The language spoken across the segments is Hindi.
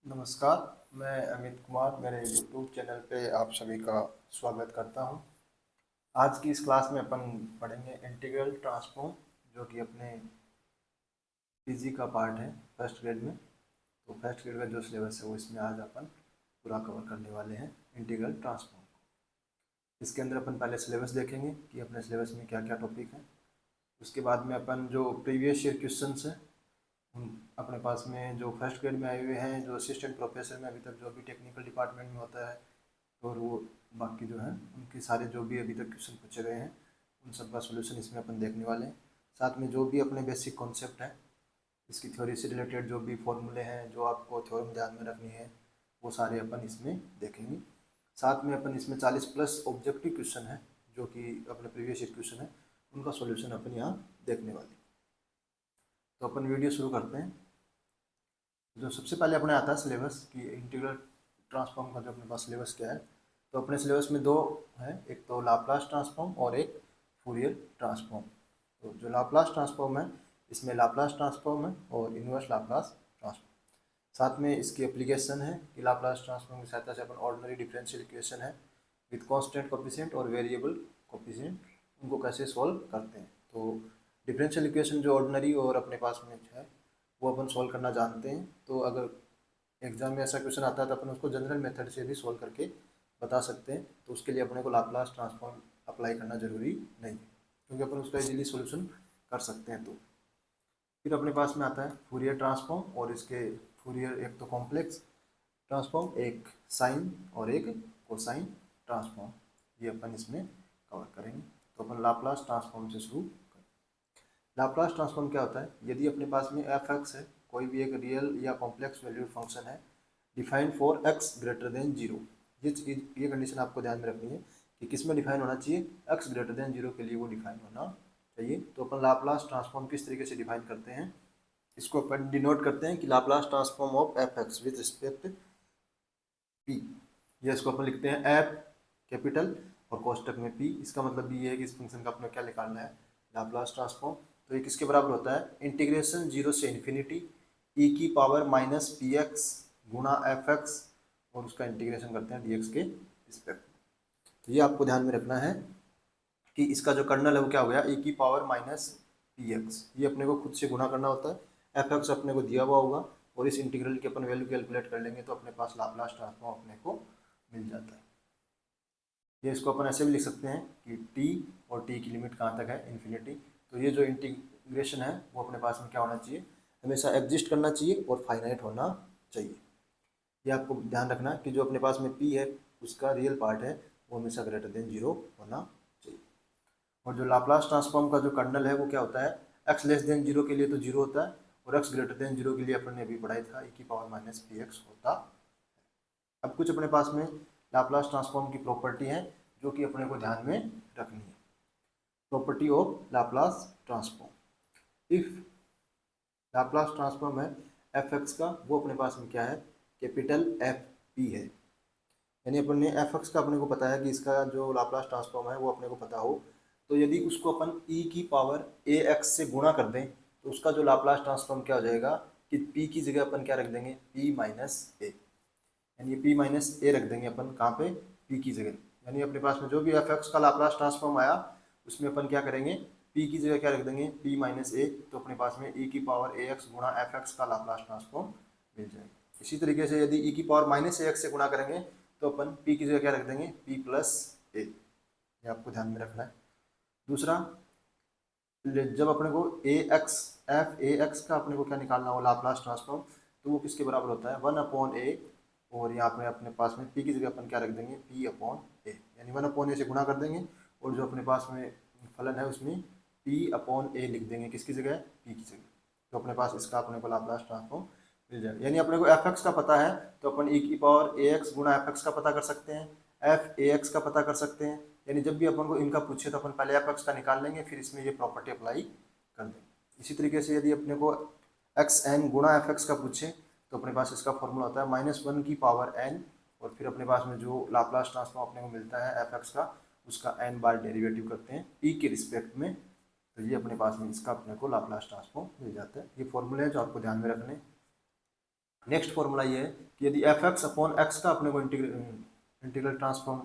नमस्कार, मैं अमित कुमार मेरे YouTube चैनल पे आप सभी का स्वागत करता हूं। आज की इस क्लास में अपन पढ़ेंगे इंटीग्रल ट्रांसफॉर्म, जो कि अपने पीजी का पार्ट है फर्स्ट ग्रेड में। तो फर्स्ट ग्रेड का जो सिलेबस है वो इसमें आज अपन पूरा कवर करने वाले हैं इंटीग्रल ट्रांसफॉर्म। इसके अंदर अपन पहले सिलेबस देखेंगे कि अपने सिलेबस में क्या क्या टॉपिक है। उसके बाद में अपन जो प्रीवियस ईयर क्वेश्चन है अपने पास में जो फर्स्ट ग्रेड में आए हुए हैं, जो असिस्टेंट प्रोफेसर में अभी तक जो भी टेक्निकल डिपार्टमेंट में होता है, और वो बाकी जो है उनके सारे जो भी अभी तक क्वेश्चन पूछे गए हैं उन सब का सोल्यूशन इसमें अपन देखने वाले हैं। साथ में जो भी अपने बेसिक कॉन्सेप्ट है, इसकी थ्योरी से रिलेटेड जो भी फॉर्मूले हैं, जो आपको थ्योरम ध्यान में रखनी है, वो सारे अपन इसमें देखेंगे। साथ में अपन इसमें 40 प्लस ऑब्जेक्टिव क्वेश्चन है, जो कि अपने प्रीवियस ईयर क्वेश्चन है, उनका सोल्यूशन अपन यहाँ देखने वाले। तो अपन वीडियो शुरू करते हैं। जो सबसे पहले अपने आता है सिलेबस कि इंटीग्रल ट्रांसफॉर्म का जो अपने पास सिलेबस क्या है। तो अपने सिलेबस में दो है, एक तो लाप्लास ट्रांसफॉर्म और एक फूरियर ट्रांसफॉर्म। तो जो लाप्लास ट्रांसफॉर्म है, इसमें लाप्लास ट्रांसफॉर्म है और इनवर्स लाप्लास ट्रांसफॉर्म। साथ में इसकी एप्लीकेशन है कि लाप्लास ट्रांसफॉर्म की सहायता से अपन ऑर्डिनरी डिफरेंशियल इक्वेशन है विद कांस्टेंट कोफिशिएंट और वेरिएबल कोफिशिएंट, उनको कैसे सॉल्व करते हैं। तो डिफरेंशियल इक्वेशन जो ऑर्डिनरी और अपने पास में है वो अपन सॉल्व करना जानते हैं। तो अगर एग्जाम में ऐसा क्वेश्चन आता है तो अपन उसको जनरल मेथड से भी सॉल्व करके बता सकते हैं। तो उसके लिए अपने को लाप्लास ट्रांसफॉर्म अप्लाई करना जरूरी नहीं है, क्योंकि अपन उसका इजीली सॉल्यूशन कर सकते हैं। तो फिर अपने पास में आता है फूरियर ट्रांसफॉर्म, और इसके फूरियर एक तो कॉम्प्लेक्स ट्रांसफॉर्म, एक साइन और एक कोसाइन ट्रांसफॉर्म, ये अपन इसमें कवर करेंगे। तो अपन लाप्लास ट्रांसफॉर्म से शुरू करें। लाप्लास ट्रांसफॉर्म क्या होता है? यदि अपने पास में एफ एक्स है, कोई भी एक रियल या कॉम्प्लेक्स वैल्यूड फंक्शन है, define for x greater than zero, ये कंडीशन आपको ध्यान में रखनी है कि किस में डिफाइन होना चाहिए, एक्स ग्रेटर देन जीरो के लिए वो डिफाइन होना चाहिए। तो अपन लाप्लास ट्रांसफॉर्म किस तरीके से डिफाइन करते हैं, इसको अपन डिनोट करते हैं कि Laplace transform of F x with respect P. ये इसको अपन लिखते हैं एफ कैपिटल और कोष्टक में पी। इसका मतलब भी ये है कि इस फंक्शन का अपने क्या निकालना है, लाप्लास ट्रांसफॉर्म। तो ये किसके बराबर होता है? इंटीग्रेशन जीरो से इन्फिनिटी ई की पावर माइनस पी एक्स गुणा एफ एक्स, और उसका इंटीग्रेशन करते हैं डी एक्स के रिस्पेक्ट में। तो ये आपको ध्यान में रखना है कि इसका जो कर्नल है वो क्या हो गया, ए की पावर माइनस पी एक्स, ये अपने को खुद से गुणा करना होता है। एफ एक्स अपने को दिया हुआ होगा और इस इंटीग्रल की अपन वैल्यू कैलकुलेट कर लेंगे तो अपने पास लाप्लास ट्रांसफॉर्म अपने को मिल जाता है। ये इसको अपन ऐसे भी लिख सकते हैं कि टी और टी की लिमिट कहाँ तक है, इन्फिनिटी। तो ये जो इंटीग्रेशन है वो अपने पास में क्या होना चाहिए, हमेशा एग्जिस्ट करना चाहिए और फाइनाइट होना चाहिए। ये आपको ध्यान रखना कि जो अपने पास में पी है उसका रियल पार्ट है वो हमेशा ग्रेटर देन जीरो होना चाहिए। और जो लाप्लास ट्रांसफॉर्म का जो कर्नल है वो क्या होता है, एक्स लेस देन जीरो के लिए तो जीरो होता है, और एक्स ग्रेटर देन जीरो के लिए अपन ने अभी पढ़ाई था ई की पावर माइनस पी एक्स होता। अब कुछ अपने पास में लाप्लास ट्रांसफॉर्म की प्रॉपर्टी है जो कि अपने को ध्यान में रखनी है। Property of Laplace transform, if Laplace transform है एफ एक्स का, वो अपने पास में क्या है, कैपिटल एफ पी है। यानी अपन ने एफ एक्स का अपने को पता है कि इसका जो लाप्लास ट्रांसफॉर्म है वो अपने को पता हो, तो यदि उसको अपन ई की पावर ए एक्स से गुणा कर दें तो उसका जो लाप्लास ट्रांसफॉर्म क्या हो जाएगा कि पी की जगह अपन क्या रख देंगे, पी माइनस ए। यानी पी माइनस ए रख देंगे अपन कहाँ पे, पी की जगह। यानी अपने पास में जो भी एफ एक्स का लाप्लास ट्रांसफॉर्म आया उसमें अपन क्या करेंगे, पी की जगह क्या रख देंगे, पी माइनस ए। तो अपने पास में ई की पावर ए एक्स गुणा एफ एक्स का लाप्लास ट्रांसफॉर्म मिल जाएगा। इसी तरीके से यदि ई की पावर माइनस ए एक्स से गुणा करेंगे तो अपन पी की जगह क्या रख देंगे, पी प्लस ए। ये आपको ध्यान में रखना है। दूसरा, जब अपने को ए एक्स एफ ए एक्स का अपने को क्या निकालना हो लाप्लास ट्रांसफॉर्म, तो वो किसके बराबर होता है, वन अपॉन ए। और यहाँ पे अपने पास में पी की जगह अपन क्या रख देंगे, पी अपॉन ए। यानी वन अपॉन ए से गुणा कर देंगे और जो अपने पास में फलन है उसमें पी अपॉन ए लिख देंगे, किसकी जगह, पी की जगह। तो अपने पास इसका अपने को लाप्लास ट्रांसफॉर्म मिल जाएगा। यानी अपने को एफ एक्स का पता है तो अपन ई की पावर ए एक्स गुणा एफ एक्स का पता कर सकते हैं, एफ ए एक्स का पता कर सकते हैं। यानी जब भी अपन को इनका पूछे तो अपन पहले एफ एक्स का निकाल लेंगे, फिर इसमें ये प्रॉपर्टी अप्लाई कर देंगे। इसी तरीके से यदि अपने को एक्स एन गुणा एफ एक्स का पूछे तो अपने पास इसका फॉर्मूला होता है माइनस वन की पावर एन, और फिर अपने पास में जो लाप्लास ट्रांसफॉर्म अपने को मिलता है एफ एक्स का, उसका एन बार डेरिवेटिव करते हैं पी के रिस्पेक्ट में। तो ये अपने पास में इसका अपने को लाप्लास ट्रांसफॉर्म मिल जाता है। ये फॉर्मूले हैं जो आपको ध्यान में रखने। नेक्स्ट फॉर्मूला ये है यदि एफ एक्स अपॉन एक्स का अपने को इंटीग्रल ट्रांसफॉर्म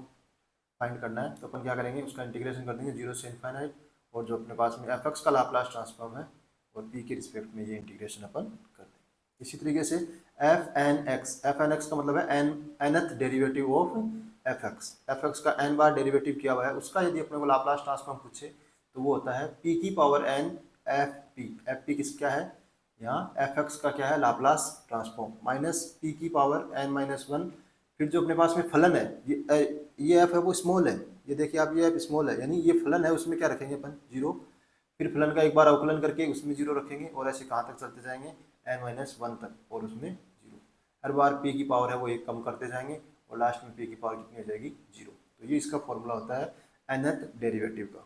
फाइंड करना है तो अपन क्या करेंगे, उसका इंटीग्रेशन कर देंगे 0 से इनफाइनाइट, और जो अपने पास में एफ एक्स का लाप्लास ट्रांसफॉर्म है और पी के रिस्पेक्ट में ये इंटीग्रेशन अपन कर देंगे। इसी तरीके से एफ एन एक्स का मतलब है nth derivative of F x का n बार डेरिवेटिव किया हुआ है, उसका यदि अपने को लाप्लास ट्रांसफॉर्म पूछे तो वो होता है p की पावर n एफ पी किस क्या है यहाँ, एफ एक्स का क्या है लाप्लास ट्रांसफॉर्म माइनस p की पावर n माइनस वन, फिर जो अपने पास में फलन है ये एफ है वो स्मॉल है, ये देखिए आप ये एफ स्मॉल है, यानी ये फलन है उसमें क्या रखेंगे अपन 0, फिर फलन का एक बार अवकलन करके उसमें 0 रखेंगे और ऐसे कहाँ तक चलते जाएंगे n माइनस वन तक, और उसमें 0 हर बार p की पावर है वो एक कम करते जाएंगे और लास्ट में p की पावर कितनी हो जाएगी 0। तो ये इसका फॉर्मूला होता है nth डेरिवेटिव का,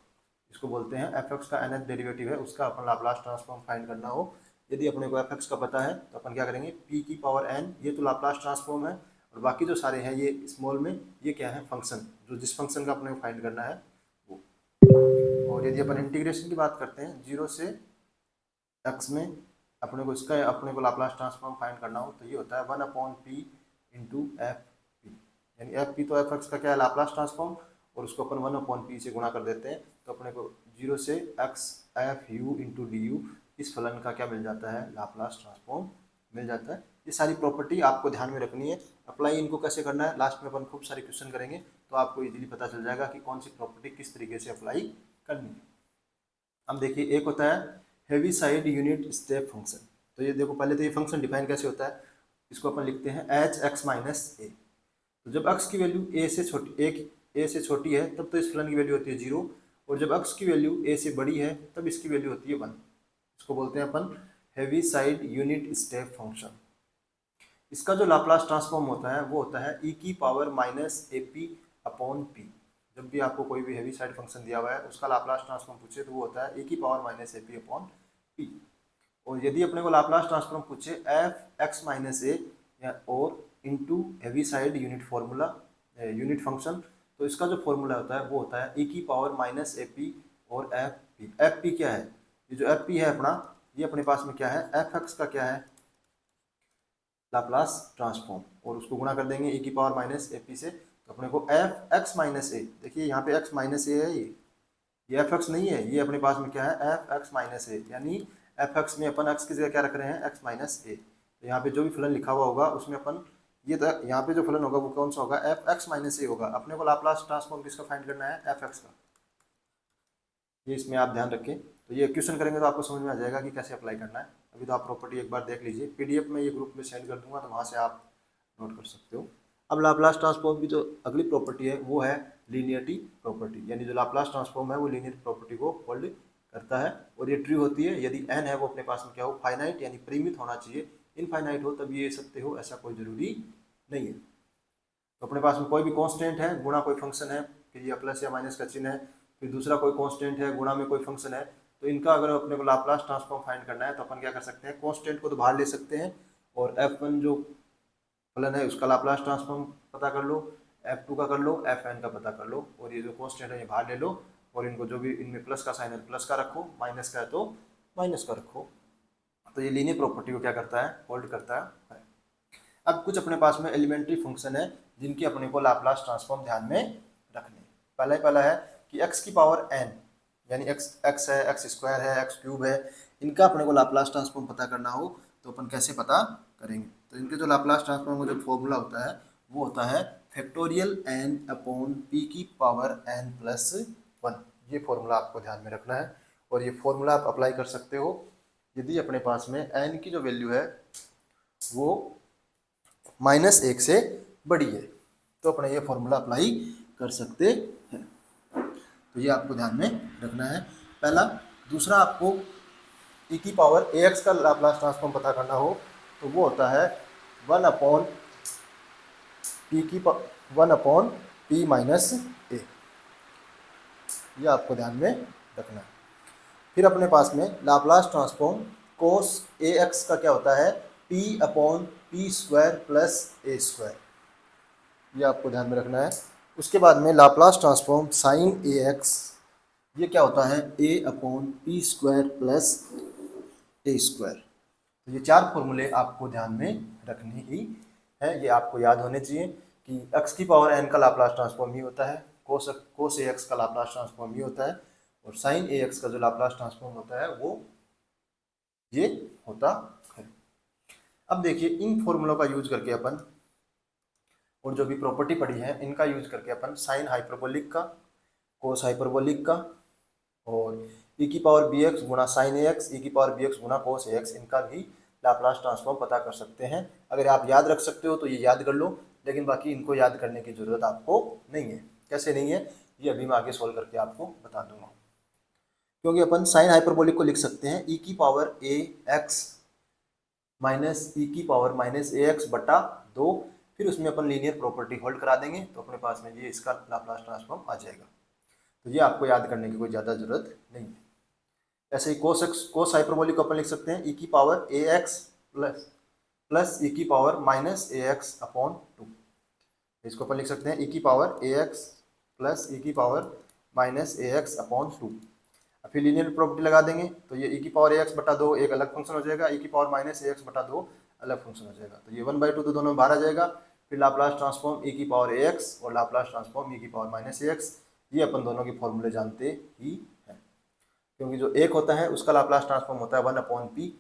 इसको बोलते हैं एफ एक्स का nth डेरिवेटिव है, उसका अपन लाप्लास ट्रांसफॉर्म फाइंड करना हो, यदि अपने को एफ एक्स का पता है तो अपन क्या करेंगे p की पावर n, ये तो लाप्लास ट्रांसफॉर्म है, और बाकी जो सारे हैं ये स्मॉल में, ये क्या है फंक्शन, जो जिस फंक्शन का अपने को फाइंड करना है वो। और यदि अपन इंटीग्रेशन की बात करते हैं 0 से x में अपने को इसका अपने को लाप्लास ट्रांसफॉर्म फाइंड करना हो तो ये होता है 1/p इंटू एफ पी, यानी एफ पी तो एफ एक्स का क्या है लाप्लास ट्रांसफॉर्म, और उसको अपन 1/p से गुणा कर देते हैं तो अपने को 0 से x F you into D you इस फलन का क्या मिल जाता है लाप्लास ट्रांसफॉर्म मिल जाता है। ये सारी प्रॉपर्टी आपको ध्यान में रखनी है, अप्लाई इनको कैसे करना है लास्ट में अपन खूब सारे क्वेश्चन करेंगे तो आपको इजीली पता चल जाएगा कि कौन सी प्रॉपर्टी किस तरीके से अप्लाई करनी है। अब देखिए एक होता है heavy side unit step function, तो ये देखो पहले तो ये फंक्शन डिफाइन कैसे होता है, इसको अपन लिखते हैं एच एक्स माइनस ए, तो जब x की वैल्यू a से छोटी है तब तो इस फलन की वैल्यू होती है 0, और जब x की वैल्यू a से बड़ी है तब इसकी वैल्यू होती है 1, इसको बोलते हैं अपन Heaviside unit step function. इसका जो लाप्लास ट्रांसफॉर्म होता है वो होता है e की पावर माइनस ए पी अपॉन पी, जब भी आपको कोई भी हेवी साइड फंक्शन दिया हुआ है उसका लाप्लास ट्रांसफॉर्म पूछे तो वो होता है e की पावर माइनस ए पी अपॉन पी, और यदि अपने को लाप्लास ट्रांसफॉर्म पूछे एफ एक्स माइनस ए और into heavy side unit function, तो इसका जो फॉर्मूला होता है वो होता है e की पावर माइनस ए पी और एफ पी क्या है, ये जो एफ पी है अपना ये अपने पास में क्या है एफ एक्स का क्या है लाप्लास ट्रांसफॉर्म, और उसको गुणा कर देंगे e की पावर माइनस ए पी से, तो अपने को एफ एक्स माइनस ए, देखिए यहाँ पे एक्स माइनस ए है, ये एफ एक्स नहीं है, ये अपने पास में क्या है एफ एक्स माइनस ए, यानी एफ एक्स में अपन एक्स की जगह क्या रख रहे हैं एक्स माइनस ए, तो यहाँ पे जो भी फलन लिखा हुआ होगा उसमें अपन ये तो यहाँ पे जो फलन होगा वो कौन सा होगा एफ एक्स माइनस ए होगा, अपने को लाप्लास ट्रांसफॉर्म किसका फाइंड करना है एफ एक्स का, ये इसमें आप ध्यान रखें। तो ये क्वेश्चन करेंगे तो आपको समझ में आ जाएगा कि कैसे अप्लाई करना है, अभी तो आप प्रॉपर्टी एक बार देख लीजिए, पीडीएफ में ये ग्रुप में सेंड कर दूंगा तो वहाँ से आप नोट कर सकते हो। अब लाप्लास ट्रांसफॉर्म की जो अगली प्रॉपर्टी है वो है लीनियरिटी प्रॉपर्टी, यानी जो लाप्लास ट्रांसफॉर्म है वो लीनियर प्रॉपर्टी को होल्ड करता है, और ये ट्रू होती है यदि n है वो अपने पास में क्या हो फाइनाइट यानी परिमित होना चाहिए, इनफाइनाइट हो तब ये सत्य हो ऐसा कोई जरूरी नहीं है। तो अपने पास में कोई भी कांस्टेंट है गुणा कोई फंक्शन है, फिर ये प्लस या माइनस का चिन्ह है, फिर दूसरा कोई कांस्टेंट है गुणा में कोई फंक्शन है, तो इनका अगर अपने को लाप्लास ट्रांसफॉर्म फाइंड करना है तो अपन क्या कर सकते हैं कांस्टेंट को तो बाहर ले सकते हैं, और f1 जो फलन है उसका लाप्लास ट्रांसफॉर्म पता कर लो, f2 का कर लो, fn का पता कर लो, और ये जो कांस्टेंट है ये बाहर ले लो, और इनको जो भी इनमें प्लस का साइन है प्लस का रखो, माइनस का है तो माइनस का रखो, तो ये लीनियर प्रॉपर्टी को क्या करता है होल्ड करता है। अब कुछ अपने पास में एलिमेंट्री फंक्शन है जिनकी अपने को लाप्लास ट्रांसफॉर्म ध्यान में रखने, पहला है कि x की पावर n यानी x है x स्क्वायर है x क्यूब है, इनका अपने को लाप्लास ट्रांसफॉर्म पता करना हो तो अपन कैसे पता करेंगे, तो इनके जो लाप्लास ट्रांसफॉर्म का जो फॉर्मूला होता है वो होता है फैक्टोरियल n अपॉन p की पावर n प्लस 1, ये फॉर्मूला आपको ध्यान में रखना है, और ये फॉर्मूला आप अप्लाई कर सकते हो यदि अपने पास में n की जो वैल्यू है वो -1 से बड़ी है, तो अपने ये फॉर्मूला अप्लाई कर सकते हैं, तो ये आपको ध्यान में रखना है पहला। दूसरा आपको e की पावर ax का लाप्लास ट्रांसफॉर्म पता करना हो तो वो होता है 1/p माइनस a, ये आपको ध्यान में रखना है। फिर अपने पास में लाप्लास ट्रांसफॉर्म cos ax का क्या होता है p/p square plus a square, ये आपको ध्यान में रखना है। उसके बाद में लाप्लास ट्रांसफॉर्म साइन ax, ये क्या होता है a/p square plus a square, तो ये चार फॉर्मूले आपको ध्यान में रखने ही हैं ये आपको याद होने चाहिए कि x की पावर n का लाप्लास ट्रांसफॉर्म ही होता है, कोस ए एक्स का लाप्लास ट्रांसफॉर्म ही होता है, और साइन ए एक्स का जो लाप्लास ट्रांसफॉर्म होता है वो ये होता है। अब देखिए इन फॉर्मूलों का यूज करके अपन, और जो भी प्रॉपर्टी पड़ी है इनका यूज करके अपन साइन हाइपरबोलिक का, कोस हाइपरबोलिक का, और e की पावर बी एक्स गुणा साइन ए एक्स, ई की पावर बी एक्स गुणा कोस ए एक्स, इनका भी लाप्लास ट्रांसफॉर्म पता कर सकते हैं। अगर आप याद रख सकते हो तो ये याद कर लो, लेकिन बाकी इनको याद करने की जरूरत आपको नहीं है। कैसे नहीं है ये अभी मैं आगे सोल्व करके आपको बता दूंगा। क्योंकि अपन साइन हाइपरबोलिक को लिख सकते हैं ई की पावर ए एक्स माइनस ई की पावर माइनस ए एक्स बटा 2, फिर उसमें अपन लीनियर प्रॉपर्टी होल्ड करा देंगे तो अपने पास में ये इसका लाप्लास ट्रांसफॉर्म आ जाएगा। तो ये आपको याद करने की कोई ज़्यादा जरूरत नहीं है। ऐसे ही कोस हाइपरबोलिक को अपन लिख सकते हैं ई की पावर ए एक्स प्लस ई की पावर माइनस ए एक्स अपॉन 2। इसको अपन लिख सकते हैं ई की पावर ए एक्स प्लस ई की पावर माइनस ए एक्स अपॉन 2। फिर लीनियर प्रॉपर्टी लगा देंगे तो ये ई की पावर ए एक्स बटा 2 एक अलग फंक्शन हो जाएगा, ई की पावर माइनस ए एक्स बटा 2 अलग फंक्शन हो जाएगा। तो ये 1/2 तो दोनों में बाहर आ जाएगा। फिर लाप्लास ट्रांसफॉर्म ई की पावर ए एक्स और लाप्लास ट्रांसफॉर्म ई की पावर माइनस ए एक्स, ये अपन दोनों के फॉर्मूले जानते ही हैं। क्योंकि जो एक होता है उसका लाप्लास ट्रांसफॉर्म होता है 1/p,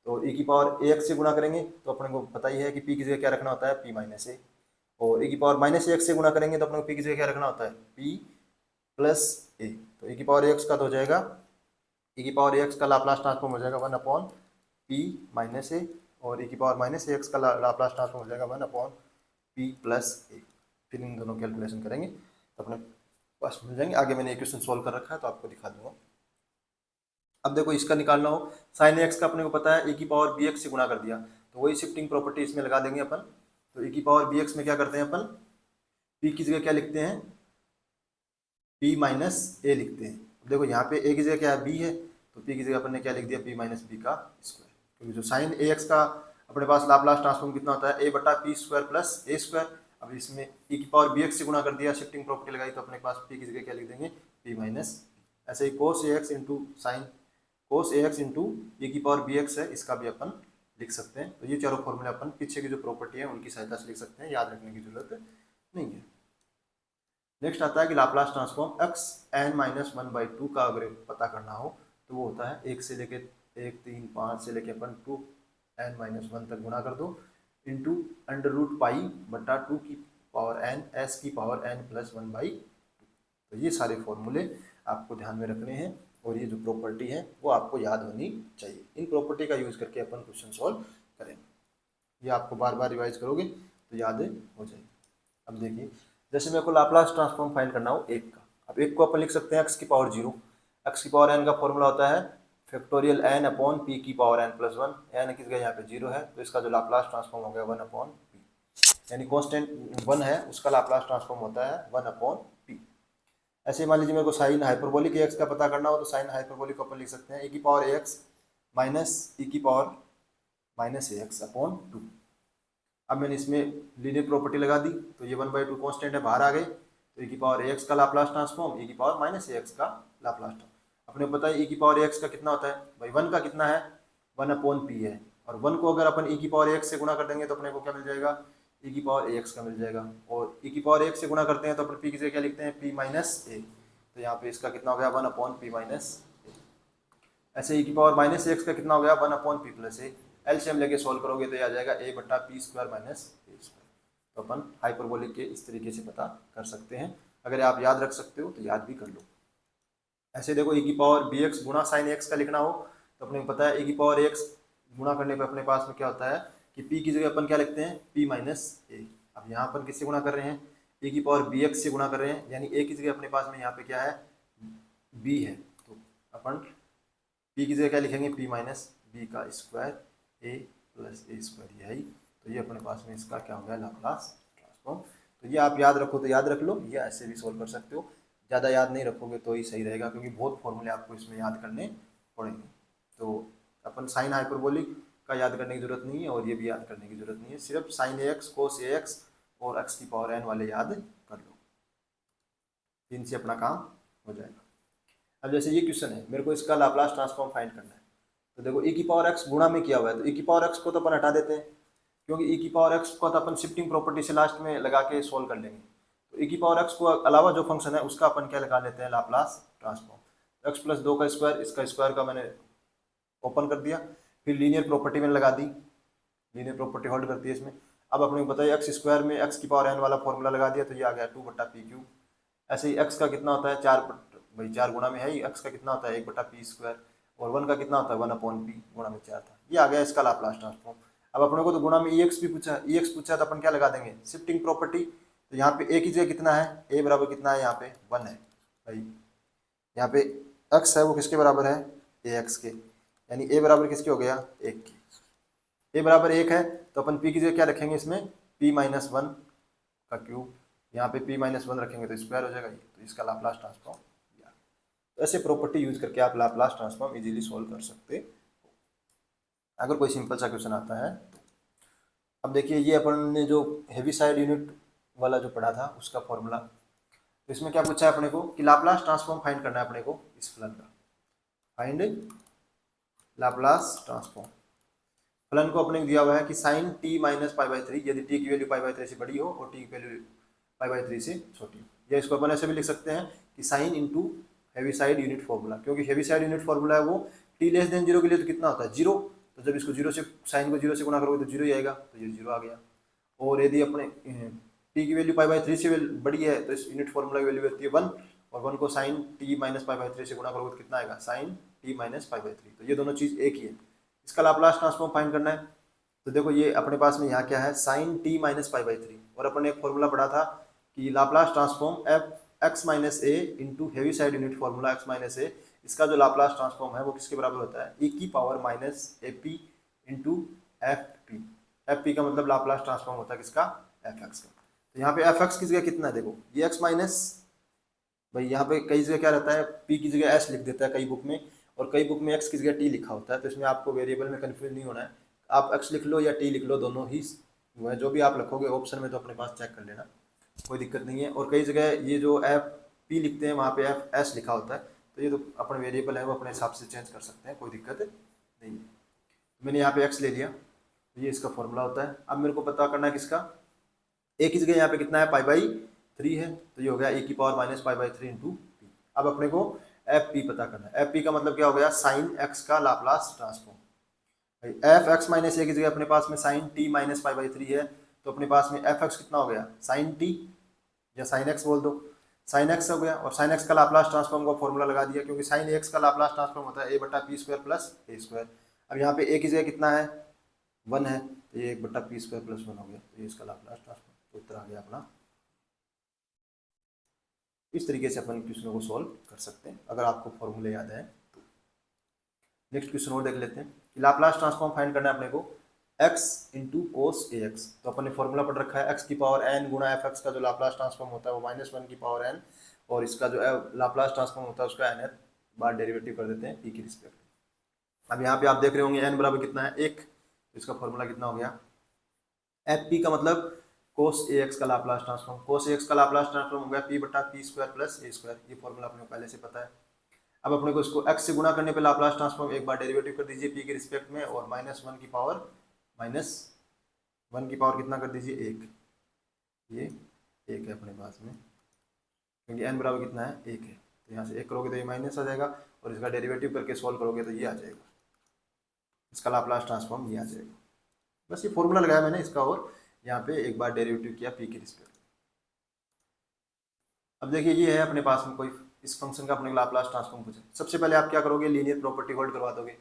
तो ई की पावर ए एक्स से गुणा करेंगे तो अपने को पता ही है कि p की जगह क्या रखना होता है p माइनस ए, और ई की पावर माइनस ए एक्स से गुणा करेंगे तो अपने को p की जगह क्या रखना होता है p प्लस ए। तो ई की पावर ए एक्स का तो हो जाएगा, ई की पावर ए एक्स का लाप्लास ट्रांसफॉर्म हो जाएगा 1/p माइनस ए, और ई की पावर माइनस ए एक्स का लाप्लास ट्रांसफॉर्म हो जाएगा 1/p प्लस ए। फिर इन दोनों कैलकुलेशन करेंगे तो अपने पास मिल जाएंगे। आगे मैंने क्वेश्चन सोल्व कर रखा है तो आपको दिखा दूंगा। अब देखो इसका निकालना हो, साइन एक्स का अपने को पता है, e की पावर बी एक्स से गुणा कर दिया तो वही शिफ्टिंग प्रॉपर्टी इसमें लगा देंगे अपन। तो e की पावर बी एक्स में क्या करते हैं अपन, p की जगह क्या लिखते हैं p माइनस ए लिखते हैं। देखो यहाँ पे a की जगह क्या है b है, तो p की जगह अपन ने क्या लिख दिया p माइनस बी का स्क्वायर। क्योंकि जो साइन ए एक्स का अपने पास लाप्लास ट्रांसफॉर्म कितना होता है a बटा P square plus A square. अब इसमें e की पावर बी एक्स से गुणा कर दिया, शिफ्टिंग प्रॉपर्टी लगाई तो अपने पास p की जगह क्या लिख देंगे p माइनस। ऐसे ही कोस ए एक्स इंटू साइन कोस ए एक्स इंटू ए की पावर बी एक्स है, इसका भी अपन लिख सकते हैं। तो ये चारों फॉर्मूले अपन पीछे की जो प्रॉपर्टी है उनकी सहायता से लिख सकते हैं, याद रखने की जरूरत नहीं है। नेक्स्ट आता है कि Laplace transform x n minus 1/2 का अगर पता करना हो तो वो होता है 1 से लेके 1 3 5 से लेके अपन 2n माइनस 1 तक गुणा कर दो इंटू अंडर रूट पाई बटा 2 की पावर n s की पावर n प्लस 1/2। तो ये सारे फॉर्मूले आपको ध्यान में रखने हैं और ये जो प्रॉपर्टी है वो आपको याद होनी चाहिए। इन प्रॉपर्टी का यूज करके अपन क्वेश्चन सॉल्व करेंगे। ये आपको बार बार रिवाइज करोगे तो याद हो जाएगी। अब देखिए जैसे मेरे को लाप्लास ट्रांसफॉर्म फाइंड करना हो एक का, अब एक को अपन लिख सकते हैं एक्स की पावर 0, एक्स की पावर n का फॉर्मूला होता है फैक्टोरियल n अपॉन पी की पावर n प्लस 1। n किस जगह यहाँ पे 0 है तो इसका जो लाप्लास ट्रांसफॉर्म हो गया 1/p, यानी कॉन्स्टेंट 1 है उसका लाप्लास ट्रांसफॉर्म होता है 1/p। ऐसे मान लीजिए मेरे को साइन हाइपरबोलिक एक्स का पता करना हो तो साइन हाइपरबोलिक को अपन लिख सकते हैं ए की पावर एक्स माइनस ई की पावर माइनस ए एक्स अपॉन 2। अब मैंने इसमें लीनियर प्रॉपर्टी लगा दी तो ये 1/2 कॉन्स्टेंट है बाहर आ गए, तो ए की पावर एक्स का लाप्लास ट्रांसफॉर्म ए की पावर माइनस ए एक्स का लाप्लास ट्रांसफॉर्म। अपने पता है ए की पावर एक्स का कितना होता है भाई, 1 का कितना है 1/p है, और 1 को अगर अपन ए की पावर एक्स से गुणा कर देंगे तो अपने को क्या मिल जाएगा e की पावर एक्स का मिल जाएगा, और e की पावर एक्स से गुणा करते हैं तो अपन p की जगह क्या लिखते हैं p माइनस ए। तो यहाँ पे इसका कितना हो गया 1/p माइनस ए। ऐसे e की पावर माइनस एक्स का कितना हो गया 1/p प्लस ए। एलसीएम लेके सॉल्व करोगे तो ये आ जाएगा a बटा पी स्क्वायर माइनस ए स्क्वायर। तो अपन हाइपरबोलिक के इस तरीके से पता कर सकते हैं। अगर आप याद रख सकते हो तो याद भी कर लो। ऐसे देखो e की पावर बी एक्स गुणा साइन एक्स का लिखना हो तो अपने को पता है e की पावर एक्स गुणा करने पर अपने पास में क्या होता है कि p की जगह अपन क्या लिखते हैं p माइनस ए। अब यहाँ अपन किससे गुणा कर रहे हैं e की पावर बी एक्स से गुणा कर रहे हैं, यानी a की जगह अपने पास में यहाँ पे क्या है b है, तो अपन p की जगह क्या लिखेंगे p माइनस बी का square a plus A square, यही तो ये अपने पास में इसका क्या हो गया लाप्लास ट्रांसफॉर्म। तो ये आप याद रखो तो याद रख लो, ये ऐसे भी सोल्व कर सकते हो। ज़्यादा याद नहीं रखोगे तो ही सही रहेगा क्योंकि बहुत फॉर्मूले आपको इसमें याद करने पड़ेंगे। तो अपन साइन हाइपरबोलिक का याद करने की जरूरत नहीं है और ये भी याद करने की जरूरत नहीं है, सिर्फ साइन ए एक्स कोस ए एक्स और एक्स की पावर एन वाले याद कर लो, इनसे अपना काम हो जाएगा। अब जैसे ये क्वेश्चन है मेरे को इसका लाप्लास ट्रांसफॉर्म फाइंड करना है, तो देखो e की पावर x गुणा में किया हुआ है तो e की पावर x को तो अपन हटा देते हैं, क्योंकि e की पावर x को तो अपन शिफ्टिंग प्रॉपर्टी से लास्ट में लगा के सोल्व कर लेंगे। तो e की पावर x को अलावा जो फंक्शन है उसका अपन क्या लगा लेते हैं, लाप्लास ट्रांसफॉर्म। x प्लस 2 का स्क्वायर, इसका स्क्वायर का मैंने ओपन कर दिया, फिर लीनियर प्रॉपर्टी मैंने लगा दी, लीनियर प्रॉपर्टी होल्ड करती है इसमें। अब अपने को बताइए एक्स स्क्वायर में x की पावर n वाला फॉर्मूला लगा दिया तो ये आ गया 2/p³। ऐसे ही x का कितना होता है 4, भाई 4 गुना में है ही, x का कितना होता है 1/p², और 1 का कितना होता है 1/p, गुणा में 4 था, ये आ गया इसका लाप्लास ट्रांसफॉर्म। अब अपने को तो गुणा में ex भी पूछा, ex पूछा तो अपन क्या लगा देंगे, शिफ्टिंग प्रॉपर्टी। तो यहाँ पे a की जगह कितना है, a बराबर कितना है, यहाँ पे 1 है भाई, यहाँ पे x है वो किसके बराबर है, ax के, यानी a बराबर किसके हो गया, 1 के। a बराबर 1 है तो अपन p की जगह क्या रखेंगे इसमें, p-1 का क्यूब, यहाँ पे p-1 रखेंगे तो स्क्वायर हो जाएगा ये, तो इसका लाप्लास ट्रांसफॉर्म। तो ऐसे प्रॉपर्टी यूज करके आप लाप्लास ट्रांसफॉर्म इजीली सोल्व कर सकते हो अगर कोई सिंपल सा क्वेश्चन आता है तो। अब देखिए ये अपन ने जो हेवी साइड यूनिट वाला जो पढ़ा था उसका फॉर्मूला, तो इसमें क्या पूछा है अपने को कि लाप्लास ट्रांसफॉर्म फाइंड करना है अपने को इस फलन का, फाइंड लाप्लास ट्रांसफॉर्म। फलन को अपने को दिया हुआ है कि साइन t-π/3 यदि t की वैल्यू π/3 से बड़ी हो और t की वैल्यू π/3 से छोटी हो, या इसको अपन ऐसे भी लिख सकते हैं कि sine into heavy side unit formula, क्योंकि हैवी साइड यूनिट फॉर्मूला है वो t<0 के लिए तो कितना होता है 0, तो जब इसको 0 से साइन को 0 से गुणा करोगे तो 0 ही आएगा, तो ये 0 आ गया। और यदि अपने t की वैल्यू π/3 से बड़ी है तो इस यूनिट फॉर्मूला की वैल्यू होती है 1, और 1 को साइन t-π/3 से गुणा करोगे तो कितना आएगा, साइन t-π/3, तो ये दोनों चीज़ एक ही है। इसका लाप्लास ट्रांसफॉर्म फाइंड करना है, तो देखो ये अपने पास में यहाँ क्या है, साइन t-π/3, और अपन एक फॉर्मूला पढ़ा था कि Laplace transform x - a into heavy side unit formula x - a, इसका जो लाप्लास ट्रांसफॉर्म है वो किसके बराबर होता है, e की पावर -ap इंटू fp का मतलब लाप्लास ट्रांसफॉर्म होता है किसका, fx का। तो यहाँ पे fx की जगह कितना है, देखो ये x माइनस, भाई यहाँ पे कई जगह क्या रहता है p की जगह s लिख देता है कई बुक में, और कई बुक में x की जगह t लिखा होता है, तो इसमें आपको वेरिएबल में कंफ्यूज नहीं होना है, आप x लिख लो या t लिख लो, दोनों ही जो भी आप लिखोगे ऑप्शन में तो अपने पास चेक कर लेना, कोई दिक्कत नहीं है। और कई जगह ये जो p लिखते हैं वहाँ पे s लिखा होता है, तो ये तो अपना वेरिएबल है वो अपने हिसाब से चेंज कर सकते हैं, कोई दिक्कत नहीं है। मैंने यहाँ पे x ले लिया, तो ये इसका फॉर्मूला होता है। अब मेरे को पता करना है किसका, a की जगह यहाँ पे कितना है π/3 है, तो ये हो गया e की पावर -π/3 इंटू p। अब अपने को fp पता करना है, fp का मतलब क्या हो गया, साइन x का लाप्लास ट्रांसफॉर्म। fx - a की जगह अपने पास में साइन t-π/3 है, तो अपने पास में fx कितना हो गया, साइन t या साइन x बोल दो, साइन x हो गया, और साइन x का लाप्लास ट्रांसफॉर्म का फॉर्मूला लगा दिया, क्योंकि साइन x का लाप्लास ट्रांसफॉर्म होता है a/p² प्लस a²। अब यहाँ पे a की जगह कितना है 1 है, तो ये 1/p² प्लस 1 हो गया, तो ये इसका लाप्लास ट्रांसफॉर्म, तो उत्तर आ गया अपना। इस तरीके से अपन क्वेश्चनों को सॉल्व कर सकते हैं अगर आपको फॉर्मूले याद है तो। नेक्स्ट क्वेश्चन और देख लेते हैं कि लाप्लास ट्रांसफॉर्म फाइंड करना है अपने को x इंटू कोस ए एक्स। तो अपन ने फॉर्मूला पढ़ रखा है x की पावर n गुणा fx का जो लाप्लास ट्रांसफॉर्म होता है वो -1 की पावर n, और इसका जो लाप्लास ट्रांसफॉर्म होता है उसका nth बार डेरिवेटिव कर देते हैं p की रिस्पेक्ट में। अब यहाँ पे आप देख रहे होंगे n बराबर कितना है 1, तो इसका फॉर्मूला कितना हो गया, fp का मतलब कोस ए एक्स का लाप्लास ट्रांसफॉर्म, कोस ए एक्स का लाप्लास ट्रांसफॉर्म हो गया p/p² प्लस a², ये फॉर्मूला अपने को पहले से पता है। अब अपने को इसको x से गुणा करने पे लाप्लास ट्रांसफॉर्म एक बार डेरिवेटिव कर दीजिए p के रिस्पेक्ट में, और -1 की पावर -1 की पावर कितना कर दीजिए 1, ये 1 है अपने पास में, क्योंकि n बराबर कितना है 1 है, तो यहाँ से 1 करोगे तो ये माइनस आ जाएगा, और इसका डेरिवेटिव करके सॉल्व करोगे तो ये आ जाएगा, इसका लाप्लास ट्रांसफॉर्म ये आ जाएगा। बस ये फॉर्मूला लगाया मैंने इसका, और यहाँ पे एक बार डेरिवेटिव किया p के रिस्पेक्ट। अब देखिए ये है अपने पास में कोई इस फंक्शन का अपने लाप्लास ट्रांसफॉर्म पूछे, सबसे पहले आप क्या करोगे, लीनियर प्रॉपर्टी होल्ड करवा दोगे।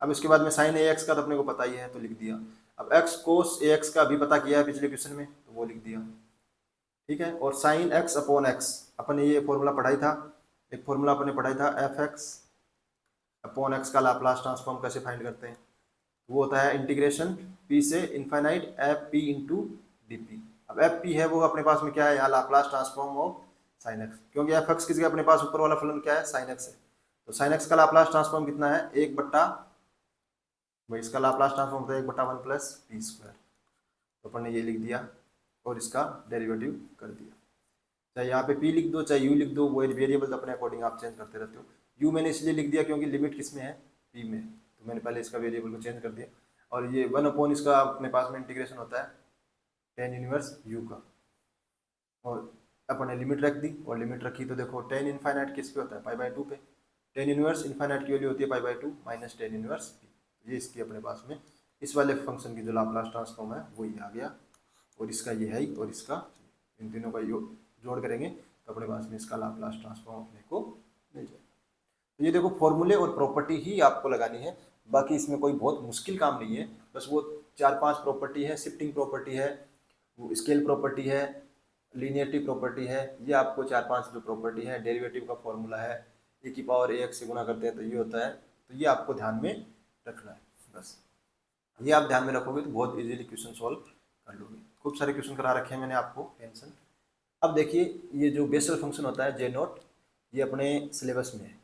अब इसके बाद में साइन ए एक्स का तो अपने को पता ही है तो लिख दिया, अब एक्स कोस ए एक्स का भी पता किया है पिछले क्वेश्चन में तो वो लिख दिया, ठीक है। और साइन एक्स अपॉन एक्स, अपन ये फॉर्मूला पढ़ाई था, एक फॉर्मूला अपने पढ़ाई था एफ एक्स अपॉन एक्स का लाप्लास ट्रांसफॉर्म कैसे फाइंड करते हैं, वो होता है इंटीग्रेशन p से infinite F P into D P. अब एफ पी है वो अपने पास में क्या है, यहाँ Laplace transform of sine x, क्योंकि एफ एक्स की जगह अपने पास ऊपर वाला फलन क्या है साइन एक्स है, तो साइन एक्स का लाप्लास ट्रांसफॉर्म कितना है 1/, भाई इसका लाप्लास ट्रांसफॉर्म होता है 1/1 प्लस p², तो अपन ने ये लिख दिया और इसका डेरिवेटिव कर दिया, चाहे यहाँ पे p लिख दो चाहे u लिख दो, वो वेरिएबल अपने अकॉर्डिंग आप चेंज करते रहते हो। u मैंने इसलिए लिख दिया क्योंकि लिमिट किस में है p में, तो मैंने पहले इसका वेरिएबल को चेंज कर दिया। और ये 1 इसका अपने पास में इंटीग्रेशन होता है टेन इनवर्स यू का, और अपन ने लिमिट रख दी, और लिमिट रखी तो देखो टेन इनफाइनाइट किस पे होता है, π/2 पे। टेन इनवर्स इनफाइनाइट की वैल्यू होती है π/2 माइनस टेन इनवर्स पी। ये इसकी अपने पास में इस वाले फंक्शन की जो लाप्लास ट्रांसफॉर्म है वो ये आ गया, और इसका ये है ही, और इसका इन तीनों का जोड़ करेंगे तो अपने पास में इसका लाप्लास ट्रांसफॉर्म अपने को मिल जाएगा। तो ये देखो फॉर्मूले और प्रॉपर्टी ही आपको लगानी है, बाकी इसमें कोई बहुत मुश्किल काम नहीं है। बस वो 4-5 प्रॉपर्टी है, शिफ्टिंग प्रॉपर्टी है, वो स्केल प्रॉपर्टी है, लीनियरिटी प्रॉपर्टी है, ये आपको 4-5 जो प्रॉपर्टी है, डेरिवेटिव का फॉर्मूला है, e की पावर ax से गुना करते हैं तो ये होता है, तो ये आपको ध्यान में रखना है। बस ये आप ध्यान में रखोगे तो बहुत इजीली क्वेश्चन सॉल्व कर लोगे। खूब सारे क्वेश्चन करा रखे हैं मैंने आपको, टेंशन। अब देखिए ये जो बेसल फंक्शन होता है जे नॉट, ये अपने सिलेबस में है।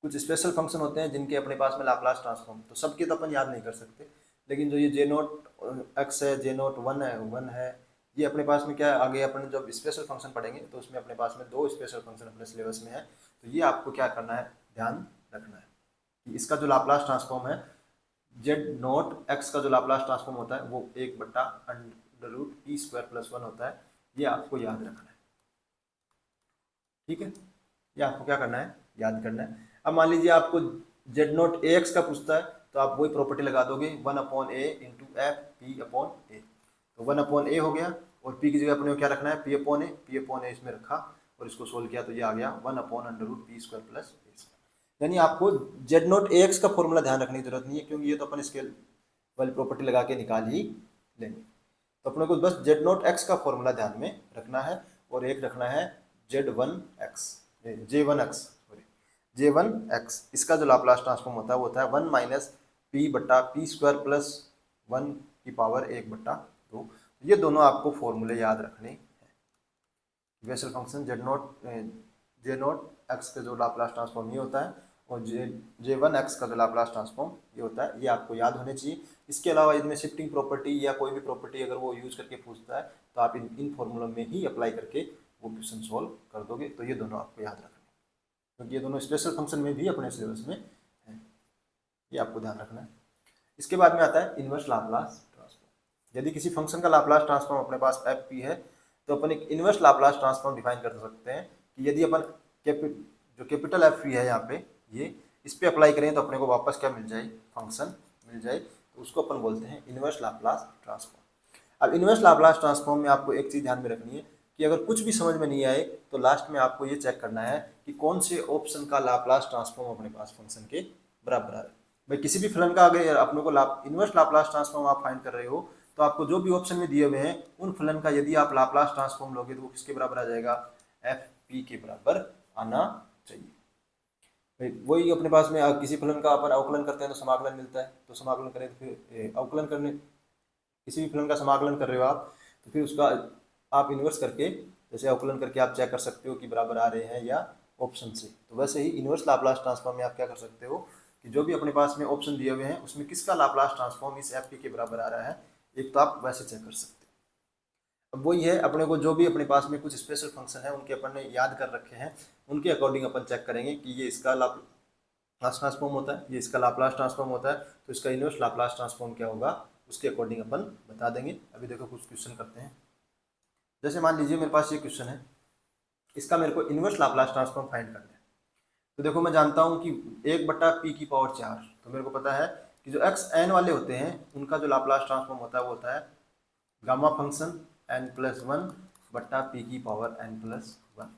कुछ स्पेशल फंक्शन होते हैं जिनके अपने पास में लाप्लास ट्रांसफॉर्म, तो सबके तो अपन याद नहीं कर सकते, लेकिन जो ये जे नॉट एक्स है, जे नॉट वन है, ये अपने पास में क्या है, आगे अपन जब स्पेशल फंक्शन पढ़ेंगे तो उसमें अपने पास में 2 स्पेशल फंक्शन अपने सिलेबस में है। तो ये आपको क्या करना है, ध्यान रखना है कि इसका जो लाप्लास ट्रांसफॉर्म है जेड नॉट एक्स का जो लाप्लास ट्रांसफॉर्म होता है वो 1/√p² + 1 होता है। ये आपको याद रखना है, ठीक है। ये आपको क्या करना है, याद करना है। अब मान लीजिए आपको जेड नॉट ए एक्स का पूछता है तो आप वही प्रॉपर्टी लगा दोगे 1/a इंटू एफ p/a। तो 1/a हो गया, और p की जगह अपने को क्या रखना है, p/a इसमें रखा, और इसको सोल्व किया तो ये आ गया 1/√p² + a²। यानी आपको जेड नॉट ए एक्स का फॉर्मूला ध्यान रखने की जरूरत नहीं है, क्योंकि ये तो अपन स्केल वाली प्रॉपर्टी लगा के निकाल ही लेंगे। तो अपने को बस जेड नॉट एक्स का फॉर्मूला ध्यान में रखना है, और एक रखना है z1x सॉरी j1x, इसका जो लाप्लास ट्रांसफॉर्म होता है वो होता है 1 - p/p² + 1 की पावर 1/2। ये दोनों आपको फॉर्मूले याद रखने हैं। Bessel function J not x का जो लाप्लास ट्रांसफॉर्म ये होता है, और j1x का जो लाप्लास ट्रांसफॉर्म ये होता है, ये आपको याद होने चाहिए। इसके अलावा इनमें शिफ्टिंग प्रॉपर्टी या कोई भी प्रॉपर्टी अगर वो यूज करके पूछता है तो आप इन फॉर्मूलों में ही अप्लाई करके वो क्वेश्चन सॉल्व कर दोगे। तो ये दोनों आपको याद रखना है, क्योंकि ये दोनों स्पेशल फंक्शन में भी अपने सिलेबस में है, ये आपको ध्यान रखना है। इसके बाद में आता है इनवर्स लाप्लास ट्रांसफॉर्म। यदि किसी फंक्शन का लाप्लास ट्रांसफॉर्म अपने पास एफ पी है तो अपन एक इनवर्स लाप्लास ट्रांसफॉर्म डिफाइन कर सकते हैं कि यदि अपन जो कैपिटल एफ पी है यहाँ पे, ये इस पे अप्लाई करें तो अपने को वापस क्या मिल जाए, फंक्शन मिल जाए, तो उसको अपन बोलते हैं इनवर्स लाप्लास ट्रांसफॉर्म। अब इनवर्स लाप्लास ट्रांसफॉर्म में आपको एक चीज़ ध्यान में रखनी है कि अगर कुछ भी समझ में नहीं आए तो लास्ट में आपको ये चेक करना है कि कौन से ऑप्शन का लाप्लास ट्रांसफॉर्म अपने पास फंक्शन के बराबर है। भाई किसी भी फलन का अगर अपने को इनवर्स लाप्लास ट्रांसफॉर्म आप फाइंड कर रहे हो तो आपको जो भी ऑप्शन में दिए हुए हैं उन फलन का यदि आप लाप्लास ट्रांसफॉर्म लोगे तो वो किसके बराबर आ जाएगा, एफ पी के बराबर आना चाहिए। भाई वही अपने पास में किसी फलन का अपन अवकलन करते हैं तो समाकलन मिलता है, तो समाकलन करें तो फिर अवकलन करने, किसी भी फलन का समाकलन कर रहे हो आप तो फिर उसका आप इन्वर्स करके, जैसे अवकलन करके आप चेक कर सकते हो कि बराबर आ रहे हैं या ऑप्शन से। तो वैसे ही इन्वर्स लाप्लास ट्रांसफॉर्म में आप क्या कर सकते हो कि जो भी अपने पास में ऑप्शन दिए हुए हैं उसमें किसका लाप्लास ट्रांसफॉर्म इस एफ के बराबर आ रहा है, एक तो आप वैसे चेक कर सकते हो। अब वही है, अपने को जो भी अपने पास में कुछ स्पेशल फंक्शन है उनके अपन ने याद कर रखे हैं, उनके अकॉर्डिंग अपन चेक करेंगे कि ये इसका लाप्लास ट्रांसफॉर्म होता है, ये इसका लाप्लास ट्रांसफॉर्म होता है, तो इसका इन्वर्स लाप्लास ट्रांसफॉर्म क्या होगा उसके अकॉर्डिंग अपन बता देंगे। अभी देखो कुछ क्वेश्चन करते हैं। जैसे मान लीजिए मेरे पास ये क्वेश्चन है, इसका मेरे को इन्वर्स लाप्लास ट्रांसफॉर्म फाइंड करना है। तो देखो मैं जानता हूँ कि 1/p⁴, तो मेरे को पता है कि जो x n वाले होते हैं उनका जो लाप्लास ट्रांसफॉर्म होता है वो होता है गामा फंक्शन n+1/p⁴n+1।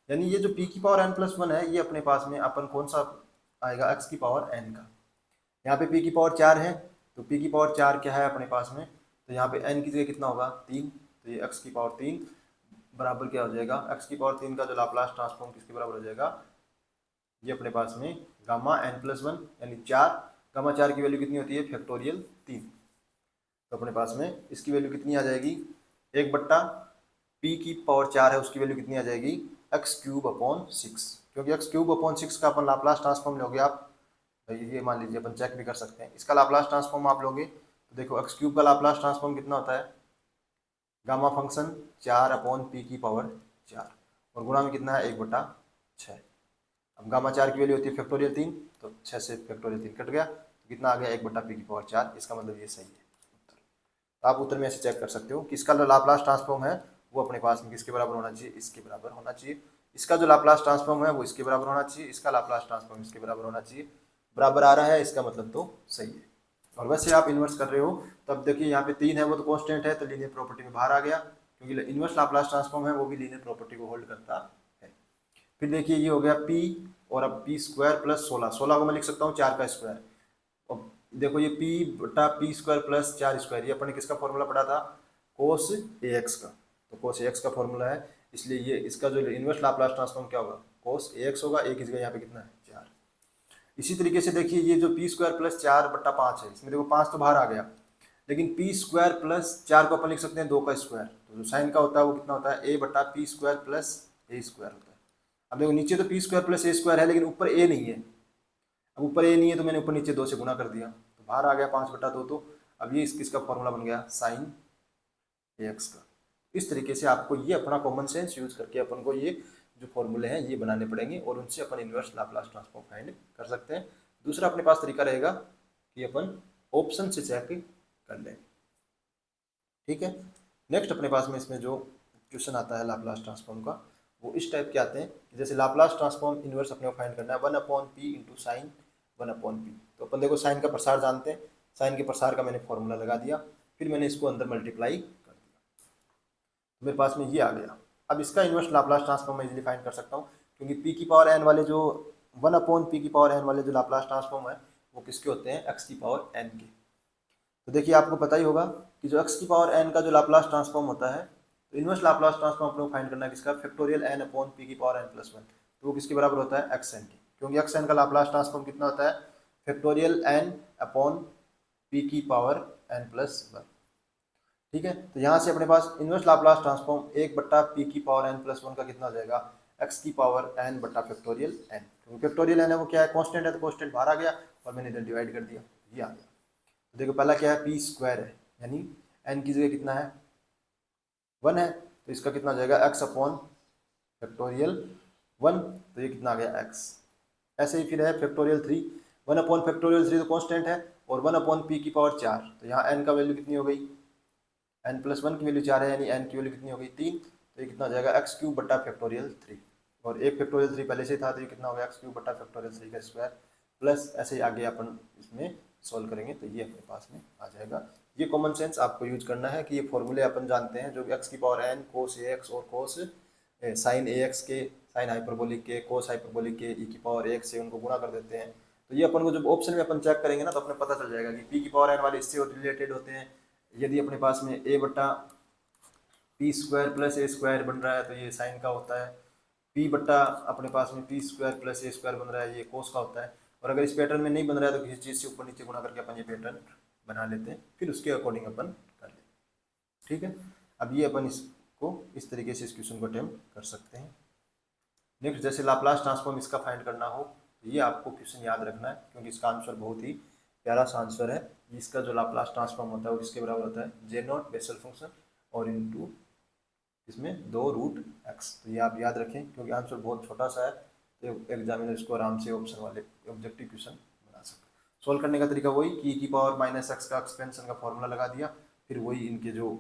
यानी ये जो p⁴n+1 है ये अपने पास में अपन कौन सा आएगा, x⁴n का। यहाँ पे p⁴ है तो p⁴ क्या है अपने पास में, तो यहाँ पे n की जगह कितना होगा 3, तो ये x⁴ बराबर क्या हो जाएगा, x⁴ का जो लाप्लास ट्रांसफॉर्म किसके बराबर हो जाएगा, ये अपने पास में गामा n+1 यानी 4, गामा 4 की वैल्यू कितनी होती है फैक्टोरियल 3। तो अपने पास में इसकी वैल्यू कितनी आ जाएगी, 1/p⁴ है उसकी वैल्यू कितनी आ जाएगी x⁵/6, क्योंकि x⁵/6 का अपन लाप्लास ट्रांसफॉर्म लोगे आप, ये मान लीजिए अपन चेक भी कर सकते हैं, इसका लाप्लास ट्रांसफॉर्म आप लोगे तो देखो x³ का लाप्लास ट्रांसफॉर्म कितना होता है, गामा फंक्शन 4/p⁴, और गुणा में कितना है 1/6। अब गामा 4 की वैल्यू होती है फैक्टोरियल 3, तो 6 से फैक्टोरियल 3 कट गया, तो कितना आ गया 1/p⁴, इसका मतलब ये सही है उत्तर। तो आप उत्तर में ऐसे चेक कर सकते हो कि इसका जो लाप्लास ट्रांसफॉर्म है वो अपने पास में किसके बराबर होना चाहिए, इसके बराबर होना चाहिए। इसका जो लाप्लास ट्रांसफॉर्म है वो इसके बराबर होना चाहिए, इसका लाप्लास ट्रांसफॉर्म इसके बराबर होना चाहिए। बराबर आ रहा है इसका मतलब तो सही है। और वैसे आप इन्वर्स कर रहे हो तो अब देखिए यहाँ पे 3 है वो तो कांस्टेंट है, तो लीनियर प्रॉपर्टी में बाहर आ गया, क्योंकि इन्वर्स लाप्लास ट्रांसफॉर्म है वो भी लीनियर प्रॉपर्टी को होल्ड करता है। फिर देखिए ये हो गया p, और अब p² + 16, 16 को मैं लिख सकता हूँ 4 का स्क्वायर। और देखो ये p/p² + 4² ये अपने किसका फॉर्मूला पढ़ा था, cos ax का। तो cos ax का फॉर्मूला है, इसलिए ये इसका जो इन्वर्स लाप्लास ट्रांसफॉर्म क्या होगा, cos ax होगा। एक इस यहाँ पे कितना है 4। इसी तरीके से देखिए ये जो p² + 4/5 है, इसमें देखो 5 तो बाहर आ गया, लेकिन p² + 4 को अपन लिख सकते हैं 2 का स्क्वायर। तो जो साइन का होता है वो कितना होता है a/p² + a² होता है। अब देखो नीचे तो p² + a² है, लेकिन ऊपर a नहीं है। अब ऊपर a नहीं है तो मैंने ऊपर नीचे 2 से गुणा कर दिया, तो बाहर आ गया 5/2। तो अब ये इसका फॉर्मूला बन गया sin ax का। इस तरीके से आपको ये अपना कॉमन सेंस यूज करके अपन को ये जो फॉर्मूले हैं ये बनाने पड़ेंगे, और उनसे अपन इन्वर्स लाप्लास ट्रांसफॉर्म फाइंड कर सकते हैं। दूसरा अपने पास तरीका रहेगा कि अपन ऑप्शन से चेक कर लें। ठीक है, नेक्स्ट अपने पास में इसमें जो क्वेश्चन आता है लाप्लास ट्रांसफॉर्म का, वो इस टाइप के आते हैं कि जैसे लाप्लास ट्रांसफॉर्म इन्वर्स अपने को फाइंड करना है 1/p × sin 1/p। तो अपन देखो साइन का प्रसार जानते हैं, साइन के प्रसार का मैंने फॉर्मूला लगा दिया, फिर मैंने इसको अंदर मल्टीप्लाई कर दिया, तो मेरे पास में ये आ गया। अब इसका इन्वर्स लाप्लास ट्रांसफॉर्म मैं इजीली फाइंड कर सकता हूँ, क्योंकि p⁴n वाले जो 1/p⁴n वाले जो लाप्लास ट्रांसफॉर्म है वो किसके होते हैं, x⁴n के। तो देखिए आपको पता ही होगा कि जो x⁴n का जो लाप्लास ट्रांसफॉर्म होता है, तो इन्वर्स लाप्लास ट्रांसफॉर्म अपने को फाइंड करना है किसका, n/p⁴n+1। तो वो किसके बराबर होता है, xn के, क्योंकि xn का लाप्लास ट्रांसफॉर्म कितना होता है, n/p⁴n+1। ठीक है, तो यहाँ से अपने पास इन्वर्स लाप्लास ट्रांसफॉर्म 1/p⁴n+1 का कितना हो जाएगा, x⁴n/n। क्योंकि फैक्टोरियल n है वो क्या है, कांस्टेंट है, तो कांस्टेंट बाहर आ गया और मैंने इधर डिवाइड कर दिया, ये आ गया। तो देखो पहला क्या है, p² है, यानी n की जगह कितना है 1 है, तो इसका कितना हो जाएगा x/1, तो ये कितना आ गया x। ऐसे ही फिर है फैक्टोरियल 3, 1/3 तो कांस्टेंट है, और 1/p⁴, तो यहाँ n का वैल्यू कितनी हो गई, n+1 की वैल्यू 4 है, यानी n की वैल्यू कितनी हो गई 3। तो ये कितना हो जाएगा x³ और एक फैक्टोरियल 3 पहले से था, तो ये कितना हो गया x³ का स्क्वायर, प्लस ऐसे ही आगे अपन इसमें सॉल्व करेंगे तो ये अपने पास में आ जाएगा। ये कॉमन सेंस आपको यूज करना है कि ये फॉर्मूले अपन जानते हैं, जो x⁴n cos ax और cos sin ax के, sin हाइपरबोलिक के, cos हाइपरबोलिक के e⁴x से उनको गुणा कर देते हैं। तो ये अपन को जब ऑप्शन में अपन चेक करेंगे ना, तो अपने पता चल जाएगा कि p⁴n वाले इससे रिलेटेड होते हैं। यदि अपने पास में a/p² + a² बन रहा है तो ये साइन का होता है, अपने पास में p² + a² बन रहा है, ये कोस का होता है। और अगर इस पैटर्न में नहीं बन रहा है तो किसी चीज़ से ऊपर नीचे गुणा करके अपन ये पैटर्न बना लेते हैं, फिर उसके अकॉर्डिंग अपन कर लेते हैं। ठीक है, अब ये अपन इसको इस तरीके से इस क्वेश्चन को अटेम्प्ट कर सकते हैं। नेक्स्ट जैसे लाप्लास ट्रांसफॉर्म इसका फाइंड करना हो, तो ये आपको क्वेश्चन याद रखना है, क्योंकि इसका आंसर बहुत ही प्यारा सा आंसर है। इसका जो लाप्लास ट्रांसफॉर्म होता है वो किसके बराबर होता है, J0 बेसल फंक्शन और इनटू इसमें 2√x। तो ये आप याद रखें, क्योंकि आंसर बहुत छोटा सा है, तो एग्जामिनर इसको आराम से ऑप्शन वाले ऑब्जेक्टिव क्वेश्चन बना सकते हैं। सोल्व करने का तरीका वही कि e⁻−x का एक्सपेंशन का फॉर्मूला लगा दिया, फिर वही इनके जो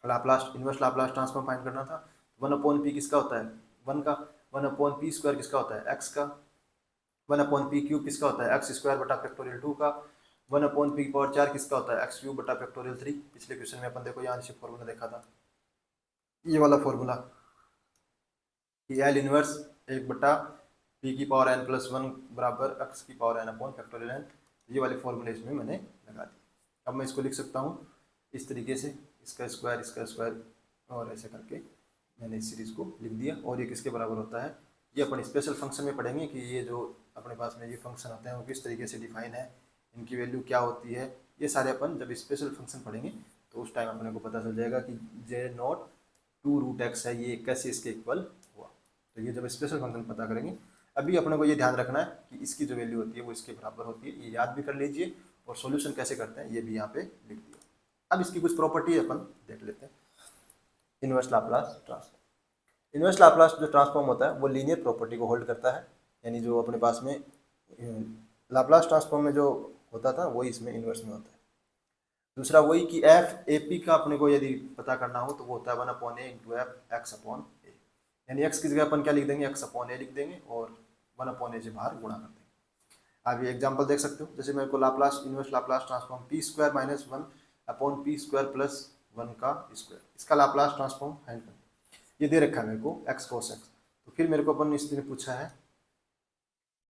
Laplace inverse Laplace transform find करना था। 1/p किसका होता है 1 का, 1/p² किसका होता है x का, 1/p³ किसका होता है x² का, 1/p⁴ किसका होता है x³ पिछले क्वेश्चन में अपन देखो यहाँ से फॉर्मूला देखा था, ये वाला फॉर्मूला कि L इनवर्स 1/p⁴n+1 बराबर x⁴n/n, ये वाले फॉर्मूले इसमें मैंने लगा दिए। अब मैं इसको लिख सकता हूँ इस तरीके से, इसका स्क्वायर और ऐसे करके मैंने इस सीरीज को लिख दिया। और ये किसके बराबर होता है, ये अपन स्पेशल फंक्शन में पढ़ेंगे कि ये जो अपने पास में ये फंक्शन होते हैं वो किस तरीके से डिफाइन है, इनकी वैल्यू क्या होती है, ये सारे अपन जब स्पेशल फंक्शन पढ़ेंगे तो उस टाइम अपने को पता चल जाएगा कि J0 2√x है, ये कैसे इसके इक्वल हुआ। तो ये जब स्पेशल फंक्शन पता करेंगे, अभी अपने को ये ध्यान रखना है कि इसकी जो वैल्यू होती है वो इसके बराबर होती है, ये याद भी कर लीजिए, और सॉल्यूशन कैसे करते हैं ये भी यहाँ पे लिख दिया। अब इसकी कुछ प्रॉपर्टी अपन देख लेते हैं। Inverse Laplace transform, inverse Laplace जो ट्रांसफॉर्म होता है वो लीनियर प्रॉपर्टी को होल्ड करता है, यानी जो अपने पास में लाप्लास ट्रांसफॉर्म में जो होता था वही इसमें इन्वर्स में होता है। दूसरा वही कि एफ ए पी का अपने को यदि पता करना हो तो वो होता है 1/a into F X upon A, यानी एक्स की जगह अपन क्या लिख देंगे, एक्स अपॉन ए लिख देंगे और 1/a से बाहर गुणा कर देंगे। आप ये एग्जांपल देख सकते हो, जैसे मेरे को Laplace inverse Laplace transform P square minus 1 upon P square plus 1 का स्क्वायर, इसका लाप्लास ट्रांसफॉर्म फाइंड करना, ये दे रखा है मेरे को एक्स कोस एक्स। तो फिर मेरे को अपन इसने पूछा है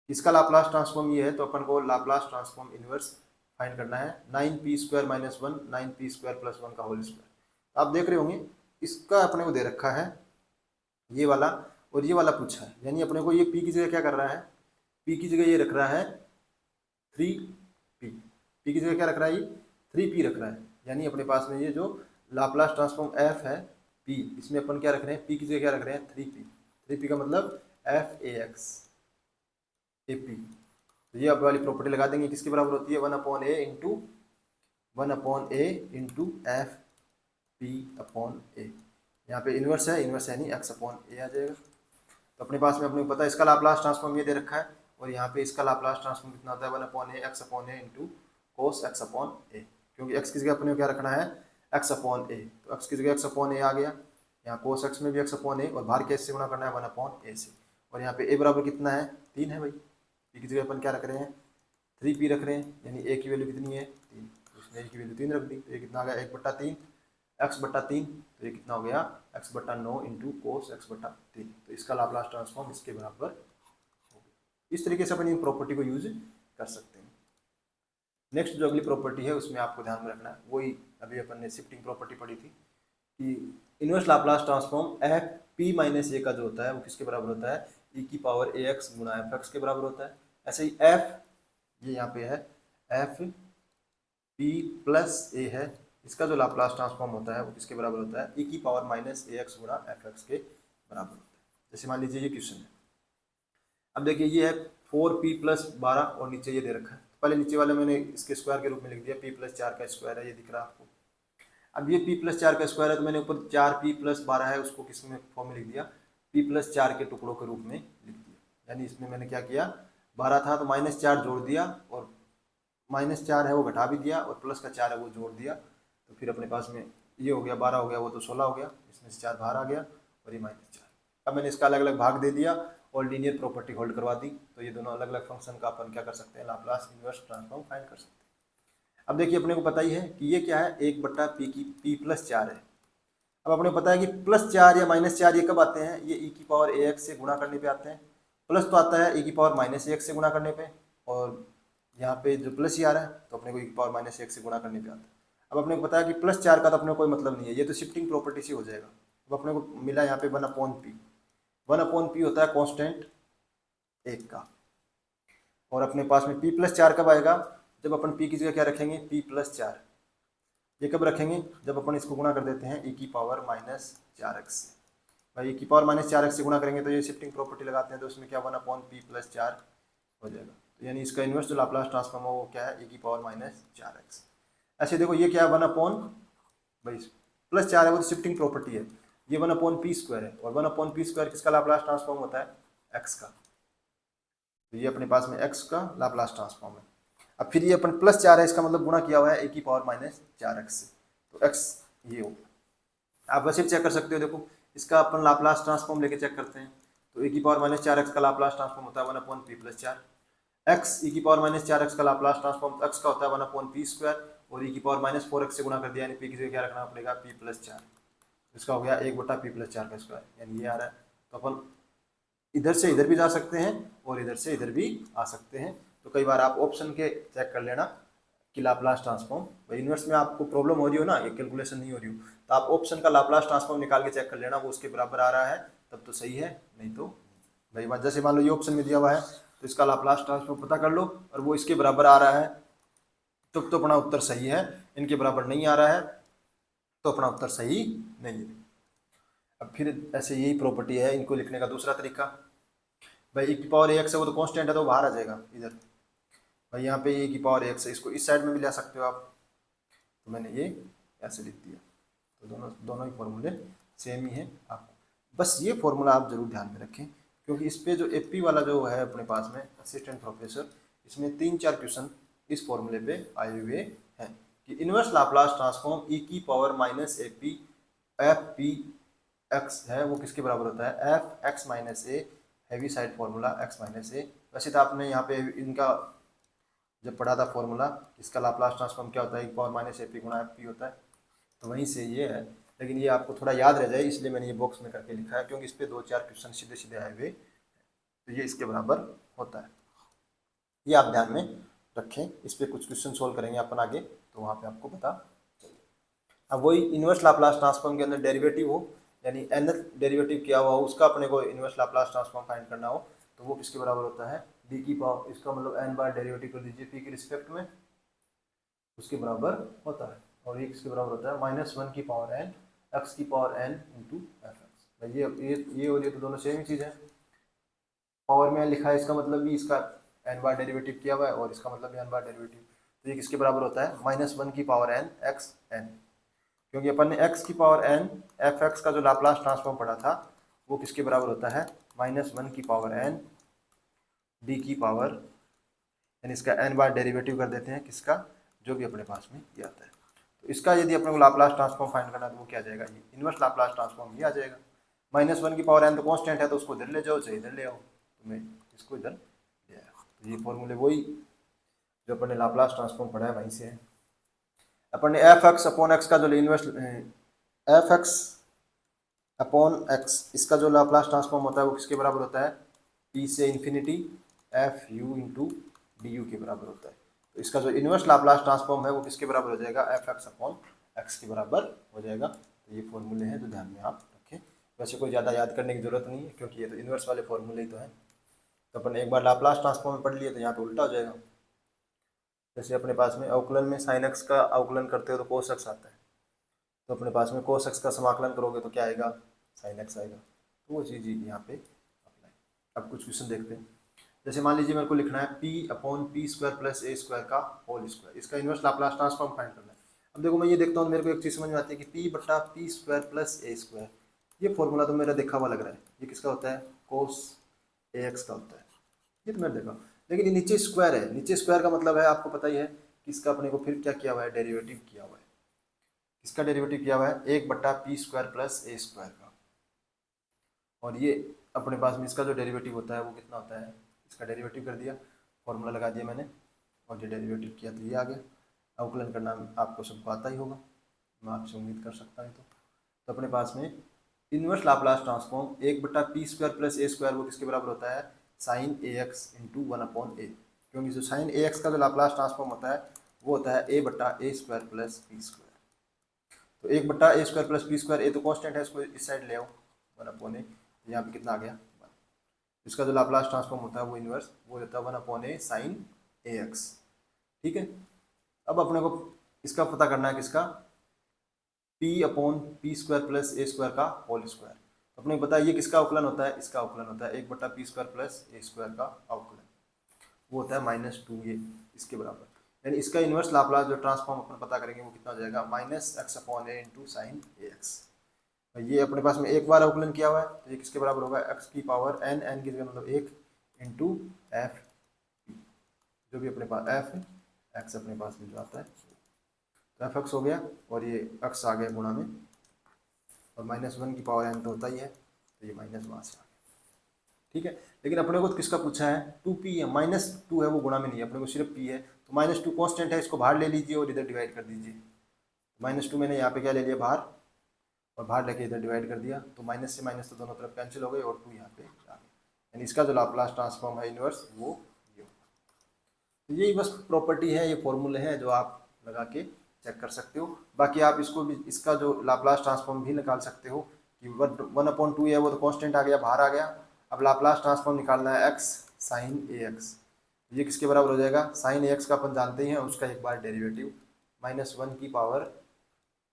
इसका लाप्लास ट्रांसफॉर्म ये है, तो अपन को लाप्लास ट्रांसफॉर्म इनवर्स फाइंड करना है 9p square minus 1 9p square plus 1 का होल स्क्वायर। आप देख रहे होंगे इसका अपने को दे रखा है ये वाला और ये वाला पूछा है, यानी अपने को ये p की जगह क्या कर रहा है, p की जगह ये रख रहा है 3p, p की जगह क्या रख रहा है, ये 3p रख रहा है, यानी अपने पास में ये जो लाप्लास ट्रांसफॉर्म f है p, इसमें अपन क्या रख रहे हैं, p की जगह क्या रख रहे हैं 3p, 3p का मतलब f a x A P. तो ये अब वाली प्रॉपर्टी लगा देंगे, किसके बराबर होती है 1/a into F P upon A, यहाँ पे इन्वर्स है यानी एक्स अपॉन ए आ जाएगा। तो अपने पास में अपने को पता है इसका लाप्लास ट्रांसफॉर्म ये दे रखा है और यहाँ पे इसका लाप्लास ट्रांसफॉर्म कितना होता है 1/a एक्स अपॉन ए इंटू कोस एक्स अपॉन ए, क्योंकि एक्स की जगह अपने को क्या रखना है एक्स अपॉन ए, तो एक्स की जगह एक्स अपॉन ए आ गया, यहाँ कोस एक्स में भी एक्स अपॉन ए और बाहर के से गुणा करना है 1/a से, और यहाँ पे ए बराबर कितना है 3 है भाई, पी की जगह अपन क्या रख रहे हैं 3p रख रहे हैं, यानी ए की वैल्यू कितनी है 3, तो इसने ए की वैल्यू 3 रख दी, तो ये कितना आ गया 1/3 x/3, तो ये कितना हो गया x/9 इंटू कोस x/3, तो इसका लाप्लास ट्रांसफॉर्म इसके बराबर हो गया। इस तरीके से अपन इन प्रॉपर्टी को यूज कर सकते हैं। नेक्स्ट जो अगली प्रॉपर्टी है उसमें आपको ध्यान में रखना है, वही अभी अपन ने शिफ्टिंग प्रॉपर्टी पढ़ी थी कि inverse Laplace transform F P minus A का जो होता है वो किसके बराबर होता है e की पावर ए एक्स गुना एफ एक्स के बराबर होता है। ऐसे ही एफ ये यहाँ पे है एफ पी प्लस ए है, इसका जो लाप्लास ट्रांसफॉर्म होता है वो किसके बराबर होता है e की पावर माइनस ए एक्स गुना एफ एक्स के बराबर होता है। जैसे मान लीजिए ये क्वेश्चन है, अब देखिए ये है 4p प्लस 12 और नीचे ये दे रखा है, पहले नीचे वाले मैंने इसके स्क्वायर के रूप में लिख दिया, p प्लस 4 का स्क्वायर है, ये दिख रहा है आपको। अब ये p प्लस 4 का स्क्वायर है तो मैंने ऊपर 4p प्लस 12 है उसको किस में फॉर्म में लिख दिया p प्लस 4 के टुकड़ों के रूप में लिख दिया, यानी इसमें मैंने क्या किया 12 था तो -4 जोड़ दिया और -4 है वो घटा भी दिया और प्लस का 4 है वो जोड़ दिया, तो फिर अपने पास में ये हो गया 12 हो गया, वो तो 16 हो गया, इसमें से 4 बाहर आ गया और ये -4। अब मैंने इसका अलग अलग भाग दे दिया और लीनियर प्रॉपर्टी होल्ड करवा दी, तो ये दोनों अलग अलग फंक्शन का अपन क्या कर सकते हैं लाप्लास इनवर्स ट्रांसफॉर्म फाइंड कर सकते हैं। अब देखिए अपने को पता ही है कि ये क्या है 1/p की p प्लस 4 है। अब अपने को पता है कि +4 या -4 ये कब आते हैं, ये e की पावर ए एक्स से गुणा करने पे आते हैं, प्लस तो आता है e की पावर माइनस ए एक्स से गुणा करने पे, और यहाँ पे जो प्लस ही आ रहा है तो अपने को e की पावर माइनस ए एक्स से गुणा करने पे आता है। अब अपने को पता है कि +4 का तो अपने को कोई मतलब नहीं है, ये तो शिफ्टिंग प्रॉपर्टी से हो जाएगा। अब अपने को मिला यहाँ पे 1/p होता है कॉन्स्टेंट 1 का, और अपने पास में p + 4 कब आएगा, जब अपन p की जगह क्या रखेंगे p + 4, ये कब रखेंगे जब अपन इसको गुणा कर देते हैं e की पावर -4x से, भाई e की पावर -4x से गुणा करेंगे तो ये शिफ्टिंग प्रॉपर्टी लगाते हैं तो उसमें क्या 1/p + 4 हो जाएगा, तो यानी इसका इन्वर्स जो लाप्लास ट्रांसफॉर्म है वो क्या है e की पावर -4x। ऐसे देखो ये क्या है 1 अपॉन भाई +4 है वो तो शिफ्टिंग प्रॉपर्टी है, ये 1/p² है और 1/p² किसका लाप्लास ट्रांसफॉर्म होता है x का, तो ये अपने पास में x का लाप्लास ट्रांसफॉर्म है। अब फिर ये अपन +4 है इसका मतलब गुणा किया हुआ है e की पावर -4x से, तो x ये हो गया। आप वैसे भी चेक कर सकते हो, देखो इसका अपन लाप्लास ट्रांसफॉर्म लेके चेक करते हैं, तो e की पावर -4x का लाप्लास ट्रांसफॉर्म होता है 1/p + 4, x e की पावर -4x का लाप्लास ट्रांसफॉर्म x का होता है 1/p² और e की पावर -4x से गुणा कर दिया, यानी p की जगह क्या रखना पड़ेगा p + 4, इसका हो गया 1/p + 4 का स्क्वायर, यानी ये आ रहा है। तो अपन इधर से इधर भी जा सकते हैं और इधर से इधर भी आ सकते हैं, तो कई बार आप ऑप्शन के चेक कर लेना कि लाप्लास ट्रांसफॉर्म, भाई इन्वर्स में आपको प्रॉब्लम हो रही हो ना, ये कैलकुलेशन नहीं हो रही हो, तो आप ऑप्शन का लाप्लास ट्रांसफॉर्म निकाल के चेक कर लेना, वो उसके बराबर आ रहा है तब तो सही है, नहीं तो भाई बात जैसे मान लो ये ऑप्शन में दिया हुआ है तो इसका लाप्लास ट्रांसफॉर्म पता कर लो और वो इसके बराबर आ रहा है तब तो अपना उत्तर सही है, इनके बराबर नहीं आ रहा है तो अपना उत्तर सही नहीं है। अब फिर ऐसे यही प्रॉपर्टी है, इनको लिखने का दूसरा तरीका, भाई e की पावर एक्स है वो तो कांस्टेंट है तो बाहर आ जाएगा इधर, भाई यहाँ पे e की पावर एक्स है इसको इस साइड में भी ले सकते हो आप, तो मैंने ये ऐसे लिख दिया, तो दोनों दोनों ही फॉर्मूले सेम ही है। आपको बस ये फॉर्मूला आप जरूर ध्यान में रखें, क्योंकि इस पे जो एपी वाला जो है अपने पास में असिस्टेंट प्रोफेसर, इसमें 3-4 क्वेश्चन इस फॉर्मूले पे आए हुए हैं कि इनवर्स लाप्लास ट्रांसफॉर्म ई की पावर माइनस ए पी एफ पी एक्स है वो किसके बराबर होता है, F x minus A Heaviside formula X minus A. वैसे तो आपने यहाँ पे इनका जब पढ़ा था फॉर्मूला, इसका लाप्लास ट्रांसफॉर्म क्या होता है, एक पावर माइनस ए पी गुणा एफ पी होता है, तो वहीं से ये है। लेकिन ये आपको थोड़ा याद रह जाए इसलिए मैंने ये बॉक्स में करके लिखा है, क्योंकि इस पर 2-4 क्वेश्चन सीधे सीधे आए हुए, तो ये इसके बराबर होता है। ये आप ध्यान में रखें, इस पर कुछ क्वेश्चन सोल्व करेंगे अपन आगे, तो वहाँ पे आपको पता चलेगा। अब वही इनवर्स लाप्लास ट्रांसफॉर्म के अंदर डेरिवेटिव हो, यानी nth डेरिवेटिव किया हुआ हो, उसका अपने को इनवर्स लाप्लास ट्रांसफॉर्म फाइंड करना हो, तो वो किसके बराबर होता है, डी की पावर, इसका मतलब n बार डेरिवेटिव कर दीजिए पी के रिस्पेक्ट में, उसके बराबर होता है। और ये किसके बराबर होता है, -1 की पावर n x की power n into F x. ये और ये तो दोनों सेम ही चीज़ है। पावर में लिखा है, इसका मतलब भी इसका n बार डेरिवेटिव किया हुआ है और इसका मतलब भी n बार डेरिवेटिव, तो ये किसके बराबर होता है, -1 की पावर n x n, क्योंकि अपन ने x की पावर n एफ एक्स का जो लाप्लास ट्रांसफॉर्म पढ़ा था वो किसके बराबर होता है, -1 की पावर n डी की पावर, यानी इसका n बार डेरिवेटिव कर देते हैं किसका, जो भी अपने पास में ये आता है। तो इसका यदि अपने को लाप्लास ट्रांसफॉर्म फाइंड करना है तो वो क्या आ जाएगा, ये इनवर्स लाप्लास ट्रांसफॉर्म ये आ जाएगा। -1 की पावर n तो कांस्टेंट है, तो उसको इधर ले जाओ चाहे इधर ले आओ, तो मैं इसको इधर ले आया। तो ये फॉर्मूले वही जो अपन ने लाप्लास ट्रांसफॉर्म पढ़ा है वहीं से है। अपन ने एफ एक्स अपॉन एक्स का जो inverse F X upon x, इसका जो लाप्लास ट्रांसफॉर्म होता है वो किसके बराबर होता है, पी से infinity F you into D you के बराबर होता है। तो इसका जो इनवर्स लाप्लास ट्रांसफॉर्म है वो किसके बराबर हो जाएगा, एफ एक्स अपॉन एक्स के बराबर हो जाएगा। तो ये फॉर्मूले हैं जो ध्यान में आप रखें। वैसे कोई ज़्यादा याद करने की जरूरत नहीं है, क्योंकि ये तो इनवर्स वाले फॉर्मूले ही तो हैं। तो अपन एक बार लाप्लास ट्रांसफॉर्म पढ़ लिए तो यहाँ पे उल्टा हो जाएगा। जैसे अपने पास में अवकलन में साइन एक्स का अवकलन करते हो तो कोस एक्स आता है, तो अपने पास में कोस एक्स का समाकलन करोगे तो क्या आएगा, साइन एक्स आएगा। तो वो चीज़ यहाँ पे अप्लाई। अब कुछ क्वेश्चन देखते हैं। जैसे मान लीजिए मेरे को लिखना है p upon P square plus A square का होल स्क्वायर, इसका इनवर्स लाप्लास ट्रांसफॉर्म फाइंड करना है। अब देखो मैं ये देखता हूँ, मेरे को एक चीज़ समझ में आती है कि p बटा P square plus A square, ये फॉर्मूला तो मेरा देखा हुआ लग रहा है, ये किसका होता है, कोस ए एक्स का होता है, ये तो मैंने देखा। लेकिन ये नीचे स्क्वायर है, नीचे स्क्वायर का मतलब है आपको पता ही है कि इसका अपने को फिर क्या किया हुआ है, डेरिवेटिव किया हुआ है। इसका डेरिवेटिव किया हुआ है 1 बटा P square plus A square का, और ये अपने पास में इसका जो डेरिवेटिव होता है वो कितना होता है, इसका डेरिवेटिव कर दिया, फॉर्मूला लगा दिया मैंने, और ये डेरिवेटिव किया तो ये आ गया। अवकलन करना आपको सबको आता ही होगा, मैं आपसे उम्मीद कर सकता हूँ। तो अपने पास में इनवर्स लाप्लास ट्रांसफॉर्म 1 बटा P square plus A square वो किसके बराबर होता है, साइन ए एक्स इंटू 1/a, क्योंकि जो साइन ए एक्स का जो लाप्लास ट्रांसफॉर्म होता है वो होता है a बटा ए स्क्वायर प्लस पी स्क्वायर। तो 1 बटा ए स्क्वायर प्लस पी स्क्वायर, ए तो कॉन्स्टेंट है, इसको इस साइड ले आओ 1/a, यहाँ पे कितना आ गया 1। इसका जो लाप्लास ट्रांसफॉर्म होता है वो इनवर्स वो होता है 1/a साइन ए एक्स। ठीक है, अब अपने को इसका पता करना है किसका, p upon P square plus A square का होल स्क्वायर। अपने को पता है ये किसका अवकलन होता है, इसका अवकलन होता है 1 बटा P square plus A square का अवकलन, वो होता है -2 ये इसके बराबर। यानी इसका इनवर्स लाप्लास जो ट्रांसफॉर्म अपन पता करेंगे वो कितना हो जाएगा, -x/a इंटू साइन ए एक्स। ये अपने पास में एक बार अवकलन किया हुआ है तो ये किसके बराबर होगा, x की पावर n की जगह मतलब 1 इंटू एफ, जो भी अपने पास f है, x अपने पास में जो आता है तो एफ एक्स हो गया, और ये x आ गया गुणा में, और -1 की पावर n तो होता ही है, तो ये माइनस वहाँ से आ गया। ठीक है, लेकिन अपने को तो किसका पूछा है, 2p है, -2 है वो गुणा में नहीं है, अपने को सिर्फ p है, तो -2 कांस्टेंट है, इसको बाहर ले लीजिए और इधर डिवाइड कर दीजिए। -2 मैंने यहाँ पे क्या ले लिया बाहर, और बाहर लेके इधर डिवाइड कर दिया, तो माइनस से माइनस तो दोनों तरफ कैंसिल हो गए और 2 यहाँ पे आ गया। यानी इसका जो लाप्लास ट्रांसफॉर्म है इनवर्स वो ये होगा। तो यही बस प्रॉपर्टी है, ये फॉर्मूले हैं जो आप लगा के चेक कर सकते हो। बाकी आप इसको भी, इसका जो लाप्लास ट्रांसफॉर्म भी निकाल सकते हो कि 1/2 है वो तो कांस्टेंट आ गया, बाहर आ गया। अब लाप्लास ट्रांसफॉर्म निकालना है x साइन ए एक्स, ये किसके बराबर हो जाएगा, साइन ए एक्स का अपन जानते ही हैं, उसका एक बार डेरिवेटिव -1 की पावर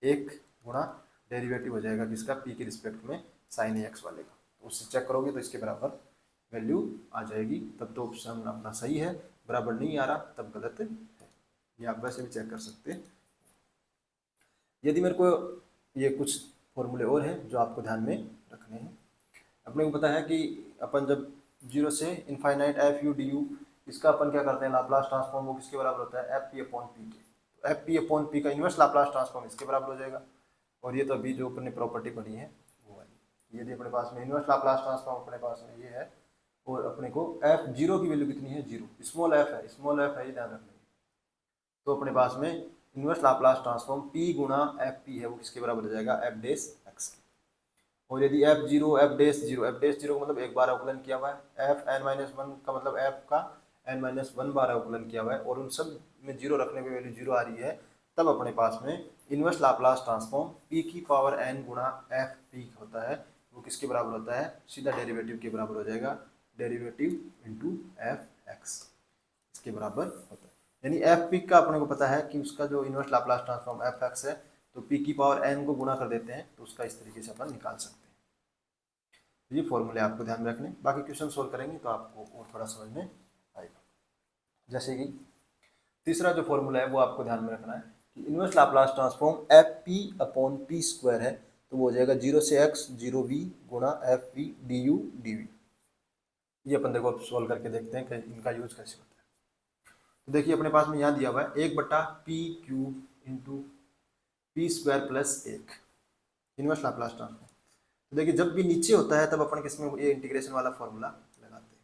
1 गुणा डेरिवेटिव हो जाएगा किसका, p के रिस्पेक्ट में साइन ए एक्स वाले का। तो उससे चेक करोगे तो इसके बराबर वैल्यू आ जाएगी, तब तो ऑप्शन अपना सही है, बराबर नहीं आ रहा तब गलत है। ये आप वैसे भी चेक कर सकते हैं। यदि मेरे को ये कुछ फॉर्मूले और हैं जो आपको ध्यान में रखने हैं। अपने को पता है कि अपन जब 0 से infinite F U D you इसका अपन क्या करते हैं, लाप्लास ट्रांसफॉर्म वो किसके बराबर होता है, एफ पी अपॉन पी के। तो एफ पी अपॉन पी का इन्वर्स लाप्लास ट्रांसफॉर्म इसके बराबर हो जाएगा। और ये तो अभी जो अपने प्रॉपर्टी पढ़ी है वो वाली, यदि अपने पास में इन्वर्स लाप्लास ट्रांसफॉर्म अपने पास में ये है और अपने को एफ जीरो की वैल्यू कितनी है, जीरो, स्मॉल एफ है, स्मॉल एफ है, ये ध्यान रखना। तो अपने पास में इन्वर्स लाप्लास ट्रांसफॉर्म पी गुणा एफ पी है वो किसके बराबर हो जाएगा, एफ डेस एक्स के। और यदि एफ जीरो एफ डेस जीरो, एफ डेस जीरो का मतलब एक बार अवकलन किया हुआ है, एफ एन माइनस वन का मतलब एफ का एन माइनस वन बार अवकलन किया हुआ है और उन सब में जीरो रखने पर वैल्यू जीरो आ रही है, तब अपने पास में इन्वर्स लाप्लास ट्रांसफॉर्म पी की पावर एन गुणा एफ पी होता है वो किसके बराबर होता है, सीधा डेरिवेटिव के बराबर हो जाएगा, डेरिवेटिव इंटू एफ एक्स इसके बराबर होता है। यानी एफ पी का अपने को पता है कि उसका जो inverse Laplace transform F x है, तो पी की पावर एन को गुणा कर देते हैं तो उसका इस तरीके से अपन निकाल सकते हैं। ये फॉर्मूले आपको ध्यान में रखने, बाकी क्वेश्चन सोल्व करेंगे तो आपको और थोड़ा समझ में आएगा। जैसे कि तीसरा जो फॉर्मूला है वो आपको ध्यान में रखना है कि inverse Laplace transform F P upon P square है, तो वो हो जाएगा जीरो से एक्स जीरो वी गुणा f p d u d v. ये अपन देखो सोल्व करके देखते हैं कि इनका यूज कैसे होता है। तो देखिए अपने पास में यहाँ दिया हुआ है एक बटा P cube into P square plus एक, इन्वर्स लाप्लास ट्रांसफॉर्म। तो देखिए जब भी नीचे होता है तब अपन किसमें ये इंटीग्रेशन वाला फॉर्मूला लगाते हैं।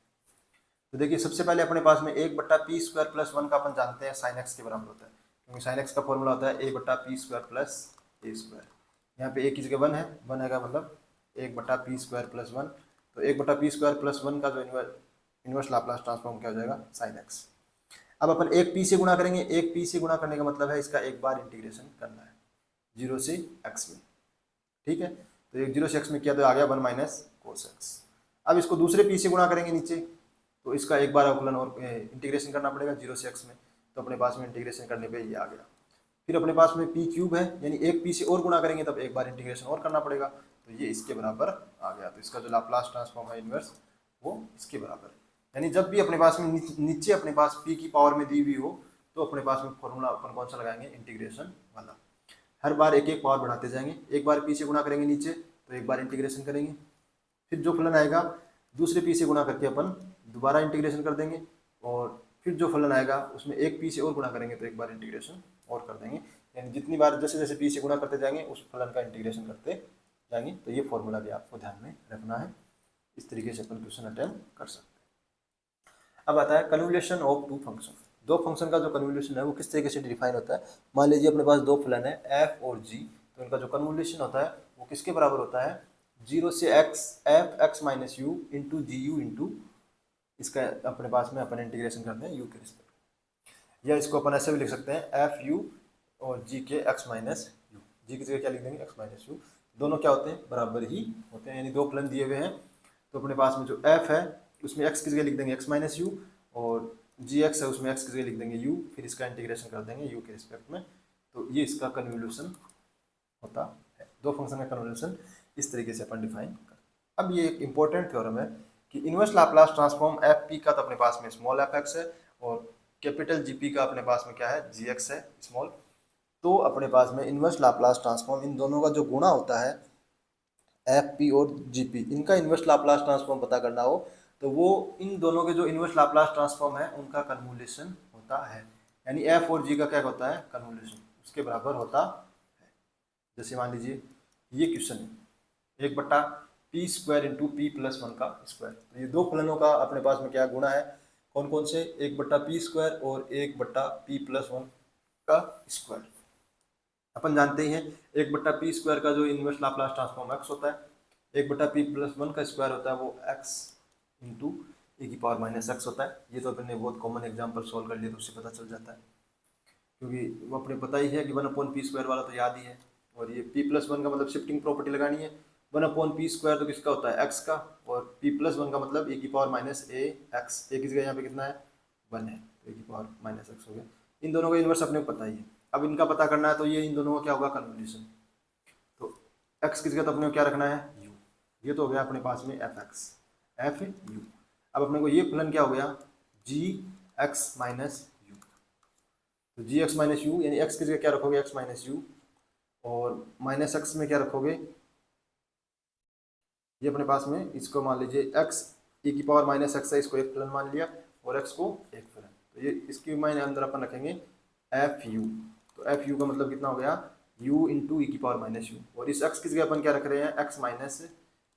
तो देखिए सबसे पहले अपने पास में एक बट्टा पी स्क्वायर प्लस वन का अपन जानते हैं साइन एक्स के बराबर होता है, क्योंकि साइन एक्स का फॉर्मूला होता है ए बट्टा P square plus A square. यहाँ पे ए की जगह वन है, वन है का मतलब एक बट्टा पी स्क्वायर प्लस वन, तो एक बट्टा पी स्क्वायर प्लस वन का जो इन्वर्स लाप्लास ट्रांसफॉर्म क्या हो जाएगा, साइन एक्स। अब अपन एक पी से गुणा करेंगे, एक पी से गुणा करने का मतलब है इसका एक बार इंटीग्रेशन करना है जीरो से एक्स में, ठीक है। तो एक जीरो से एक्स में किया तो आ गया वन माइनस कोस एक्स। अब इसको दूसरे पी से गुणा करेंगे नीचे, तो इसका एक बार अवकलन और इंटीग्रेशन करना पड़ेगा जीरो से एक्स में, तो अपने पास में इंटीग्रेशन करने पे ये आ गया। फिर अपने पास में पी क्यूब है, यानी एक पी से और गुणा करेंगे तब एक बार इंटीग्रेशन और करना पड़ेगा, तो ये इसके बराबर आ गया। तो इसका जो लाप्लास ट्रांसफॉर्म है इन्वर्स वो इसके बराबर है। यानी जब भी अपने पास में नीचे अपने पास पी की पावर में दी हुई हो तो अपने पास में फॉर्मूला अपन कौन सा लगाएंगे, इंटीग्रेशन वाला। हर बार एक एक पावर बढ़ाते जाएंगे, एक बार पी से गुणा करेंगे नीचे तो एक बार इंटीग्रेशन करेंगे, फिर जो फलन आएगा दूसरे पी से गुणा करके अपन दोबारा इंटीग्रेशन कर देंगे, और फिर जो फलन आएगा उसमें एक पी से और गुणा करेंगे तो एक बार इंटीग्रेशन और कर देंगे। यानी जितनी बार जैसे जैसे पी से गुणा करते जाएंगे उस फलन का इंटीग्रेशन करते जाएंगे। तो ये फॉर्मूला भी आपको ध्यान में रखना है, इस तरीके से अपन क्वेश्चन अटेम्प्ट कर सकते हैं। अब आता है कन्वोल्यूशन ऑफ टू फंक्शन। दो फंक्शन का जो कन्वोल्यूशन है वो किस तरीके से डिफाइन होता है। मान लीजिए अपने पास दो फलन है एफ और जी, तो इनका जो कन्वोल्यूशन होता है वो किसके बराबर होता है, जीरो से x f x minus u into g u into इसका अपने पास में अपन इंटीग्रेशन करते हैं यू के रिस्पेक्ट, या इसको अपन ऐसे भी लिख सकते हैं एफ यू और जी के एक्स माइनस यू, जी की जगह क्या लिख देंगे, एक्स माइनस यू। दोनों क्या होते हैं, बराबर ही होते हैं, यानी दो फलन दिए हुए हैं तो अपने पास में जो एफ है उसमें एक्स की जगह लिख देंगे एक्स माइनस यू, और जी एक्स है उसमें एक्स की जगह लिख देंगे यू, फिर इसका इंटीग्रेशन कर देंगे यू के रिस्पेक्ट में। तो ये इसका कन्वोल्यूशन होता है। दो फंक्शन का कन्वोल्यूशन इस तरीके से अपन डिफाइन कर। अब ये एक इंपॉर्टेंट थ्योरम है कि inverse Laplace transform F P का तो अपने पास में स्मॉल एफ एक्स है और कैपिटल जी पी का अपने पास में क्या है, जी एक्स है स्मॉल। तो अपने पास में इन्वर्स लाप्लास ट्रांसफॉर्म इन दोनों का जो गुणा होता है एफ पी और जी पी, इनका इन्वर्स लाप्लास ट्रांसफॉर्म पता करना हो तो वो इन दोनों के जो इन्वर्स लाप्लास ट्रांसफॉर्म है उनका कन्वोल्यूशन होता है। यानी एफ और जी का क्या होता है, कन्वोल्यूशन उसके बराबर होता है। जैसे मान लीजिए ये क्वेश्चन है एक बट्टा P square into P plus one का स्क्वायर, तो ये दो फलनों का अपने पास में क्या गुणा है, कौन कौन से, एक बट्टा पी स्क्वायर और एक बट्टा पी प्लस वन का स्क्वायर। अपन जानते ही हैं एक बट्टा पी स्क्वायर का जो इन्वर्स लाप्लास ट्रांसफॉर्म एक्स होता है, एक बट्टा पी प्लस वन का स्क्वायर होता है वो एक्स इंटू ए की पावर माइनस एक्स होता है। ये तो अपने बहुत कॉमन एग्जाम्पल सोल्व कर लिया तो उससे पता चल जाता है, क्योंकि वो अपने पता ही है कि वन अपॉन पी स्क्वायर वाला तो याद ही है, और ये पी प्लस वन का मतलब शिफ्टिंग प्रॉपर्टी लगानी है। वन अपॉन पी स्क्वायर तो किसका होता है, एक्स का, और पी प्लस वन का मतलब ए की पावर माइनस ए एक्स, ए की जगह यहाँ पे कितना है, वन है, ए की पावर माइनस एक्स हो गया। इन दोनों का इन्वर्स अपने को पता ही है। अब इनका पता करना है तो ये इन दोनों का क्या होगा, कन्वोल्यूशन। तो एक्स की जगह तो अपने को क्या रखना है, यू, ये तो हो गया अपने पास में एफ एक्स एफ यू। अब अपने को ये फलन क्या हो गया, जी एक्स माइनस यू। तो जी एक्स माइनस यू यानी एक्स की जगह क्या रखोगे, एक्स माइनस यू, और माइनस एक्स में क्या रखोगे, ये अपने पास में इसको मान लीजिए एक्स ए की पावर माइनस एक्स है, इसको एक फलन मान लिया, और एक्स को 1 फलन। तो ये इसकी मायने अंदर अपन रखेंगे एफ यू। तो एफ यू का मतलब कितना हो गया, u इंटू ई की पावर माइनस यू, और इस x की जगह अपन क्या रख रहे हैं, x माइनस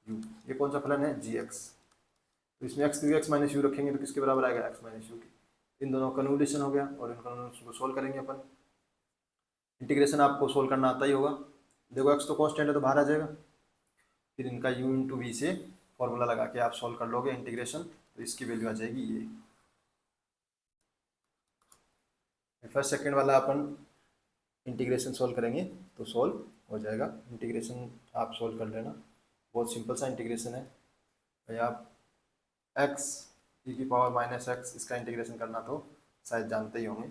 यू। ये कौन सा फलन है, जी एक्स। तो इसमें x की जगह x माइनस यू रखेंगे तो किसके बराबर आएगा, x माइनस यू की। इन दोनों का कन्वोल्यूशन हो गया और इन कन्वोल्यूशन को सोल्व करेंगे अपन। इंटीग्रेशन आपको सोल्व करना आता ही होगा। देखो x तो कॉन्स्टेंट है तो बाहर आ जाएगा, फिर इनका u इंटू वी से फॉर्मूला लगा के आप सोल्व कर लोगे इंटीग्रेशन, तो इसकी वैल्यू आ जाएगी ये। फर्स्ट सेकंड वाला अपन इंटीग्रेशन सोल्व करेंगे तो सोल्व हो जाएगा। इंटीग्रेशन आप सोल्व कर लेना, बहुत सिंपल सा इंटीग्रेशन है भाई। आप x e की पावर माइनस एक्स इसका इंटीग्रेशन करना तो शायद जानते ही होंगे,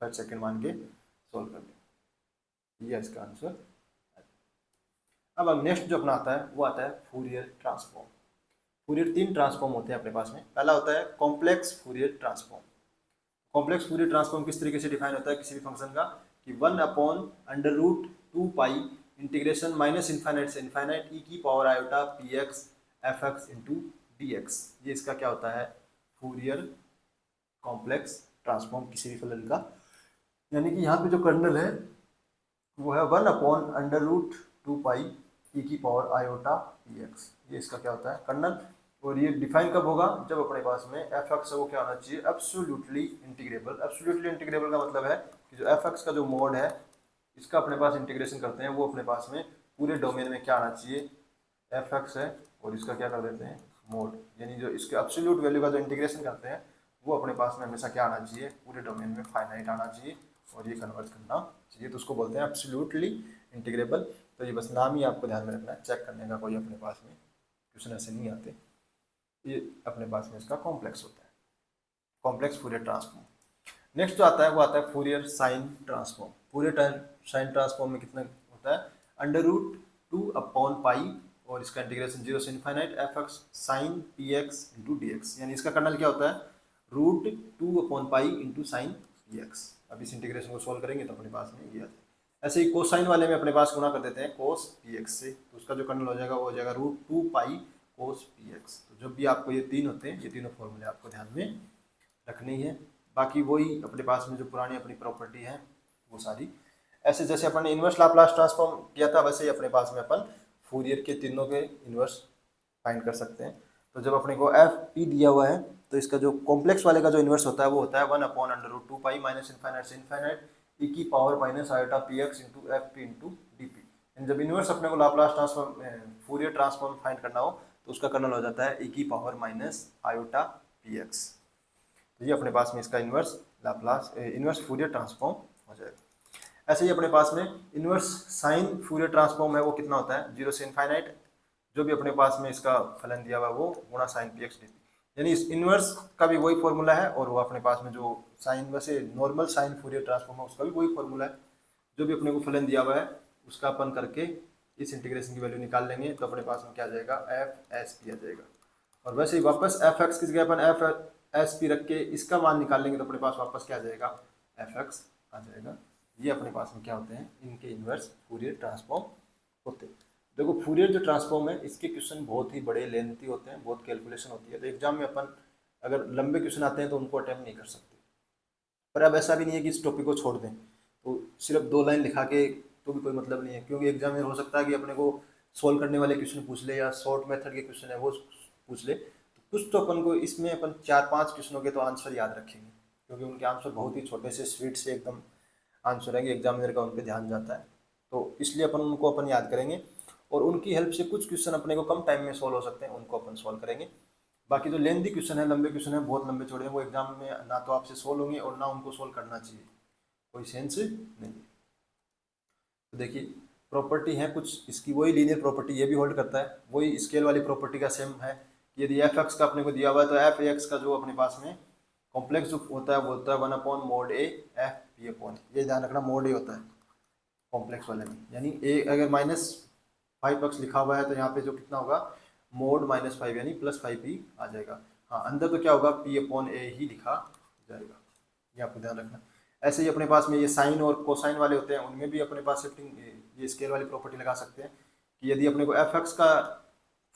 फर्स्ट सेकंड मान के सोल्व कर लें, ये इसका आंसर। अब नेक्स्ट जो अपना आता है वो आता है फूरियर ट्रांसफॉर्म। फूरियर 3 ट्रांसफॉर्म होते हैं अपने पास में। पहला होता है complex Fourier transform. Complex Fourier transform किस तरीके से डिफाइन होता है किसी भी फंक्शन का, कि 1/√2π इंटीग्रेशन माइनस इन्फाइनाइट से इन्फाइनाइट ई की power iota P x f x into d x. ये इसका क्या होता है, फूरियर कॉम्प्लेक्स ट्रांसफॉर्म किसी भी फलन का। यानी कि यहाँ पे जो कर्नल है वो है 1/√2π ई की पावर आयोटा पी एक्स। ये इसका क्या होता है, कर्नल। और ये डिफाइन कब होगा, जब अपने पास में एफ एक्स है वो क्या होना चाहिए, एब्सोल्युटली इंटीग्रेबल। एब्सोल्युटली इंटीग्रेबल का मतलब है कि जो एफ एक्स का जो मोड है इसका अपने पास इंटीग्रेशन करते हैं वो अपने पास में पूरे डोमेन में क्या आना चाहिए, एफ एक्स है और इसका क्या कर देते हैं मोड, यानी जो इसके एब्सोल्यूट वैल्यू का जो इंटीग्रेशन करते हैं वो अपने पास में हमेशा क्या आना चाहिए, पूरे डोमेन में फाइनाइट आना चाहिए और ये कन्वर्ट करना चाहिए। तो उसको बोलते हैं एब्सोल्युटली इंटीग्रेबल। तो ये बस नाम ही आपको ध्यान में रखना है, चेक करने का कोई अपने पास में क्वेश्चन ऐसे नहीं आते। ये अपने पास में इसका कॉम्प्लेक्स होता है, कॉम्प्लेक्स फूरियर ट्रांसफॉर्म। नेक्स्ट जो आता है वो आता है Fourier sign transform. Fourier sign transform में कितना होता है, √2/π और इसका इंटीग्रेशन 0 से infinite f x sine p x into d x. यानी इसका कर्नल क्या होता है, √2/π इंटू साइन पी एक्स। अब इस इंटीग्रेशन को सोल्व करेंगे तो अपने पास में ये आ जाए। ऐसे ही कोसाइन वाले में अपने पास गुणा कर देते हैं कोस पी एक्स से, तो उसका जो कर्नल हो जाएगा वो हो जाएगा √2π कोस पी एक्स। तो जब भी आपको ये तीन होते हैं, ये तीनों फॉर्मूले आपको ध्यान में रखनी है। बाकी वही अपने पास में जो पुरानी अपनी प्रॉपर्टी है वो सारी, ऐसे जैसे अपन ने इन्वर्स लाप्लास ट्रांसफॉर्म किया था वैसे ही अपने पास में अपन फूरियर के तीनों के इन्वर्स फाइंड कर सकते हैं। तो जब अपने को एफ पी दिया हुआ है तो इसका जो कॉम्प्लेक्स वाले का जो इन्वर्स होता है वो होता है 1/√2π माइनस इनफाइनाइट से इनफाइनाइट ई की power minus iota P x into F P into D P. जब इन्वर्स अपने को Laplace transform Fourier transform find करना हो तो उसका कर्नल हो जाता है ई की power minus iota P x. तो ये अपने पास में इसका inverse Laplace inverse Fourier transform हो जाएगा। ऐसे ही अपने पास में इन्वर्स साइन फूरियर ट्रांसफॉर्म है वो कितना होता है, 0 से इनफाइनाइट जो भी अपने पास में इसका फलन दिया हुआ है वो गुणा sine p x d p. यानी इस इन्वर्स का भी वही फॉर्मूला है और वो अपने पास में जो साइन वैसे नॉर्मल साइन फूरियर ट्रांसफॉर्म है उसका भी वही फॉर्मूला है। जो भी अपने को फलन दिया हुआ है उसका अपन करके इस इंटीग्रेशन की वैल्यू निकाल लेंगे तो अपने पास में क्या आ जाएगा, एफ एस पी आ जाएगा। और वैसे ही वापस एफ एक्स की जगह अपन एफ एस पी रख के इसका मान निकाल लेंगे तो अपने पास वापस क्या आ जाएगा, एफ एक्स आ जाएगा। ये अपने पास में क्या होते हैं, इनके इन्वर्स फूरियर ट्रांसफॉर्म होते हैं। देखो फूरियर जो ट्रांसफॉर्म है इसके क्वेश्चन बहुत ही बड़े लेंथी होते हैं, बहुत कैलकुलेशन होती है। तो एग्जाम में अपन अगर लंबे क्वेश्चन आते हैं तो उनको अटेम्प्ट नहीं कर सकते। पर अब ऐसा भी नहीं है कि इस टॉपिक को छोड़ दें, तो सिर्फ 2 लाइन लिखा के तो भी कोई मतलब नहीं है, क्योंकि एग्जाम में हो सकता है कि अपने को सोल्व करने वाले क्वेश्चन पूछ ले या शॉर्ट मेथड के क्वेश्चन है वो पूछ ले। तो कुछ तो अपन को इसमें अपन 4-5 क्वेश्चनों के तो आंसर याद रखेंगे, क्योंकि उनके आंसर बहुत ही छोटे से स्वीट से एकदम आंसर है कि एग्जामिनर का उन पर ध्यान जाता है। तो इसलिए अपन उनको अपन याद करेंगे और उनकी हेल्प से कुछ क्वेश्चन अपने को कम टाइम में सोल्व हो सकते हैं, उनको अपन सोल्व करेंगे। बाकी जो लेंथी क्वेश्चन है, लंबे क्वेश्चन है, बहुत लंबे चौड़े हैं, वो एग्जाम में ना तो आपसे सोल्व होंगे और ना उनको सोल्व करना चाहिए, कोई सेंस नहीं। तो देखिए प्रॉपर्टी है कुछ इसकी, वही लीनियर प्रॉपर्टी ये भी होल्ड करता है, वही स्केल वाली प्रॉपर्टी का सेम है। यदि एफ एक्स का अपने को दिया हुआ है तो एफ एक्स का जो अपने पास में कॉम्प्लेक्स जो होता है वो होता है 1/mod a F P upon, ये ध्यान रखना mod a होता है कॉम्प्लेक्स वाले में। यानी ए अगर -5x लिखा हुआ है तो यहाँ पे जो कितना होगा mod -5 यानी +5p आ जाएगा। हाँ अंदर तो क्या होगा p अपॉन a ही लिखा जाएगा, ये आपको ध्यान रखना। ऐसे ही अपने पास में ये साइन और कोसाइन वाले होते हैं, उनमें भी अपने पास शिफ्टिंग ये स्केल वाली प्रॉपर्टी लगा सकते हैं कि यदि अपने को एफ एक्स का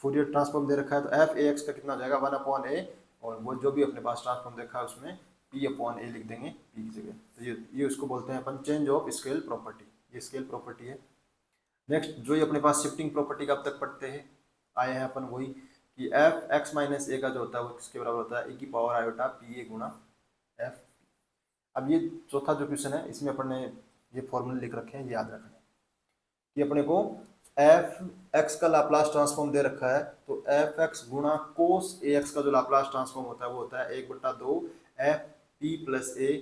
फूरियर ट्रांसफॉर्म दे रखा है तो एफ ए एक्स का कितना हो जाएगा 1/a और वो जो भी अपने पास ट्रांसफॉर्म देखा है उसमें पी अपॉन ए लिख देंगे पी की जगह। तो ये उसको बोलते हैं अपन चेंज ऑफ स्केल प्रॉपर्टी, ये स्केल प्रॉपर्टी है। नेक्स्ट जो ये अपने पास शिफ्टिंग प्रॉपर्टी का अब तक पढ़ते हैं आए हैं अपन, वही कि एफ एक्स माइनस ए का जो होता है वो किसके बराबर होता है, ए की पावर आयोटा पी ए गुणा एफ। अब ये चौथा जो क्वेश्चन है इसमें अपन ने ये फॉर्मूले लिख रखे हैं, ये याद रखना है कि अपने को एफ एक्स का लाप्लास ट्रांसफॉर्म दे रखा है, तो एफ एक्स गुणा कोस ए एक्स का जो लाप्लास ट्रांसफॉर्म होता है वो होता है 1/2 एफ पी प्लस ए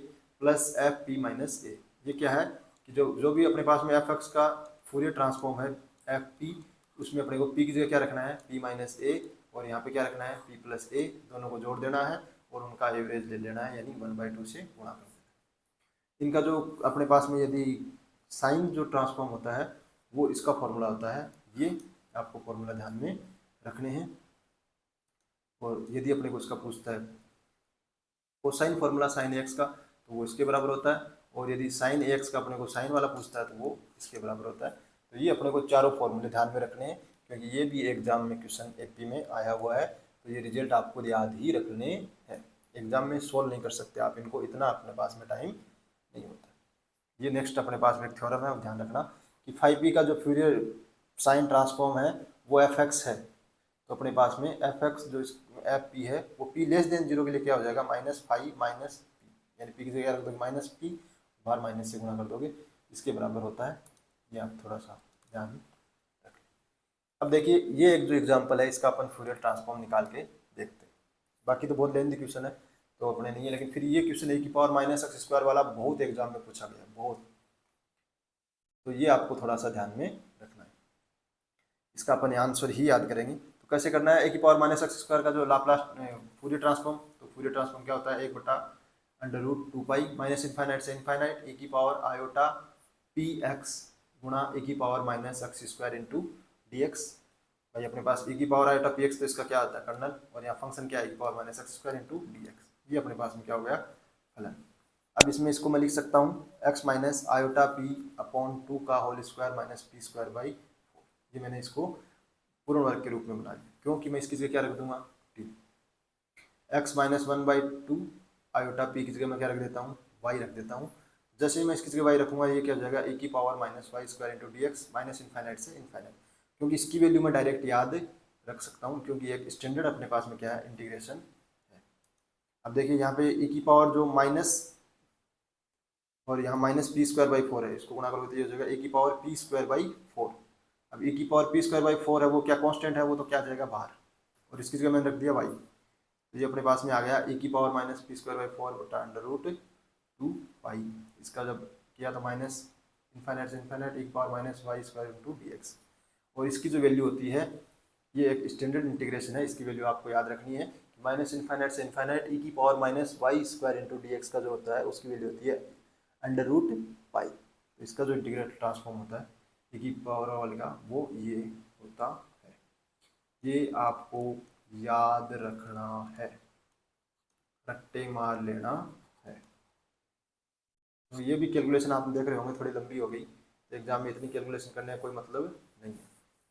प्लस एफ पी माइनस ए। ये क्या है कि जो भी अपने पास में एफ एक्स का फूरियर ट्रांसफॉर्म है एफ पी, उसमें अपने को पी की जगह क्या रखना है पी माइनस ए, और यहाँ पे क्या रखना है पी प्लस ए, दोनों को जोड़ देना है और उनका एवरेज ले लेना है, यानी 1/2 से गुणा कर देना। इनका जो अपने पास में यदि साइन जो ट्रांसफॉर्म होता है वो इसका फॉर्मूला होता है, ये आपको फॉर्मूला ध्यान में रखने हैं। और यदि अपने को इसका पूछता है कोसाइन फॉर्मूला साइन एक्स का तो वो इसके बराबर होता है, और यदि साइन एक्स का अपने को साइन वाला पूछता है तो वो इसके बराबर होता है। तो ये अपने को चारों फॉर्मूले ध्यान में रखने हैं, क्योंकि ये भी एग्जाम में क्वेश्चन एपी में आया हुआ है, तो ये रिजल्ट आपको याद ही रखने हैं। एग्जाम में सोल्व नहीं कर सकते आप इनको, इतना अपने पास में टाइम नहीं होता। ये नेक्स्ट अपने पास में एक थ्योरम है, ध्यान रखना कि 5p का जो फ्यूरियर साइन ट्रांसफॉर्म है वो एफ एक्स है, तो अपने पास में एफ एक्स जो एफ पी है वो पी लेस देन जीरो के लिए क्या हो जाएगा -5 माइनस पी, यानी पी की जगह रख दोगे माइनस पी, बाहर माइनस से गुणा कर दोगे, इसके बराबर होता है। ये आप थोड़ा सा ध्यान में रखें। अब देखिए ये एक जो एग्जाम्पल है इसका अपन फ्यूरियर ट्रांसफॉर्म निकाल के देखते हैं। बाकी तो बहुत लेंथी क्वेश्चन है तो अपने नहीं है, लेकिन फिर ये क्वेश्चन ए की पावर माइनस एक्स स्क्वायर वाला बहुत एग्जाम में पूछा गया बहुत, तो ये आपको थोड़ा सा ध्यान में रखना है। इसका अपन आंसर ही याद करेंगे, तो कैसे करना है, ए की पावर माइनस एक्स स्क्वायर का जो लाप्लास फूरियर ट्रांसफॉर्म, तो फूरियर ट्रांसफॉर्म क्या होता है 1/√2 पाई माइनस इनफाइनाइट से इनफाइनाइट ए की पावर आयोटा पी एक्स गुणा ए की power minus x square into d x. भाई अपने पास ए की पावर आयोटा पी एक्स, तो इसका क्या आता है कर्नल, और यहाँ फंक्शन क्या है ए की power minus x square into d x. ये अपने पास में क्या हो गया फलन। अब इसमें इसको मैं लिख सकता हूँ x minus iota p upon 2 का whole square minus p square by 4। ये मैंने इसको पूर्ण वर्ग के रूप में बना लिया, क्योंकि मैं इसकी जगह क्या रख दूंगा T. X minus 1/2 iota P की जगह मैं क्या रख देता हूँ वाई रख देता हूँ। जैसे ही मैं इसकी जगह वाई रखूंगा ये क्या हो जाएगा ए की power minus y square into d x minus infinite से इनफाइनाइट, क्योंकि इसकी वैल्यू मैं डायरेक्ट याद रख सकता हूँ, क्योंकि एक स्टैंडर्ड अपने पास में क्या है इंटीग्रेशन है। अब देखिए यहाँ पे ए की पावर जो माइनस और यहाँ माइनस पी स्क्वायर बाई 4 है, इसको गुणा करोगे तो ये हो जाएगा ए की पावर पी स्क्वायर बाई 4। अब ए की पावर पी स्क्वायर बाई 4 है वो क्या कांस्टेंट है, वो तो क्या आ जाएगा बाहर, और इसकी जगह मैंने रख दिया वाई, तो ये अपने पास में आ गया ए की power minus p square by 4 बटा √2 पाई। इसका जब किया तो माइनस इनफाइनाइट से इनफाइनाइट ए की power minus y square into d x, और इसकी जो वैल्यू होती है ये एक स्टैंडर्ड इंटीग्रेशन है, इसकी वैल्यू आपको याद रखनी है। माइनस इनफाइनाइट से इनफाइनाइट ए की power minus y square into d x का जो होता है उसकी वैल्यू होती है √π। तो इसका जो इंटीग्रेटेड ट्रांसफॉर्म होता है ए की पावर वाले का वो ये होता है, ये आपको याद रखना है, रट्टे मार लेना है। तो ये भी कैलकुलेशन आप देख रहे होंगे थोड़ी लंबी हो गई, तो एग्जाम में इतनी कैलकुलेशन करने का कोई मतलब नहीं है,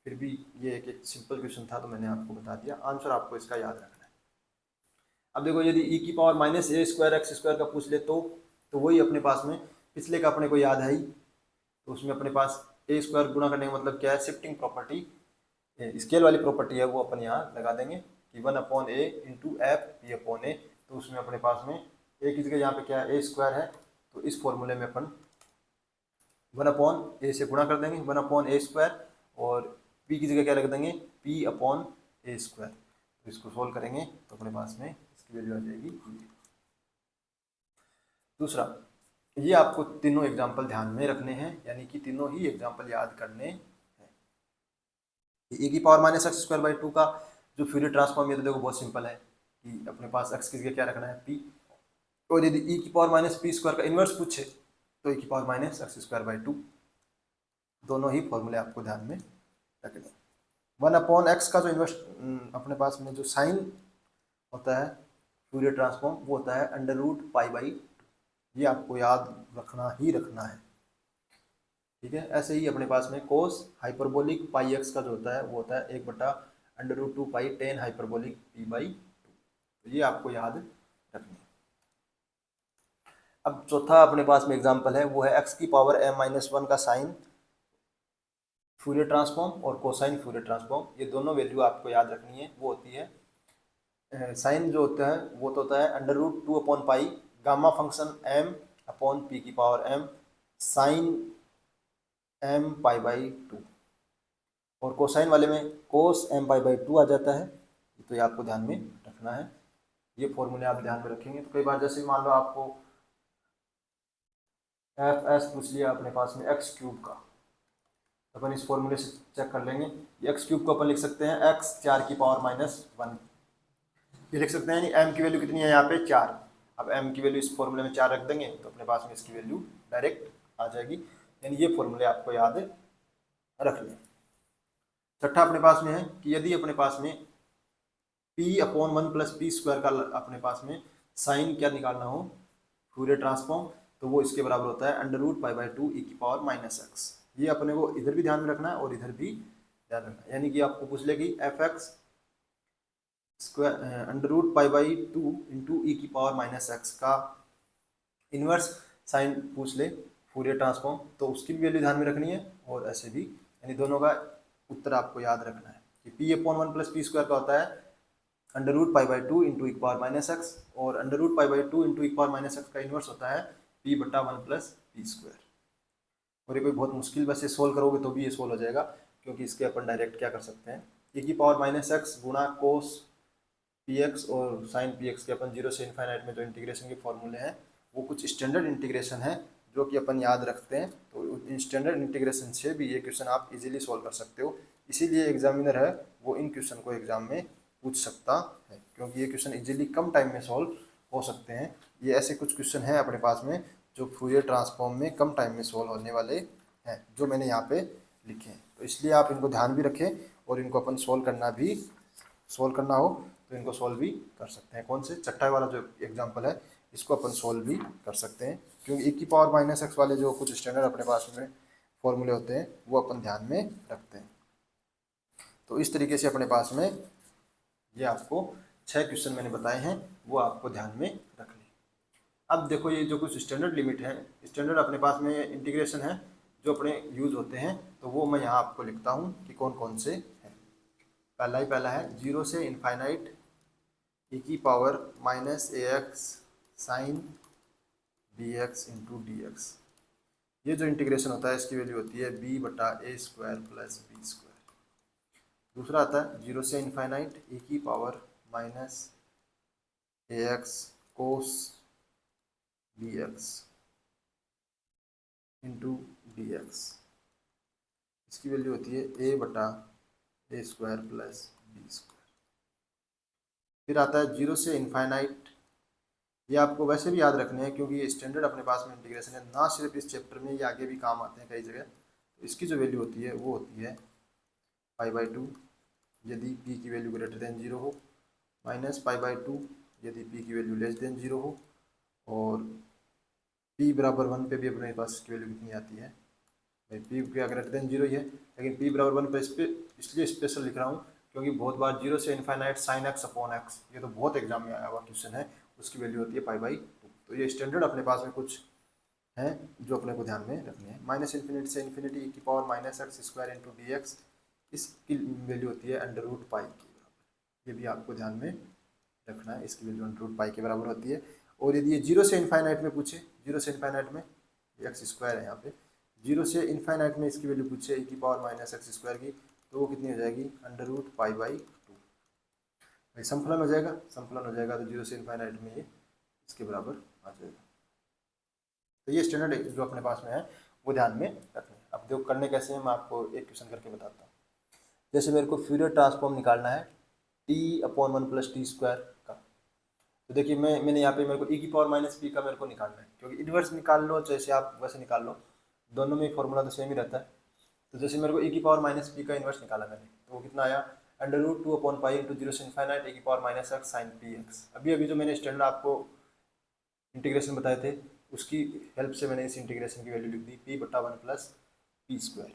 फिर भी ये एक सिंपल क्वेश्चन था तो मैंने आपको बता दिया, आंसर आपको इसका याद रखना है। अब देखो यदि e की पावर माइनस ए स्क्वायर एक्स स्क्वायर का पूछ ले तो वही अपने पास में पिछले का अपने को याद है ही, तो उसमें अपने पास ए स्क्वायर गुणा करने का मतलब क्या है शिफ्टिंग प्रॉपर्टी, स्केल वाली प्रॉपर्टी है वो अपन यहाँ लगा देंगे कि 1/a into F P upon A. तो उसमें अपने पास में ए की जगह यहाँ पे क्या है ए स्क्वायर है, तो इस फॉर्मूले में अपन 1/a से गुणा कर देंगे 1/a स्क्वायर, और p की जगह क्या रख देंगे p अपॉन ए स्क्वायर। तो इसको सोल्व करेंगे तो अपने पास में इसकी वैल्यू आ जाएगी। दूसरा, ये आपको तीनों एग्जाम्पल ध्यान में रखने हैं, यानी कि तीनों ही एग्जाम्पल याद करने हैं। ए की power minus x square by 2 का जो फ्यूरियर ट्रांसफॉर्म है तो देखो बहुत सिंपल है कि अपने पास एक्स की जगह क्या रखना है p, और यदि e की पावर माइनस पी स्क्वायर का इन्वर्स पूछे तो e की power minus x square by 2, दोनों ही फॉर्मूले आपको ध्यान में रखने। 1/x का जो इन्वर्स अपने पास में जो साइन होता है फ्यूरियर ट्रांसफॉर्म वो होता है √π/2, ये आपको याद रखना ही रखना है, ठीक है। ऐसे ही अपने पास में कोस हाइपरबोलिक पाई एक्स का जो होता है वो होता है 1/√2 पाई टेन हाइपरबोलिक p/2। तो ये आपको याद रखनी है। अब चौथा अपने पास में एग्जाम्पल है, वो है एक्स की पावर m-1 का साइन फ्यूरियर ट्रांसफॉर्म और कोसाइन फ्यूरियर ट्रांसफॉर्म। ये दोनों वैल्यू आपको याद रखनी है। वो होती है साइन जो होता है वो तो होता है √2/पाई gamma function m/p⁻m sine m π/2, और कोसाइन वाले में कोस m π/2 आ जाता है। तो ये आपको ध्यान में रखना है। ये फॉर्मूले आप ध्यान में रखेंगे तो कई बार जैसे मान लो आपको एफ एस पूछ लिया अपने पास में एक्स क्यूब का, अपन इस फॉर्मूले से चेक कर लेंगे। एक्स क्यूब को अपन लिख सकते हैं एक्स 4⁻⁻1, ये लिख सकते हैं। एम की वैल्यू कितनी है यहाँ पे 4। अब एम की वैल्यू इस फॉर्मूले में 4 रख देंगे तो अपने पास में इसकी वैल्यू डायरेक्ट आ जाएगी। यानी ये फॉर्मूले आपको याद रख लें। छठा अपने पास में है कि यदि अपने पास में p/1 + p² का अपने पास में साइन क्या निकालना हो फ्यूरियर ट्रांसफॉर्म, तो वो इसके बराबर होता है √π/2e⁻⁻x। ये अपने को इधर भी ध्यान में रखना है और इधर भी ध्यान रखना है। यानी कि आपको पूछ ले कि f(x) √π/2 e⁻⁻x का इनवर्स साइन पूछ ले फ्यूरियर ट्रांसफॉर्म, तो उसकी भी वैल्यू ध्यान में रखनी है और ऐसे भी, यानी दोनों का उत्तर आपको याद रखना है कि p/1 + p² का होता है √π/2 e⁻⁻x और √π/2 e⁻⁻x का इनवर्स होता है p/1 + p²। और ये कोई बहुत मुश्किल वैसे सोल्व करोगे तो भी ये सोल्व हो जाएगा, क्योंकि इसके अपन डायरेक्ट क्या कर सकते हैं e⁻⁻x गुणा कोस px और साइन px के अपन 0 से इनफाइनाइट में जो इंटीग्रेशन के फॉर्मूले हैं वो कुछ स्टैंडर्ड इंटीग्रेशन है जो कि अपन याद रखते हैं। तो इन स्टैंडर्ड इंटीग्रेशन से भी ये क्वेश्चन आप इजीली सॉल्व कर सकते हो। इसीलिए एग्जामिनर है वो इन क्वेश्चन को एग्जाम में पूछ सकता है, क्योंकि ये क्वेश्चन इजीली कम टाइम में सॉल्व हो सकते हैं। ये ऐसे कुछ क्वेश्चन हैं अपने पास में जो फ्यूरियर ट्रांसफॉर्म में कम टाइम में सॉल्व होने वाले हैं, जो मैंने यहाँ पे लिखे हैं। तो इसलिए आप इनको ध्यान भी रखें और इनको अपन सॉल्व करना हो तो इनको सॉल्व भी कर सकते हैं। कौन से छठा वाला जो एग्जांपल है इसको अपन सॉल्व भी कर सकते हैं, क्योंकि e⁻⁻x वाले जो कुछ स्टैंडर्ड अपने पास में फॉर्मूले होते हैं वो अपन ध्यान में रखते हैं। तो इस तरीके से अपने पास में ये आपको 6 क्वेश्चन मैंने बताए हैं वो आपको ध्यान में रख लें। अब देखो ये जो कुछ स्टैंडर्ड लिमिट है, स्टैंडर्ड अपने पास में इंटीग्रेशन है जो अपने यूज होते हैं, तो वो मैं यहाँ आपको लिखता हूँ कि कौन कौन से हैं। पहला है 0 से infinite e⁻⁻ax sine bx into dx। ये जो इंटीग्रेशन होता है इसकी वैल्यू होती है b/a² + b²। दूसरा आता है 0 से इनफाइनाइट e⁻⁻ax कोस bx इंटू dx। इसकी वैल्यू होती है a/a² + b²। फिर आता है 0 से इनफाइनाइट, ये आपको वैसे भी याद रखने हैं क्योंकि ये स्टैंडर्ड अपने पास में इंटीग्रेशन है, ना सिर्फ इस चैप्टर में, ये आगे भी काम आते हैं कई जगह। तो इसकी जो वैल्यू होती है वो होती है π/2 यदि p की वैल्यू >0 हो, -π/2 यदि p की वैल्यू <0 हो, और p बराबर 1 पे भी अपने पास इसकी वैल्यू कितनी आती है, p का >0 ही है, लेकिन p बराबर 1 पे इसलिए स्पेशल लिख रहा हूँ क्योंकि बहुत बार 0 से इनफाइनाइट sin x/x, ये तो बहुत एग्जाम में आया हुआ क्वेश्चन है, उसकी वैल्यू होती है π/2। तो ये स्टैंडर्ड अपने पास में कुछ हैं जो अपने को ध्यान में रखने हैं। -∞ से ∞ e⁻⁻x² इंटू dx, इसकी वैल्यू होती है √π के बराबर। ये भी आपको ध्यान में रखना है, इसकी वैल्यू √π के बराबर होती है। और यदि ये 0 से इनफाइनाइट में पूछे, 0 से इनफाइनाइट में x² है यहाँ पे, 0 से इनफाइनाइट में इसकी वैल्यू पूछे e⁻⁻x² की, तो वो कितनी हो जाएगी √π/2। भाई संकलन हो जाएगा, संकलन हो जाएगा तो 0 से इनफाइनाइट में ये इसके बराबर आ जाएगा। तो ये स्टैंडर्ड जो अपने पास में है वो ध्यान में रखना है। अब देखो करने कैसे हैं, मैं आपको एक क्वेश्चन करके बताता हूँ। जैसे मेरे को फ्यूरियर ट्रांसफॉर्म निकालना है t/1 + t² का, तो देखिए मैंने यहाँ पे मेरे को e⁻⁻p का मेरे को निकालना है, क्योंकि इन्वर्स निकाल लो जैसे आप वैसे निकाल लो, दोनों में फॉर्मूला तो सेम ही रहता है। तो जैसे मेरे को e⁻⁻p का इन्वर्स निकाला मैंने, तो वो कितना आया √2/π इंटू 0 से इनफाइनाइट e⁻⁻x साइन px। अभी जो मैंने स्टैंडर्ड आपको इंटीग्रेशन बताए थे उसकी हेल्प से मैंने इस इंटीग्रेशन की वैल्यू लिख दी p/1 + p²,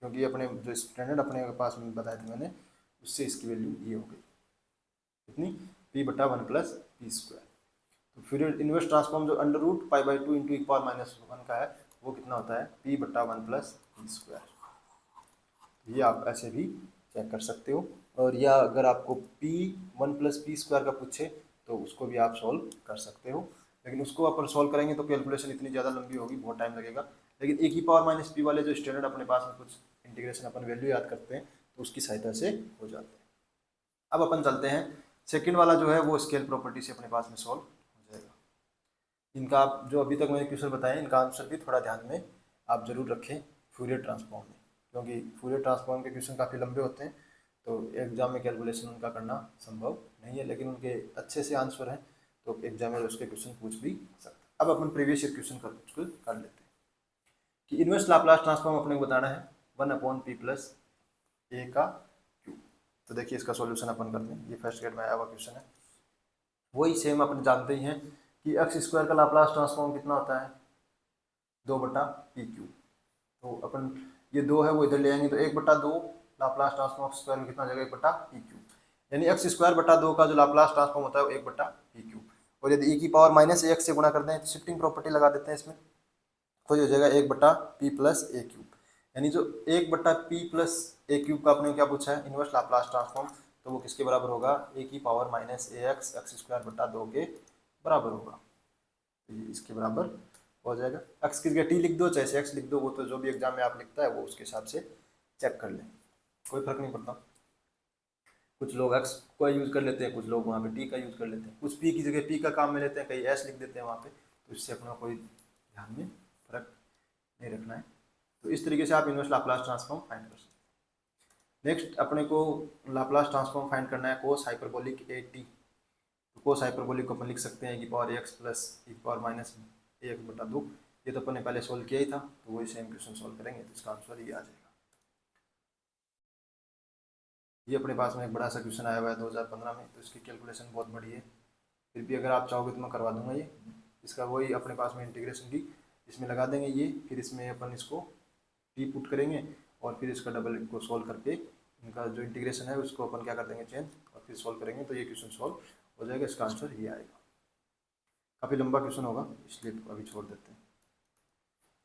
क्योंकि अपने जो स्टैंडर्ड अपने पास में बताए थे मैंने उससे इसकी वैल्यू ये हो गई कितनी पी बटा वन प्लस पी स्क्वायर। तो फिर इन्वर्स ट्रांसफॉर्म जो under root pi by two into e power minus one का है वो कितना होता है पी बटा वन प्लस पी स्क्वायर। ये आप ऐसे भी चेक कर सकते हो। और या अगर आपको P one plus P square का पूछे तो उसको भी आप सॉल्व कर सकते हो, लेकिन उसको अपन सॉल्व करेंगे तो कैलकुलेशन इतनी ज़्यादा लंबी होगी, बहुत टाइम लगेगा। लेकिन ए की पावर माइनस पी वाले जो स्टैंडर्ड अपने पास में कुछ इंटीग्रेशन अपन वैल्यू याद करते हैं तो उसकी सहायता से हो जाते हैं। अब अपन चलते हैं सेकंड वाला जो है वो स्केल प्रॉपर्टी से अपने पास में सॉल्व हो जाएगा। इनका आप जो अभी तक मैंने क्वेश्चन बताए इनका आंसर भी थोड़ा ध्यान में आप जरूर रखें फ्यूरियर ट्रांसफॉर्म में, क्योंकि फ्यूरियर ट्रांसफॉर्म के क्वेश्चन काफ़ी लंबे होते हैं तो एग्जाम में कैलकुलेशन उनका करना संभव नहीं है, लेकिन उनके अच्छे से आंसर हैं तो एग्जाम में उसके क्वेश्चन पूछ भी सकते हैं। अब अपन प्रीवियस ईयर क्वेश्चन कर लेते हैं कि इनवर्स लाप्लास ट्रांसफॉर्म अपने को बताना है वन अपॉन पी प्लस ए का क्यूब। तो देखिए इसका सॉल्यूशन अपन करते हैं, ये फर्स्ट ग्रेड में आया हुआ क्वेश्चन है। वही सेम अपन जानते ही हैं कि एक्स स्क्वायर का लाप्लास ट्रांसफॉर्म कितना होता है दो बटा पी क्यूब। तो अपन ये दो है वो इधर ले आएंगे तो एक बटा दो लाप्लास ट्रांसफॉर्म एक्स स्क्वायर में कितना हो जाएगा एक बटा पी क्यूब, यानी एक्स स्क्वायर बटा दो का जो लाप्लास ट्रांसफॉर्म होता है वो एक बटा पी क्यूब। और यदि ई की पावर माइनस ए एक्स से गुणा करते हैं तो शिफ्टिंग प्रॉपर्टी लगा देते हैं इसमें, तो ये हो जाएगा एक बटा पी प्लस ए क्यूब। यानी जो एक बटा पी प्लस ए क्यूब का आपने क्या पूछा है इनवर्स लाप्लास ट्रांसफॉर्म, तो वो किसके बराबर होगा ए की पावर माइनस ए एक्स एक्स स्क्वायर बटा दो के बराबर होगा। तो ये इसके बराबर हो जाएगा। एक्स की जगह टी लिख दो चाहे एक्स लिख दो, वो तो जो भी एग्जाम में आप लिखता है वो उसके हिसाब से चेक कर लें, कोई फर्क नहीं पड़ता। कुछ लोग एक्स का यूज़ कर लेते हैं, कुछ लोग वहाँ पे टी का यूज़ कर लेते हैं, कुछ पी की जगह पी का काम में लेते हैं, कहीं एस लिख देते हैं वहाँ पे, तो इससे अपना कोई ध्यान में फर्क नहीं रखना है। तो इस तरीके से आप इनवर्स लाप्लास ट्रांसफॉर्म फाइंड कर सकते हैं। नेक्स्ट अपने को लाप्लास ट्रांसफॉर्म फाइंड करना है कोस हाइपरबोलिक ए टी। तो कोस हाइपरबोलिक को अपन लिख सकते हैं की पावर एक्स प्लस ई पावर माइनस एक बटा दो। ये तो अपन ने पहले सोल्व किया ही था तो वही सेम क्वेश्चन सोल्व करेंगे तो इसका आंसर ये आ जाएगा। ये अपने पास में एक बड़ा सा क्वेश्चन आया हुआ है 2015 में, तो इसकी कैलकुलेशन बहुत बड़ी है, फिर भी अगर आप चाहोगे तो मैं करवा दूंगा ये। इसका वही अपने पास में इंटीग्रेशन की इसमें लगा देंगे ये, फिर इसमें अपन इसको टी पुट करेंगे और फिर इसका डबल को सोल्व करके इनका जो इंटीग्रेशन है उसको अपन क्या कर देंगे चेंज और फिर सोल्व करेंगे तो ये क्वेश्चन सोल्व हो जाएगा। इसका आंसर ये आएगा। काफ़ी लंबा क्वेश्चन होगा इसलिए अभी छोड़ देते हैं।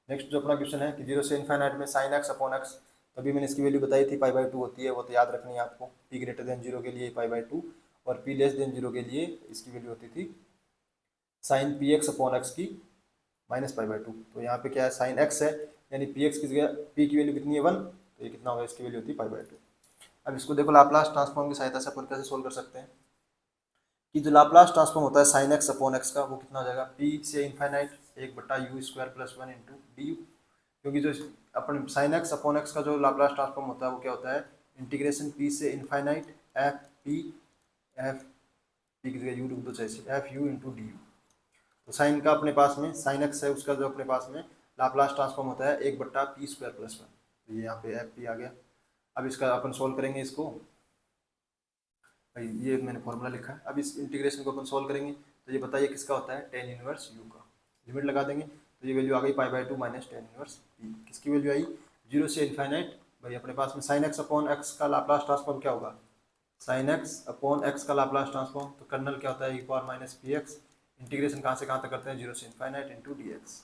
नेक्स्ट जो अपना क्वेश्चन है कि जीरो से इनफाइनाइट में साइन एक्स अपॉन एक्स, तभी मैंने इसकी वैल्यू बताई थी पाई बाई टू होती है, वो तो याद रखनी है आपको। पी ग्रेटर देन जीरो के लिए पाई बाई टू और पी लेस देन जीरो के लिए इसकी वैल्यू होती थी sine p x upon x की माइनस पाई बाई टू। तो यहाँ पे क्या है साइन एक्स है यानी पी एक्स की जगह पी की वैल्यू कितनी है वन, तो ये कितना होगा इसकी वैल्यू होती है पाई बाई टू। अब इसको देखो लाप्लास ट्रांसफॉर्म की सहायता से अपन कैसे सोल्व कर सकते हैं कि जो लाप्लास ट्रांसफॉर्म होता है साइन एक्स अपॉन एक्स का वो कितना हो जाएगा पी से इनफाइनाइट एक बटा you square plus one into D you. क्योंकि जो अपन साइन एक्स अपॉन एक्स का जो लाप्लास ट्रांसफॉर्म होता है वो क्या होता है इंटीग्रेशन पी से इनफाइनाइट एफ पी की जगह यू लिख दो चाहे F you into D you. तो साइन का अपने पास में साइन एक्स है उसका जो अपने पास में लाप्लास ट्रांसफॉर्म होता है एक बट्टा पी स्क्वायर प्लस वन, तो ये यहाँ पे एफ पी आ गया। अब इसका अपन सोल्व करेंगे इसको, भाई ये मैंने फॉर्मूला लिखा है। अब इस इंटीग्रेशन को अपन सोल्व करेंगे तो ये बताइए किसका होता है टेन इनवर्स यू का। लिमिट लगा देंगे तो ये वैल्यू आ गई pi by two minus tan inverse P. किसकी वैल्यू आई जीरो से इनफाइनाइट, भाई अपने पास में साइन एक्स अपॉन एक्स का लाप्लास ट्रांसफॉर्म क्या होगा साइन एक्स अपॉन एक्स का लाप्लास ट्रांसफॉर्म, तो कर्नल क्या होता है E power minus P X. Integration कहाँ से कहाँ तक करते हैं जीरो से इनफाइनाइट इंटू डी एक्स।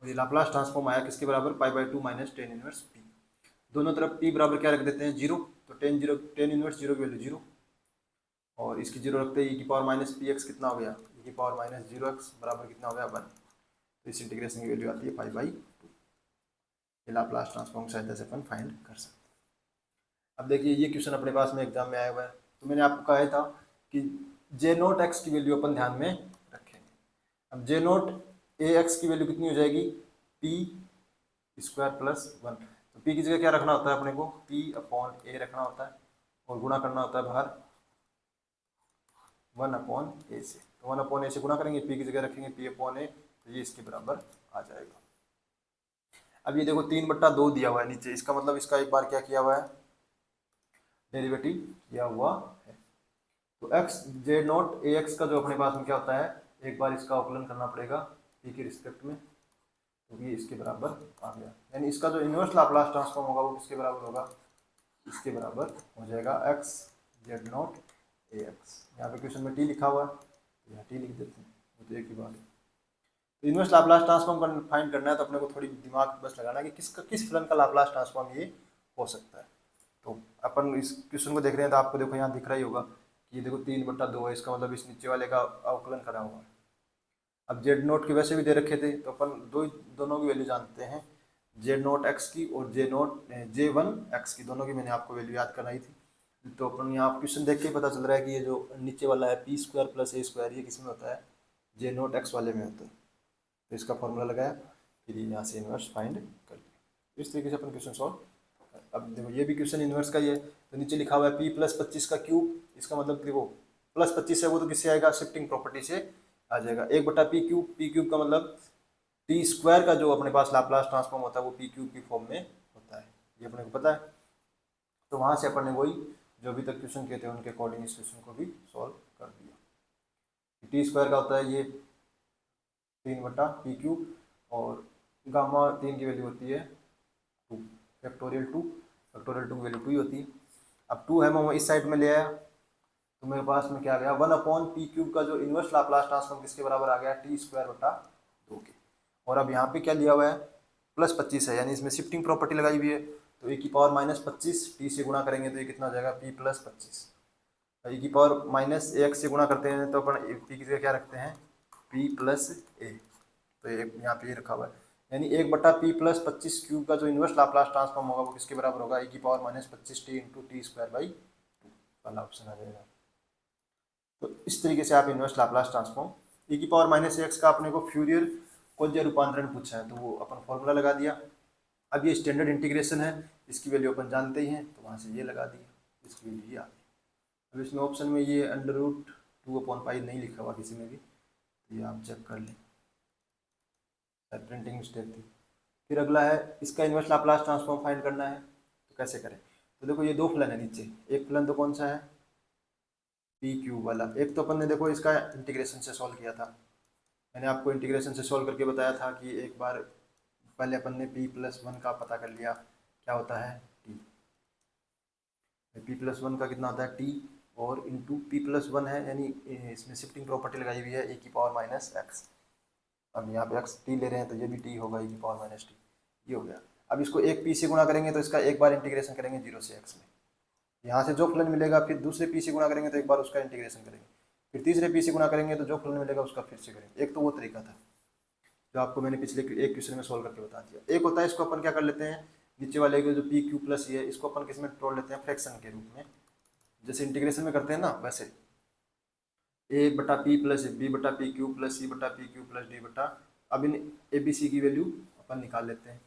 और ये लाप्लास ट्रांसफॉर्म आया किसके बराबर पाई by two minus tan inverse P. दोनों तरफ पी बराबर क्या रख देते हैं जीरो, तो टेन इनवर्स जीरो की वैल्यू जीरो और इसकी जीरो रखते हैं ई की पावर माइनस पी एक्स कितना हो गया ई की पावर माइनस जीरो एक्स बराबर कितना हो गया वन। तो इस इंटीग्रेशन की वैल्यू आती है पाई बाई टू। ये लाप्लास ट्रांसफॉर्म की सहायता से अपन फाइंड कर सकते हैं। अब देखिए ये क्वेश्चन अपने पास में एग्जाम में आया हुआ है, तो मैंने आपको कहा था कि जे नोट एक्स की वैल्यू अपन ध्यान में रखेंगे। अब जे नोट ए एक्स की वैल्यू कितनी हो जाएगी पी स्क्वायर प्लस वन। तो पी की जगह क्या रखना होता है अपने को पी अपॉन ए रखना होता है और गुणा करना होता है बाहर वन अपॉन ए से। तो वन अपॉन ए से गुणा करेंगे पी की जगह रखेंगे पी अपॉन ए, तो ये इसके बराबर आ जाएगा। अब ये देखो तीन बट्टा दो दिया हुआ है नीचे, इसका मतलब इसका एक बार क्या किया हुआ है डेरिवेटिव किया हुआ है। तो x J not a x का जो अपने पास में क्या होता है एक बार इसका अवकलन करना पड़ेगा पी के रिस्पेक्ट में, तो ये इसके बराबर आ गया। यानी इसका जो इनवर्स लाप्लास ट्रांसफॉर्म होगा वो किसके बराबर होगा इसके बराबर हो जाएगा x Z not a x. यहाँ पे क्वेश्चन में टी लिखा हुआ है तो यहाँ टी लिख देते हैं, वो तो एक ही बात है। तो इनवर्स लाप्लास ट्रांसफॉर्म फाइंड करना है तो अपने को थोड़ी दिमाग बस लगाना है कि किस फलन का लाप्लास ट्रांसफॉर्म ये हो सकता है। तो अपन इस क्वेश्चन को देख रहे हैं तो आपको देखो यहाँ दिख रहा ही होगा कि ये देखो 3/2 है, इसका मतलब इस नीचे वाले का अवकलन करा हुआ है। अब जेड नोट के वैसे भी दे रखे थे तो अपन दोनों की वैल्यू जानते हैं, जेड नोट एक्स की और J1 x की, दोनों की मैंने आपको वैल्यू याद कराई थी। तो अपन यहाँ क्वेश्चन देख के पता चल रहा है कि ये जो नीचे वाला है p² + a² ये किस में होता है, J नोट x वाले में होता है। तो इसका फॉर्मूला लगाया, फिर यहाँ से इन्वर्स फाइंड कर लिया। इस तरीके से अपन क्वेश्चन सॉल्व। अब देखो ये भी क्वेश्चन इन्वर्स का ही है, तो नीचे लिखा हुआ है p+25 का क्यूब, इसका मतलब देखो +25 है वो तो किससे आएगा, शिफ्टिंग प्रॉपर्टी से आ जाएगा। 1/p³ p³ का मतलब t² का जो अपने पास लाप्लास ट्रांसफॉर्म होता है वो p³ की फॉर्म में होता है, ये अपने को पता है। तो वहाँ से अपन ने वही जो अभी तक क्वेश्चन किए थे उनके अकॉर्डिंग इस क्वेश्चन को भी सॉल्व कर दिया। t² का होता है ये 3/p³ और गामा 3 की वैल्यू होती है 2, फैक्टोरियल 2 की वैल्यू 2 ही होती है। अब 2 है मैं इस साइड में ले आया तो मेरे पास में क्या आ गया, 1/p³ का जो इनवर्स लाप्लास ट्रांसफॉर्म किसके बराबर आ गया, t²/2 के। और अब यहाँ पे क्या दिया हुआ है, +25 है, यानी इसमें शिफ्टिंग प्रॉपर्टी लगाई हुई है, तो e⁻−25 टी से गुणा करेंगे तो ये कितना हो जाएगा, p+25। e⁻−ax से गुणा करते हैं तो अपन p की जगह क्या रखते हैं, p+a, तो ये यहाँ पे ये रखा हुआ है, यानी 1/p+25³ का जो इनवर्स लाप्लास ट्रांसफॉर्म होगा वो किसके बराबर होगा, e⁻−25t × t²/2 वाला ऑप्शन आ जाएगा। तो इस तरीके से आप इनवर्स लाप्लास ट्रांसफॉर्म, e⁻−ax का अपने को फ्यूरियर कोज्या रूपांतरण पूछा है तो वो अपन फॉर्मूला लगा दिया। अब ये स्टैंडर्ड इंटीग्रेशन है, इसकी वैल्यू अपन जानते ही हैं तो वहाँ से ये लगा दिया, इसकी वैल्यू ये आ गई। अब इसमें ऑप्शन में ये √2/π नहीं लिखा हुआ किसी में भी, तो ये आप चेक कर लें, प्रिंटिंग मिस्टेक थी। फिर अगला है इसका इनवर्स लाप्लास ट्रांसफॉर्म फाइंड करना है, तो कैसे करें। तो देखो ये दो फलन है नीचे, एक फलन तो कौन सा है, p³ वाला, एक तो अपन ने देखो इसका इंटीग्रेशन से सॉल्व किया था, मैंने आपको इंटीग्रेशन से सॉल्व करके बताया था कि एक बार पहले अपन ने p+1 का पता कर लिया, क्या होता है t, p+1 का कितना होता है t, और इंटू p+1 है, यानी इसमें शिफ्टिंग प्रॉपर्टी लगाई हुई है e⁻−x। अब यहाँ पे x t ले रहे हैं तो ये भी t होगा e⁻−t, ये हो गया। अब इसको एक p से गुणा करेंगे तो इसका एक बार इंटीग्रेशन करेंगे 0 से x में, यहाँ से जो फलन मिलेगा फिर दूसरे p से गुणा करेंगे तो एक बार उसका इंटीग्रेशन करेंगे, फिर तीसरे p से गुणा करेंगे तो जो फलन मिलेगा उसका फिर से करेंगे। एक तो वो तरीका था जो आपको मैंने पिछले एक क्वेश्चन में सॉल्व करके बता दिया। एक होता है इसको अपन क्या कर लेते हैं, नीचे वाले के जो p³ है इसको अपन किस में तोड़ लेते हैं, फ्रैक्शन के रूप में, जैसे इंटीग्रेशन में करते हैं ना वैसे, a/p+b/p³ c/p³ d, अब इन abc की वैल्यू अपन निकाल लेते हैं,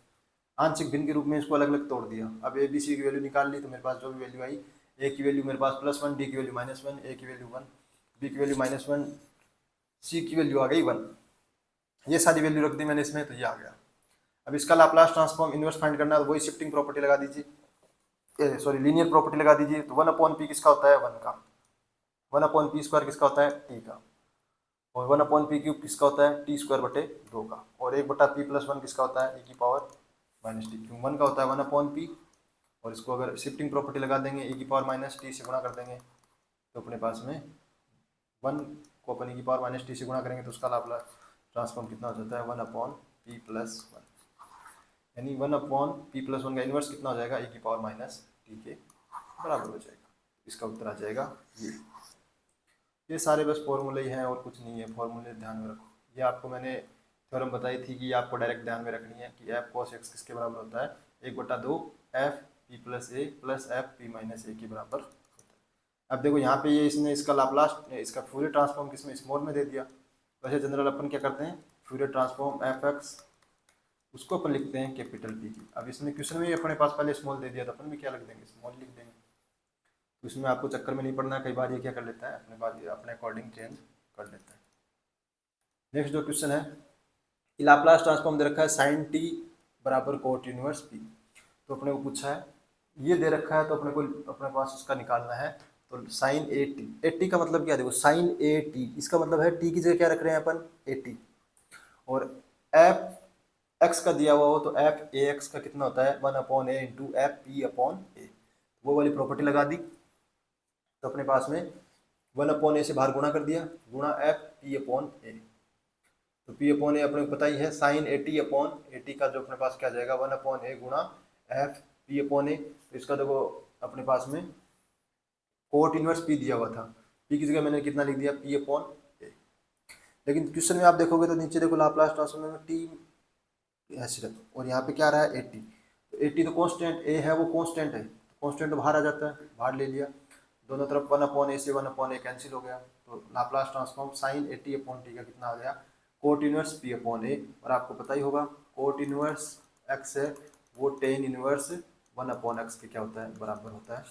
आंशिक भिन्न के रूप में इसको अलग अलग तोड़ दिया। अब abc की वैल्यू निकाल ली तो मेरे पास जो भी वैल्यू आई, a की वैल्यू मेरे पास +1, d की वैल्यू -1, a की वैल्यू 1, b की वैल्यू -1, c की वैल्यू आ गई 1, ये सारी वैल्यू रख दी मैंने इसमें तो ये आ गया। अब इसका लाप्लास ट्रांसफॉर्म इनवर्स फाइंड करना है तो वही शिफ्टिंग प्रॉपर्टी लगा दीजिए, सॉरी लीनियर प्रॉपर्टी लगा दीजिए। तो 1/p किसका होता है, 1 का, 1/p² किसका होता है, t का, और 1/p³ किसका होता है, t²/2 का, और 1/p+1 किसका होता है, e⁻−t, क्यों 1 का होता है 1/p, और इसको अगर शिफ्टिंग प्रॉपर्टी लगा देंगे e⁻−t से गुणा कर देंगे तो अपने पास में 1 को अपन e⁻−t से गुणा करेंगे तो उसका लाप्लास ट्रांसफॉर्म कितना हो जाता है, 1/p+1, यानी 1/p+1 का इन्वर्स कितना हो जाएगा, e⁻−t के बराबर हो जाएगा। इसका उत्तर आ जाएगा ये सारे बस फॉर्मूले ही हैं और कुछ नहीं है, फॉर्मूले ध्यान में रखो। ये आपको मैंने थ्योरम बताई थी कि आपको डायरेक्ट ध्यान में रखनी है कि f cos x किसके बराबर होता है, 1/2 f p+a + f p-a के बराबर होता है। अब देखो यहाँ पे ये इसने इसका लाप्लास, इसका फ्यूरियर ट्रांसफॉर्म किसमें, स्मॉल में दे दिया। वैसे जनरल अपन क्या करते हैं, फ्यूरियर ट्रांसफॉर्म f(x) उसको अपन लिखते हैं कैपिटल P की। अब इसमें क्वेश्चन में ही अपने पास पहले स्मॉल दे दिया तो अपन भी क्या लिख देंगे, स्मॉल लिख देंगे। तो इसमें आपको चक्कर में नहीं पड़ना, कई बार ये क्या कर लेता है अपने बात अपने अकॉर्डिंग चेंज कर लेता है। नेक्स्ट जो क्वेश्चन है, लाप्लास ट्रांसफॉर्म दे रखा है sin t = cot inverse p, तो अपने को पूछा है ये दे रखा है तो अपने को अपने पास इसका निकालना है। तो sin at का मतलब क्या, देखो sin at इसका मतलब है t की जगह क्या रख रहे हैं अपन, at, और f(x) का दिया हुआ हो तो f(ax) का कितना होता है, 1/a × f p/a, वो वाली प्रॉपर्टी लगा दी। तो अपने पास में 1/a से बाहर गुणा कर दिया, गुणा एफ p/a। तो p/a अपने को पता ही है साइन 80/80 का जो अपने पास क्या जाएगा 1/a गुणा एफ p/a। तो इसका देखो अपने पास में कोट इनवर्स p दिया हुआ था, p की जगह मैंने कितना लिख दिया p/a। लेकिन क्वेश्चन में आप देखोगे तो नीचे देखो लाप्लास ट्रांसफॉर्म में t ऐसे रखो और यहाँ पे क्या रहा है 80। तो 80 तो कांस्टेंट a है, वो कांस्टेंट है, कांस्टेंट तो बाहर आ जाता है, बाहर ले लिया, दोनों तरफ 1/a से 1/a कैंसिल हो गया। तो लाप्लास ट्रांसफॉर्म साइन 80/t का कितना आ गया कोट इनवर्स p/a। और आपको पता ही होगा कोट इनवर्स x है वो टेन इनवर्स 1/x के क्या होता है बराबर होता है।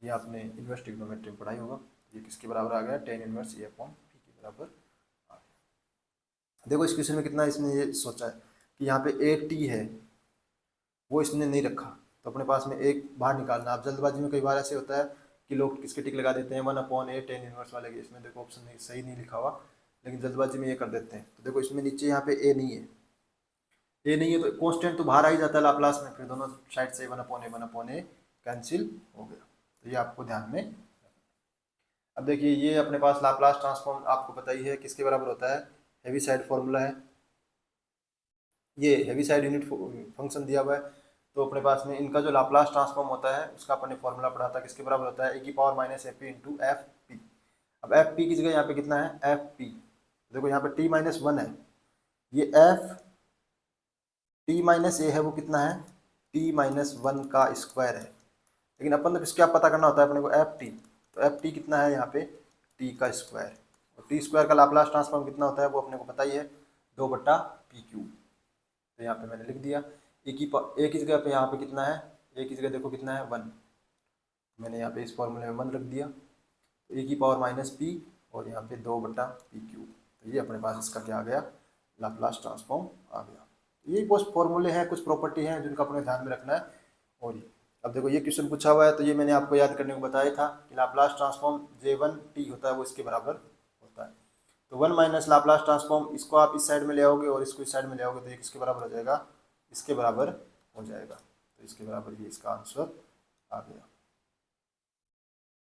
ये आपने इनवर्स ट्रिग्नोमेट्री में पढ़ाई होगा। ये किसके बराबर आ गया टेन इनवर्स a/p के बराबर। देखो इस क्वेश्चन में कितना इसने ये सोचा है कि यहाँ पे 80 है वो इसने नहीं रखा, तो अपने पास में एक बाहर निकालना। आप जल्दबाजी में कई बार ऐसे होता है कि लोग किसके टिक लगा देते हैं 1/a टेन इनवर्स वाले के, इसमें देखो ऑप्शन नहीं सही नहीं लिखा हुआ, लेकिन जल्दबाजी में ये कर देते हैं। तो देखो इसमें नीचे यहाँ पे ए नहीं है, ए नहीं है तो कांस्टेंट तो बाहर आ ही जाता है लाप्लास में, फिर दोनों साइड से 1/a कैंसिल हो गया। तो ये आपको ध्यान में। अब देखिए ये अपने पास लाप्लास ट्रांसफॉर्म आपको पता ही है किसके बराबर होता है, हेवी साइड फॉर्मूला है, ये हेवी साइड यूनिट फंक्शन दिया हुआ है। तो अपने पास में इनका जो लाप्लास ट्रांसफॉर्म होता है उसका अपन ने फॉर्मूला पढ़ा था, किसके बराबर होता है e⁻⁻fp इंटू एफ पी। अब एफ पी की जगह यहाँ पे कितना है एफ पी, देखो यहाँ पे t-1 है, ये एफ t-a है वो कितना है t-1 का स्क्वायर है। लेकिन अपन तो क्या पता करना होता है अपने को एफ टी, तो एफ टी कितना है यहाँ पे टी का स्क्वायर, और टी स्क्वायर का लाप्लास ट्रांसफॉर्म कितना होता है वो अपने को पता ही है 2/p³। तो यहाँ पे मैंने लिख दिया ए की जगह पे यहाँ पे कितना है, ए की जगह देखो कितना है 1, मैंने यहाँ पे इस फॉर्मूले में 1 रख दिया। तो e⁻⁻p और यहाँ पे 2/p³। तो ये अपने पास इसका क्या आ गया लाप्लास ट्रांसफॉर्म आ गया। ये कुछ फॉर्मूले हैं, कुछ प्रॉपर्टी हैं जिनका अपने ध्यान में रखना है। और ये अब देखो ये क्वेश्चन पूछा हुआ है तो ये मैंने आपको याद करने को बताया था कि लाप्लास ट्रांसफॉर्म J1t होता है वो इसके बराबर होता है। तो 1 माइनस लाप्लास ट्रांसफॉर्म इसको आप इस साइड में ले आओगे और इसको इस साइड में ले आओगे तो ये किसके बराबर हो जाएगा, इसके बराबर हो जाएगा। तो इसके बराबर ये इसका आंसर आ गया।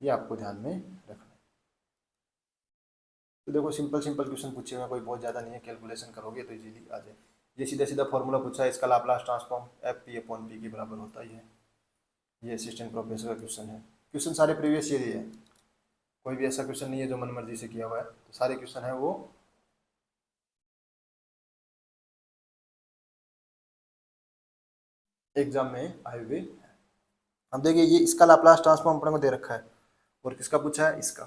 ये आपको ध्यान में रखना है। तो देखो सिंपल सिंपल क्वेश्चन पूछे हुए कोई बहुत ज़्यादा नहीं है, कैलकुलेशन करोगे तो इजीली आ जाए। ये सीधा सीधा फॉर्मूला पूछा है, इसका लाप्लास ट्रांसफॉर्म f p/p के बराबर होता ही है। ये असिस्टेंट प्रोफेसर का क्वेश्चन है, क्वेश्चन सारे प्रीवियस ईयर ही है, कोई भी ऐसा क्वेश्चन नहीं है जो मनमर्जी से किया हुआ है, तो सारे क्वेश्चन है वो एग्जाम में आए हुए। अब देखिए ये इसका लाप्लास ट्रांसफॉर्म अपने को दे रखा है और किसका पूछा है इसका।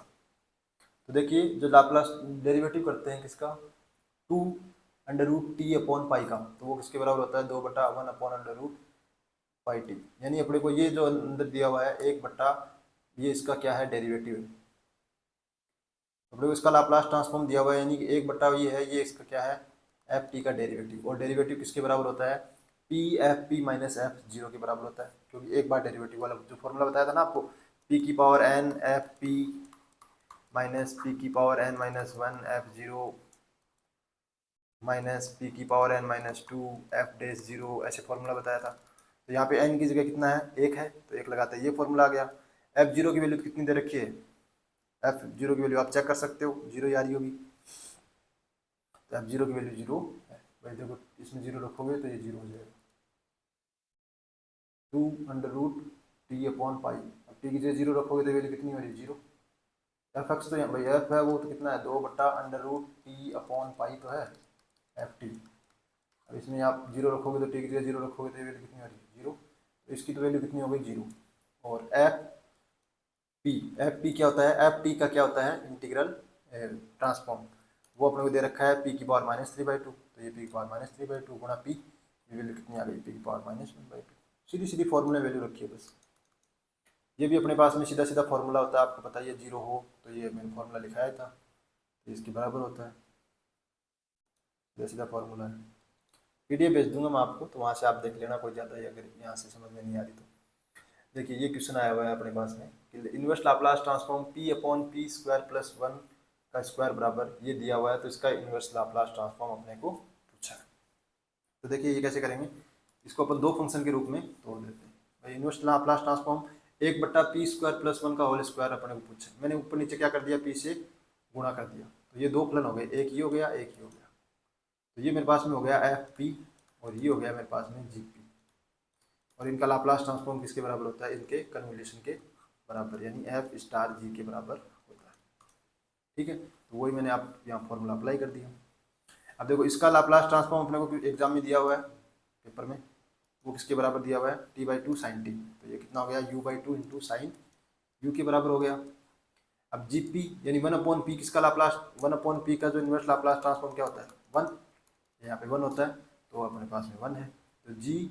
तो देखिए जो लाप्लास डेरिवेटिव करते हैं किसका 2√t/पाई का, तो वो किसके बराबर होता है 2/1/√πt। यानी अपने को ये जो अंदर दिया हुआ है 1 ये इसका क्या है डेरिवेटिव है, अपने को इसका लाप्लास ट्रांसफॉर्म दिया हुआ है, यानी कि 1 ये है, ये इसका क्या है एफ टी का डेरिवेटिव। और डेरिवेटिव किसके बराबर होता है P F P minus F zero के बराबर होता है, क्योंकि एक बार डेरिवेटिव वाला जो फॉर्मूला बताया था ना आपको p⁻n F P minus p⁻n-1 F zero minus p⁻n-2 F dash zero, ऐसे फॉर्मूला बताया था। तो यहाँ पे n की जगह कितना है 1 है, तो 1 लगाते हैं, ये फॉर्मूला आ गया। एफ जीरो की वैल्यू कितनी दे रखी है, एफ जीरो की वैल्यू आप चेक कर सकते हो, जीरो ही आ रही होगी। तो एफ जीरो की वैल्यू जीरो है भाई, देखो इसमें जीरो रखोगे तो ये जीरो हो जाएगा 2√t/पाई। अब टी की जगह जीरो रखोगे तो वैल्यू कितनी हो रही है जीरो। एफ एक्स तो यहाँ भाई एफ है वो तो कितना है 2/√t/पाई तो है एफ टी। अब इसमें आप जीरो रखोगे तो टी की जगह जीरो रखोगे तो वैल्यू कितनी हो रही है जीरो, तो इसकी तो वैल्यू कितनी हो गई जीरो। और एफ पी क्या होता है, एफ टी का क्या होता है इंटीग्रल ट्रांसफॉर्म, वो अपने को दे रखा है p⁻³ तो ये p⁻³ गुणा p, वैल्यू कितनी आ गई p⁻⁻1/2। सीधी सीधी फॉर्मूले वैल्यू रखी है बस। ये भी अपने पास में सीधा सीधा फॉर्मूला होता है, आपको पता ही है जीरो हो तो ये मैंने फॉर्मूला लिखाया था, तो इसके बराबर होता है, सीधा सीधा फॉर्मूला है। पीडीएफ भेज दूंगा मैं आपको, तो वहाँ से आप देख लेना, कोई ज़्यादा ही अगर यहाँ से समझ में नहीं आ रही तो। देखिए ये क्वेश्चन आया हुआ है अपने पास में कि इनवर्स लाप्लास ट्रांसफॉर्म p/p² + 1 का स्क्वायर बराबर, ये दिया हुआ है, तो इसका इनवर्स लाप्लास ट्रांसफॉर्म अपने को पूछा है। तो देखिए ये कैसे करेंगे, इसको अपन दो फंक्शन के रूप में तोड़ देते हैं भाई। इनवर्स लाप्लास ट्रांसफॉर्म एक बट्टा पी स्क्वायर प्लस वन का होल स्क्वायर अपने को पूछा, मैंने ऊपर नीचे क्या कर दिया, पी से गुणा कर दिया, तो ये दो फलन हो गए, एक ये हो गया एक ये हो गया, तो ये मेरे पास में हो गया एफ पी और ये हो गया मेरे पास में जी पी, और इनका लाप्लास ट्रांसफॉर्म किसके बराबर होता है, इनके कन्वोल्यूशन के बराबर, यानी एफ स्टार जी के बराबर होता है। ठीक है, तो वही मैंने आप यहाँ फॉर्मूला अप्लाई कर दिया। अब देखो इसका लाप्लास ट्रांसफॉर्म अपने को एग्जाम में दिया हुआ है पेपर में, वो किसके बराबर दिया हुआ है, t by two sine t, तो ये कितना हो गया, u by two into sine u के बराबर हो गया। अब जी पी यानी वन अपॉन पी किसका लाप्लास, वन अपॉन पी का जो इन्वर्स लाप्लास ट्रांसफॉर्म क्या होता है, वन, यहाँ पे वन होता है, तो अपने पास में वन है, तो जी,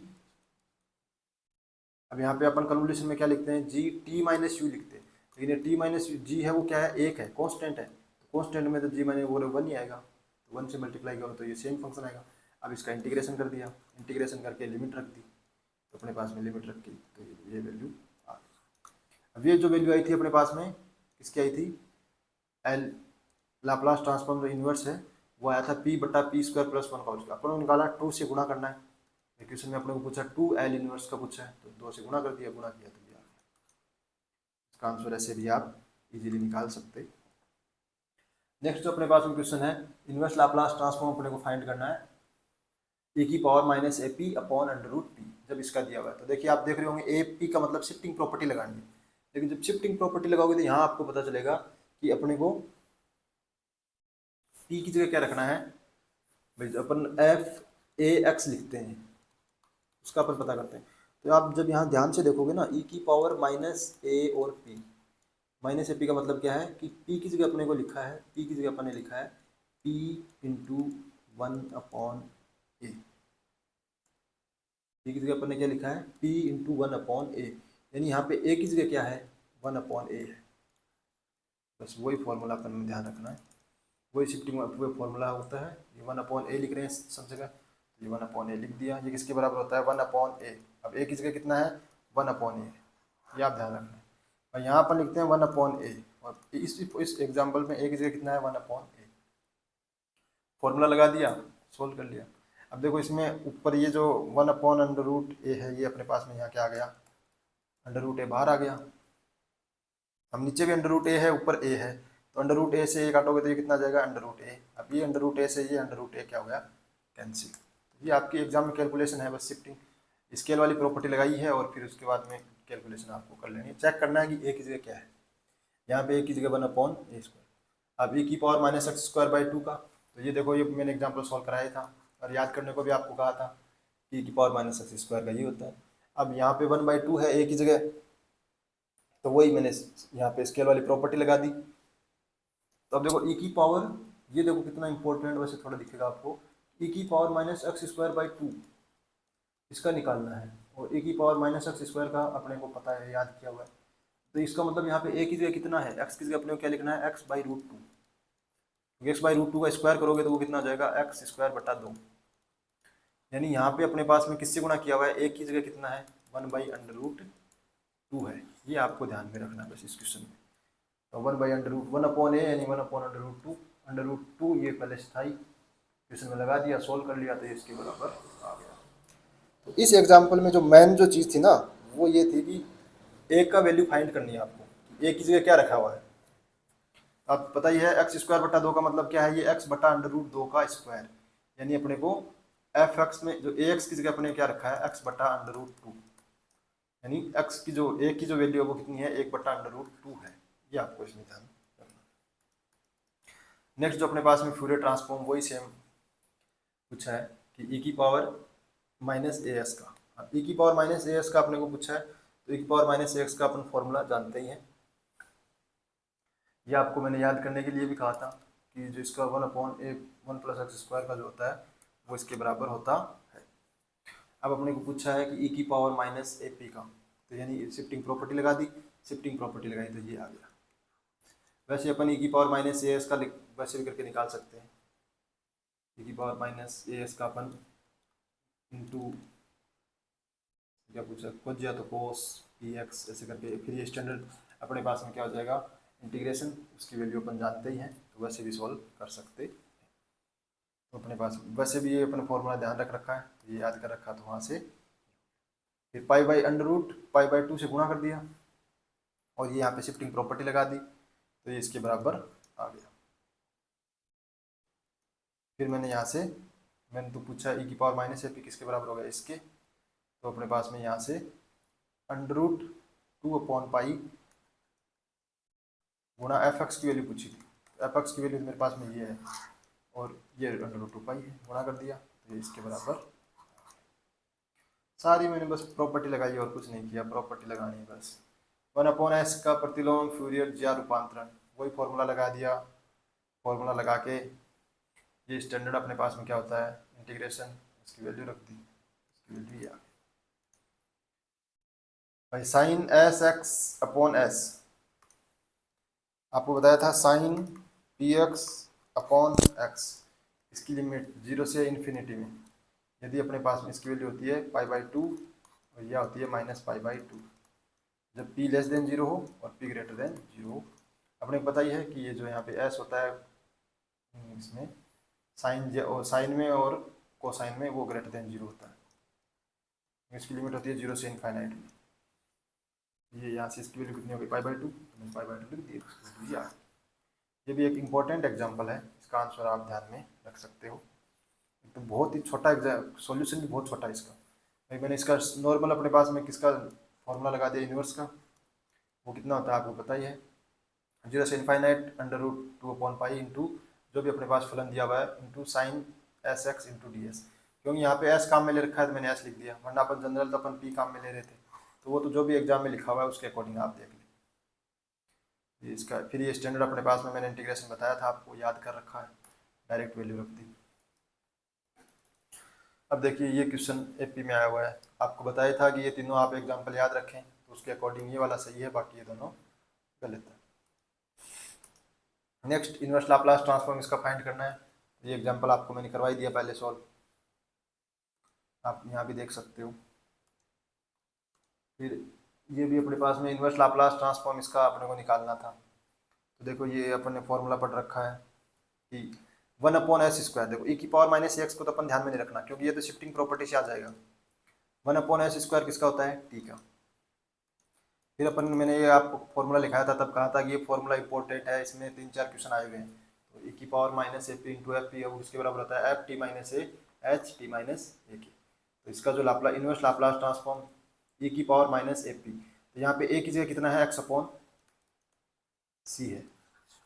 अब यहाँ पे अपन कन्वोल्यूशन में क्या लिखते हैं, जी टी माइनस यू लिखते हैं, लेकिन ये टी माइनस जी है वो क्या है, एक है, कॉन्स्टेंट है, तो कॉन्स्टेंट में तो जी माइनस वो वन ही आएगा, तो वन से मल्टीप्लाई करो तो ये सेम फंक्शन आएगा। अब इसका इंटीग्रेशन कर दिया, इंटीग्रेशन करके लिमिट रख दी, तो अपने पास में लिमिट रख दी, तो ये वैल्यू आ गई। अब ये जो वैल्यू आई थी अपने पास में किसकी आई थी, एल लाप्लास ट्रांसफॉर्म जो इन्वर्स है वो आया था पी बटा पी स्क्वायर प्लस वन का होल स्क्वायर, अपन को निकाला टू से गुणा करना है, इक्वेशन में अपने को पूछा टू एल इनवर्स का पूछा है, तो दो से गुणा कर दिया, गुणा किया तो ये आ गया। इसका आंसर ऐसे भी आप इजीली निकाल सकते। नेक्स्ट जो अपने पास में क्वेश्चन है, इनवर्स लाप्लास ट्रांसफॉर्म अपने को फाइंड करना है ए की पावर माइनस ए p upon under root p, जब इसका दिया हुआ है, तो देखिए आप देख रहे होंगे ए पी का मतलब शिफ्टिंग प्रॉपर्टी लगानी है, लेकिन जब शिफ्टिंग प्रॉपर्टी लगाओगे तो यहाँ आपको पता चलेगा कि अपने को पी की जगह क्या रखना है, भाई अपन एफ ए एक्स लिखते हैं, उसका अपन पता करते हैं। तो आप जब यहाँ ध्यान से देखोगे ना, ई की पावर माइनस ए और पी, माइनस ए पी का मतलब क्या है कि पी की जगह अपने को लिखा है, पी की जगह अपन ने लिखा है पी इंटू वन अपॉन ए, पी की जगह अपन ने क्या लिखा है, P into one upon A, यानी यहाँ पे ए की जगह क्या है, वन अपॉन ए है, बस वही फॉर्मूला अपन में ध्यान रखना है, वही शिफ्टिंग वही फॉर्मूला होता है, ये वन अपॉन ए लिख रहे हैं सब जगह, ये वन अपॉन ए लिख दिया, ये किसके बराबर होता है, वन अपॉन ए, अब ए की जगह कितना है, वन अपॉन ए, ये आप ध्यान रखना है, और यहाँ पर लिखते हैं वन अपॉन ए, और इस एग्जाम्पल में ए की जगह कितना है, वन अपॉन ए, फॉर्मूला लगा दिया, सोल्व कर लिया। अब देखो इसमें ऊपर ये जो वन अपॉन अंडर रूट ए है, ये अपने पास में यहाँ क्या आ गया, अंडर रूट ए बाहर आ गया, हम नीचे भी अंडर रूट ए है, ऊपर ए है, तो अंडर रूट ए से ए काटोगे तो ये कितना जाएगा, अंडर रूट ए, अब ये अंडर रूट ए से ये अंडर रूट ए क्या हो गया, कैंसिल। ये आपकी एग्जाम में कैलकुलेशन है, बस शिफ्टिंग स्केल वाली प्रॉपर्टी लगाई है, और फिर उसके बाद में कैलकुलेशन आपको कर लेनी है, चेक करना है कि ए की जगह क्या है, यहाँ पे ए की जगह वन अपॉन ए स्क्वायर, अब ए की power minus x square by two का, तो ये देखो ये मैंने एग्जाम्पल सॉल्व कराया था, और याद करने को भी आपको कहा था कि ए की पावर माइनस एक्स स्क्वायर का ये होता है। अब यहाँ पे वन बाई टू है ए की जगह, तो वही मैंने यहाँ पे स्केल वाली प्रॉपर्टी लगा दी, तो अब देखो e की पावर, ये देखो कितना इंपॉर्टेंट वैसे थोड़ा दिखेगा आपको, e की power minus x square by two, इसका निकालना है, और e की पावर माइनस एक्स स्क्वायर का अपने को पता है, याद किया हुआ है, तो इसका मतलब यहाँ पे a की जगह कितना है, x की जगह अपने को क्या लिखना है, x by root two, x by root two का स्क्वायर करोगे तो वो कितना आ जाएगा, एक्स स्क्वायर बटा दो, यानी यहाँ पे अपने पास में किससे गुणा किया हुआ है, a की जगह कितना है, one by under root two है, ये आपको ध्यान में रखना है बस इस क्वेश्चन में, तो one by under root one upon A यानी one upon under root two ये पहले से था ही, क्वेश्चन में लगा दिया, सोल्व कर लिया, तो ये इसके बराबर आ गया। तो इस एग्जाम्पल में जो मेन जो चीज़ थी ना, वो ये थी कि ए का वैल्यू फाइंड करनी है आपको, ए की जगह क्या रखा हुआ है, अब पता ही है एक्स स्क्वायर बटा दो का मतलब क्या है, ये एक्स बटा अंडर रूट दो का स्क्वायर, यानी अपने को एफ एक्स में जो ए एक्स की जगह अपने क्या रखा है, एक्स बटा अंडर रूट टू, यानी एक्स की जो ए की जो वैल्यू है वो कितनी है, एक बटा अंडर रूट टू है, ये आपको इसमें ध्यान रखना। नेक्स्ट जो अपने पास में फ्यूरियर ट्रांसफॉर्म वही सेम पूछा है कि ई की पावर माइनस ए एस का, अब ई की पावर माइनस ए एस का अपने को पूछा है, तो ई की पावर माइनस ए एक्स का अपन फॉर्मूला जानते ही हैं, ये आपको मैंने याद करने के लिए भी कहा था कि जो इसका वन अपॉन ए वन प्लस एक्स स्क्वायर का जो होता है वो इसके बराबर होता है। अब अपने को पूछा है कि ई की पावर माइनस ए पी का, तो यानी शिफ्टिंग प्रॉपर्टी लगा दी, शिफ्टिंग प्रॉपर्टी लगाई तो ये आ गया। वैसे अपन ई की पावर माइनस ए एस का वैसे भी करके निकाल सकते हैं, ई की पावर माइनस ए एस का अपन इंटू क्या पूछा, कुछ या तो कोस पी एक्स ऐसे करके, फिर ये स्टैंडर्ड अपने पास में क्या हो जाएगा, इंटीग्रेशन, उसकी वैल्यू अपन जानते ही हैं, तो वैसे भी सॉल्व कर सकते हैं। तो अपने पास वैसे भी ये अपना फॉर्मूला ध्यान रख रखा है, ये याद कर रखा, तो वहाँ से फिर pi by under root pi by two से गुणा कर दिया, और ये यहाँ पे शिफ्टिंग प्रॉपर्टी लगा दी तो ये इसके बराबर आ गया। फिर मैंने यहाँ से मैंने तो पूछा e की पावर माइनस ए पी किसके बराबर होगा, इसके, तो अपने पास में यहाँ से √2/पाई गुणा एफ एक्स की वैल्यू पूछी थी, एफ एक्स की वैल्यू मेरे पास में ये है और ये √2 पाई है, गुणा कर दिया तो ये इसके बराबर। सारी मैंने बस प्रॉपर्टी लगाई और कुछ नहीं किया, प्रॉपर्टी लगानी है बस। 1/s का प्रतिलोम फ्यूरियर ज्या रूपांतरण, वही फॉर्मूला लगा दिया, फॉर्मूला लगा के ये स्टैंडर्ड अपने पास में क्या होता है इंटीग्रेशन, इसकी वैल्यू रख दी, इसकी वैल्यू ये आ गई भाई। Sine s x upon s, आपको बताया था sine p x upon x, इसकी लिमिट 0 से इन्फिनिटी में, यदि अपने पास में इसकी वैल्यू होती है π/2 और यह होती है -π/2, जब p लेस देन 0 हो और p ग्रेटर देन 0 हो। अपने को पता ही है कि ये जो यहाँ पे s होता है इसमें साइन में और कोसाइन में वो ग्रेटर देन 0 होता है, इसकी लिमिट होती है 0 से इनफाइनाइट में। ये यहाँ से इसकी वैल्यू कितनी होगी π/2, तो मैंने π/2 लिख दिया। ये भी एक इम्पॉर्टेंट एग्जाम्पल है, इसका आंसर आप ध्यान में रख सकते हो। तो बहुत ही छोटा सॉल्यूशन भी बहुत छोटा है इसका। भाई मैंने इसका नॉर्मल अपने पास में किसका फॉर्मूला लगा दिया इन्वर्स का, वो कितना होता है आपको पता ही है, 0 से इनफाइनाइट √2/पाई इंटू जो भी अपने पास फलन दिया हुआ है into sine s x into D S. क्योंकि यहाँ पे एस काम में ले रखा है तो मैंने एस लिख दिया, वरना अपन जनरल तो अपन पी काम में ले रहे थे, तो वो तो जो भी एग्जाम में लिखा हुआ है उसके अकॉर्डिंग आप देख लीजिए इसका। फिर ये स्टैंडर्ड अपने पास में मैंने इंटीग्रेशन बताया था आपको, याद कर रखा है, डायरेक्ट वैल्यू रख दी। अब देखिए ये क्वेश्चन एपी में आया हुआ है, आपको बताया था कि ये तीनों आप एग्जाम्पल याद रखें, तो उसके अकॉर्डिंग ये वाला सही है, बाकी ये दोनों गलत है। नेक्स्ट इनवर्स लाप्लास ट्रांसफॉर्म इसका फाइंड करना है, ये एग्जाम्पल आपको मैंने करवाई दिया पहले सॉल्व, आप यहाँ भी देख सकते हो। फिर ये भी अपने पास में इनवर्स लाप्लास ट्रांसफॉर्म इसका अपने को निकालना था, तो देखो ये अपन ने फॉर्मूला पढ़ रखा है कि 1/s², देखो e की पावर माइनस एक्स को तो अपन ध्यान में नहीं रखना क्योंकि ये तो शिफ्टिंग प्रॉपर्टी से आ जाएगा। 1/s² किसका होता है, टी का। फिर अपन मैंने ये आपको फॉर्मूला लिखाया था, तब कहा था कि ये फॉर्मूला इंपॉर्टेंट है, इसमें 3-4 क्वेश्चन आए हुए हैं। तो e की power minus AP into F P उसके बराबर होता है FT minus A H T minus A के। तो इसका जो इनवर्स लाप्लास ट्रांसफॉर्म e की पावर माइनस AP, तो यहाँ पे a की जगह कितना है x/c है,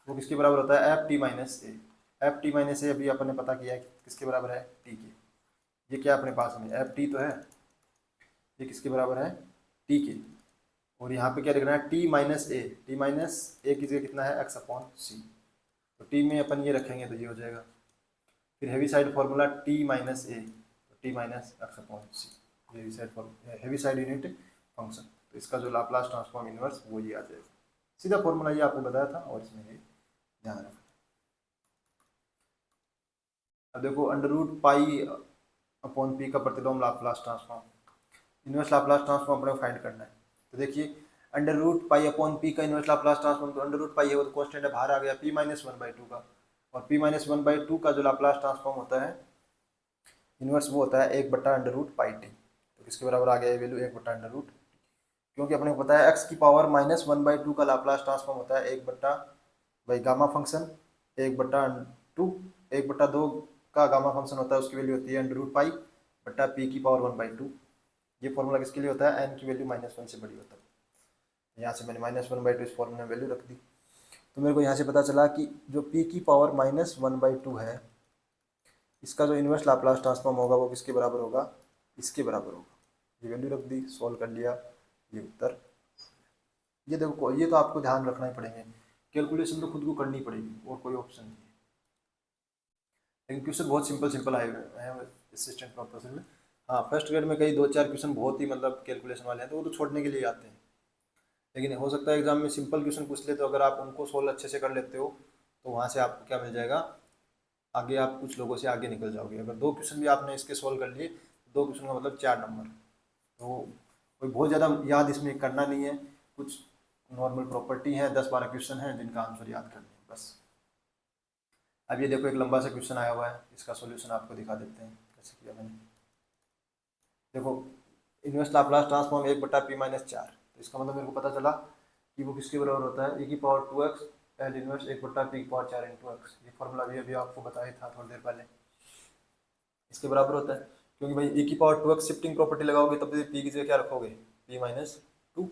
वो किसके बराबर होता है FT माइनस ए। FT माइनस ए अभी अपन ने पता किया है किसके बराबर है, t के। ये क्या अपने पास में FT तो है, ये किसके बराबर है, t के। और यहाँ पे क्या लिखना है t माइनस ए, टी माइनस ए की जगह कितना है x/c, तो t में अपन ये रखेंगे तो ये हो जाएगा। फिर Heaviside formula t minus A, तो t minus x/c, Heaviside unit function, तो इसका जो लाप्लास ट्रांसफॉर्म इनवर्स वो ये आ जाएगा। सीधा फॉर्मूला ये आपको बताया था और इसमें ये ध्यान रखना। अब देखो √π/p का प्रतिलोम Laplace transform, inverse Laplace transform अपने को फाइंड करना है। तो देखिए √π/p का इनवर्स लाप्लास ट्रांसफॉर्म, तो √π है वो तो कांस्टेंट है, बाहर आ गया p-1/2 का, और p-1/2 का जो लाप्लास ट्रांसफॉर्म होता है इनवर्स वो होता है 1/√πt। तो किसके बराबर आ गया ये वैल्यू 1/√, क्योंकि अपने को पता है x की पावर -1/2 का लाप्लास ट्रांसफॉर्म होता है 1/, गामा फंक्शन 1/2 का गामा फंक्शन होता है, उसकी वैल्यू होती है √π/p की पावर 1/2। ये फॉर्मूला किसके लिए होता है, n की वैल्यू -1 से बड़ी होता है। यहाँ से मैंने -1/2 इस फॉर्मूले में वैल्यू रख दी, तो मेरे को यहाँ से पता चला कि जो p की पावर -1/2 है इसका जो इनवर्स लाप्लास ट्रांसफॉर्म होगा वो किसके बराबर होगा, इसके बराबर होगा। ये वैल्यू रख दी, सॉल्व कर लिया, ये उत्तर। ये देखो ये तो आपको ध्यान रखना ही पड़ेंगे, कैलकुलेशन तो खुद को करनी पड़ेगी और कोई ऑप्शन नहीं है। लेकिन क्वेश्चन बहुत सिंपल आए हुए हैं असिस्टेंट प्रोफेसर में। हाँ फर्स्ट ग्रेड में कई 2-4 क्वेश्चन बहुत ही मतलब कैलकुलेशन वाले हैं, तो वो तो छोड़ने के लिए आते हैं, लेकिन हो सकता है एग्जाम में सिंपल क्वेश्चन पूछ ले, तो अगर आप उनको सोल्व अच्छे से कर लेते हो तो वहाँ से आपको क्या मिल जाएगा, आगे आप कुछ लोगों से आगे निकल जाओगे। अगर 2 क्वेश्चन भी आपने इसके सोल्व कर लिए, 2 क्वेश्चन का मतलब 4 नंबर, तो कोई बहुत ज़्यादा याद इसमें करना नहीं है, कुछ नॉर्मल प्रॉपर्टी है, 10-12 क्वेश्चन हैं जिनका आंसर याद करना है बस। अब ये देखो एक लंबा सा क्वेश्चन आया हुआ है, इसका सॉल्यूशन आपको दिखा देते हैं कैसे किया मैंने। देखो इनवर्स लाप्लास ट्रांसफॉर्म 1/p-4, तो इसका मतलब मेरे को पता चला कि वो किसके बराबर होता है, e की power 2x L inverse 1/p⁴ into x. ये फॉर्मूला भी अभी आपको बताया था थोड़ी देर पहले, इसके बराबर होता है। क्योंकि भाई e की पावर 2x शिफ्टिंग प्रॉपर्टी लगाओगे तब तो p की जगह क्या रखोगे, p-2,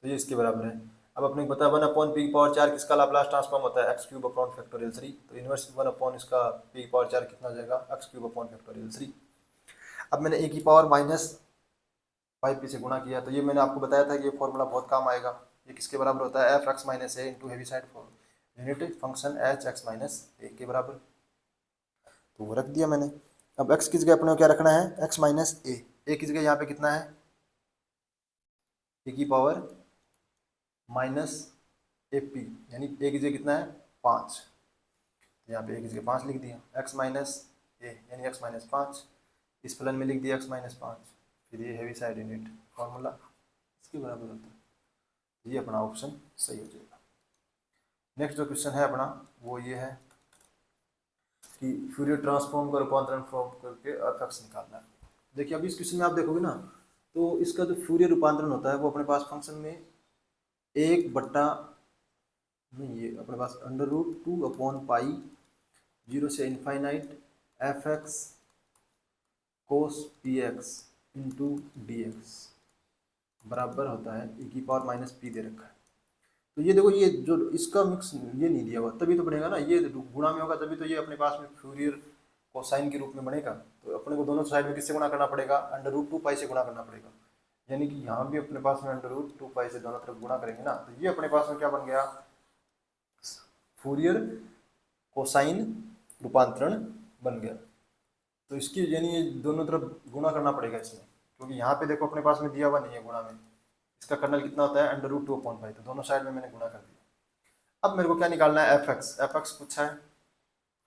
तो ये इसके बराबर है। अब अपने को पता है 1/p⁴ किसका लाप्लास ट्रांसफॉर्म होता है, x³ तो इनवर्स 1 इसका p⁴ कितना हो जाएगा, x³ अब मैंने e की पावर -5p से गुणा किया, तो ये मैंने आपको बताया था कि ये फॉर्मूला बहुत काम आएगा। ये किसके बराबर होता है, f(x - a) into heavy side for unit function h(x - a) के बराबर, तो वो रख दिया मैंने। अब x की जगह अपने को क्या रखना है, x-a की जगह यहाँ पे कितना है, e की पावर -ap, यानी a की जगह कितना है 5, यहाँ पे a की जगह 5 लिख दिया, x-a यानी x-5, इस फलन में लिख दिया x-5, फिर ये हैवी साइड यूनिट फॉर्मूला इसके बराबर होता है। ये अपना ऑप्शन सही हो जाएगा। नेक्स्ट जो क्वेश्चन है अपना वो ये है कि फ्यूरियर ट्रांसफॉर्म का रूपांतरण फॉर्म करके एफ निकालना है। देखिए अभी इस क्वेश्चन में आप देखोगे ना, तो इसका जो फ्यूरियर रूपांतरण होता है वो अपने पास फंक्शन में 1/, नहीं ये अपने पास √2/π 0 से infinite fx cos px into dx बराबर होता है e की पावर -p दे रखा है। तो ये देखो, ये जो इसका मिक्स ये नहीं दिया हुआ तभी तो बनेगा ना, ये गुणा में होगा तभी तो ये अपने पास में फ्यूरियर कोसाइन के रूप में बनेगा। तो अपने को दोनों साइड में किससे गुणा करना पड़ेगा, √2π से गुणा करना पड़ेगा, यानी कि यहाँ भी अपने पास में √2π से दोनों तरफ गुणा करेंगे ना, तो ये अपने पास में क्या बन गया, फ्यूरियर कोसाइन रूपांतरण बन गया। तो इसकी यानी ये दोनों तरफ गुणा करना पड़ेगा इसमें, क्योंकि यहाँ पे देखो अपने पास में दिया हुआ नहीं है गुणा में, इसका कर्नल कितना होता है √2/5, तो दोनों साइड में मैंने गुणा कर दिया। अब मेरे को क्या निकालना है, एफ एक्स पूछा है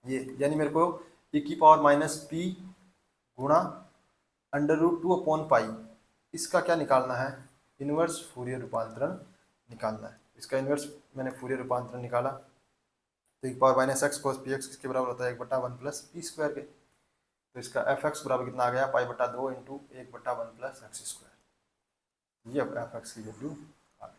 ये, यानी मेरे को e की पावर -p गुणा √2/π इसका क्या निकालना है, इनवर्स फूरियर रूपांतरण निकालना है। इसका इनवर्स मैंने फूरियर रूपांतरण निकाला, तो e की पावर -x cos px किसके बराबर होता है 1/1 + p² के, तो इसका f(x) बराबर कितना आ गया, π/2 इंटू 1/1 + x²। ये अब f(x) की वैल्यू आ गई।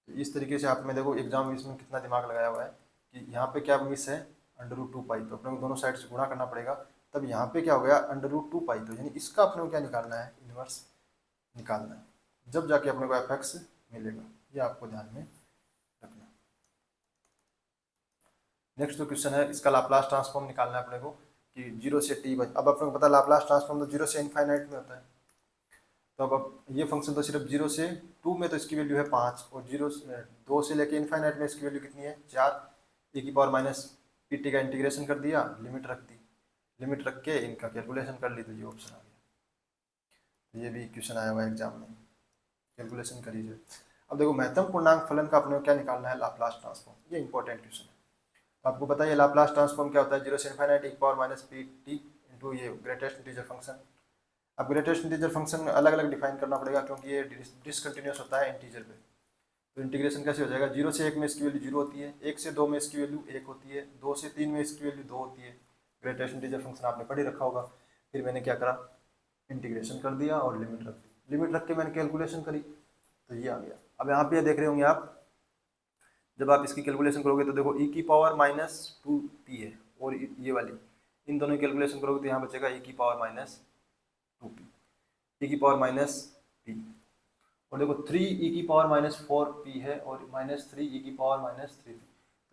तो इस तरीके से आप में देखो एग्जाम में इसमें कितना दिमाग लगाया हुआ है कि यहाँ पे क्या मिस है √2π, तो अपने को दोनों साइड से गुणा करना पड़ेगा, तब यहाँ पे क्या हो गया √2π, तो यानी इसका अपने को क्या निकालना है, इनवर्स निकालना है, जब जाके अपने को f(x) मिलेगा। ये आपको ध्यान में रखना। नेक्स्ट जो क्वेश्चन है इसका लाप्लास ट्रांसफॉर्म निकालना है अपने को कि 0 से t, अब अपने को पता है लाप्लास ट्रांसफॉर्म तो 0 से इनफाइनाइट में होता है, तो अब ये फंक्शन तो सिर्फ 0 से 2 में तो इसकी वैल्यू है 5, और 2 से लेके इनफाइनाइट में इसकी वैल्यू कितनी है 4, e की पावर -pt का इंटीग्रेशन कर दिया, लिमिट रख दी, लिमिट रख के इनका कैलकुलेशन कर ली, तो ये ऑप्शन आ गया। तो ये भी क्वेश्चन आया हुआ है एग्जाम में, कैलकुलेशन करिए। अब देखो महत्तम पूर्णांक फलन का अपने को क्या निकालना है, लाप्लास ट्रांसफॉर्म, ये इंपॉर्टेंट क्वेश्चन है। आपको बताइए लाप्लास ट्रांसफॉर्म क्या होता है, 0 से इनफाइनाइट e की पावर -pt इंटू ये ग्रेटेस्ट इंटीजर फंक्शन। अब ग्रेटेस्ट इंटीजर फंक्शन अलग अलग डिफाइन करना पड़ेगा क्योंकि ये डिसकंटिन्यूस होता है इंटीजर पे, तो इंटीग्रेशन कैसे हो जाएगा, 0 से 1 में इसकी वैल्यू 0 होती है, 1 से 2 में इसकी वैल्यू 1 होती है, 2 से 3 में इसकी वैल्यू 2 होती है। ग्रेटेस्ट इंटीजर फंक्शन आपने पढ़ ही रखा होगा। फिर मैंने क्या करा, इंटीग्रेशन कर दिया और लिमिट रख दी, लिमिट रख के मैंने कैलकुलेशन करी, तो ये आ गया। अब यहाँ पे देख रहे होंगे आप, जब आप इसकी कैलकुलेशन करोगे तो देखो e की पावर -2p है, और ये वाली इन दोनों की कैलकुलेशन करोगे तो यहाँ बचेगा e की पावर -2p, e की पावर -p, और देखो 3 e की पावर -4p है, और -3 e की पावर -3p,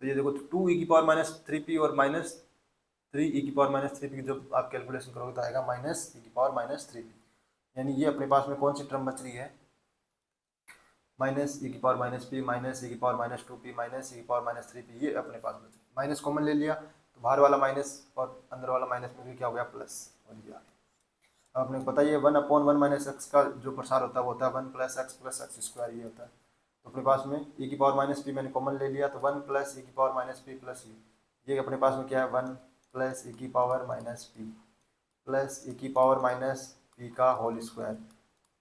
तो ये देखो 2 e की पावर -3p और -3 e की पावर -3p जब आप कैलकुलेशन करोगे तो आएगा -e की पावर -3p, यानी ये अपने पास में कौन सी टर्म बच रही है, -e की पावर -p, -e की पावर -2p, -e की पावर -3p, ये अपने पास बचे। माइनस कॉमन ले लिया तो बाहर वाला माइनस और अंदर वाला माइनस में भी क्या हो गया प्लस, और ये आ गया। अब आपने पता ही है 1/1 - x का जो प्रसार होता है वो होता है 1 + x + x², ये होता है। तो अपने पास में e की पावर -p मैंने कॉमन ले लिया, तो 1 + e की पावर -p प्लस ये अपने पास में क्या है 1 + e की पावर -p प्लस e की पावर -p का होल स्क्वायर,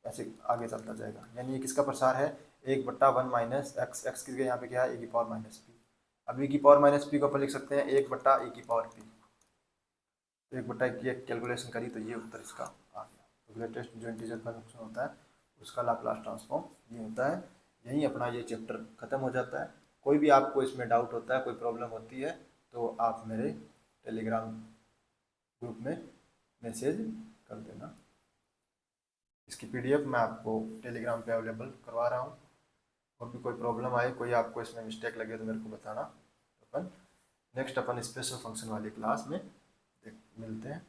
ऐसे आगे चलता जाएगा, यानी ये किसका प्रसार है 1/1 - x, x की जगह यहाँ पे क्या है e की पावर -p। अब e की पावर -p को अपन लिख सकते हैं 1/e की पावर p, तो 1/1 की कैलकुलेशन करी तो ये उत्तर इसका आ गया। तो ग्रेटेस्ट जो इंटीजर फंक्शन होता है उसका लाप्लास ट्रांसफॉर्म ये होता है। यहीं अपना ये चैप्टर ख़त्म हो जाता है। कोई भी आपको इसमें डाउट होता है, कोई प्रॉब्लम होती है, तो आप मेरे टेलीग्राम ग्रुप में मैसेज कर देना। इसकी पीडीएफ मैं आपको टेलीग्राम पे अवेलेबल करवा रहा हूँ। और भी कोई प्रॉब्लम आए, कोई आपको इसमें मिस्टेक लगे तो मेरे को बताना। अपन नेक्स्ट अपन स्पेशल फंक्शन वाली क्लास में मिलते हैं।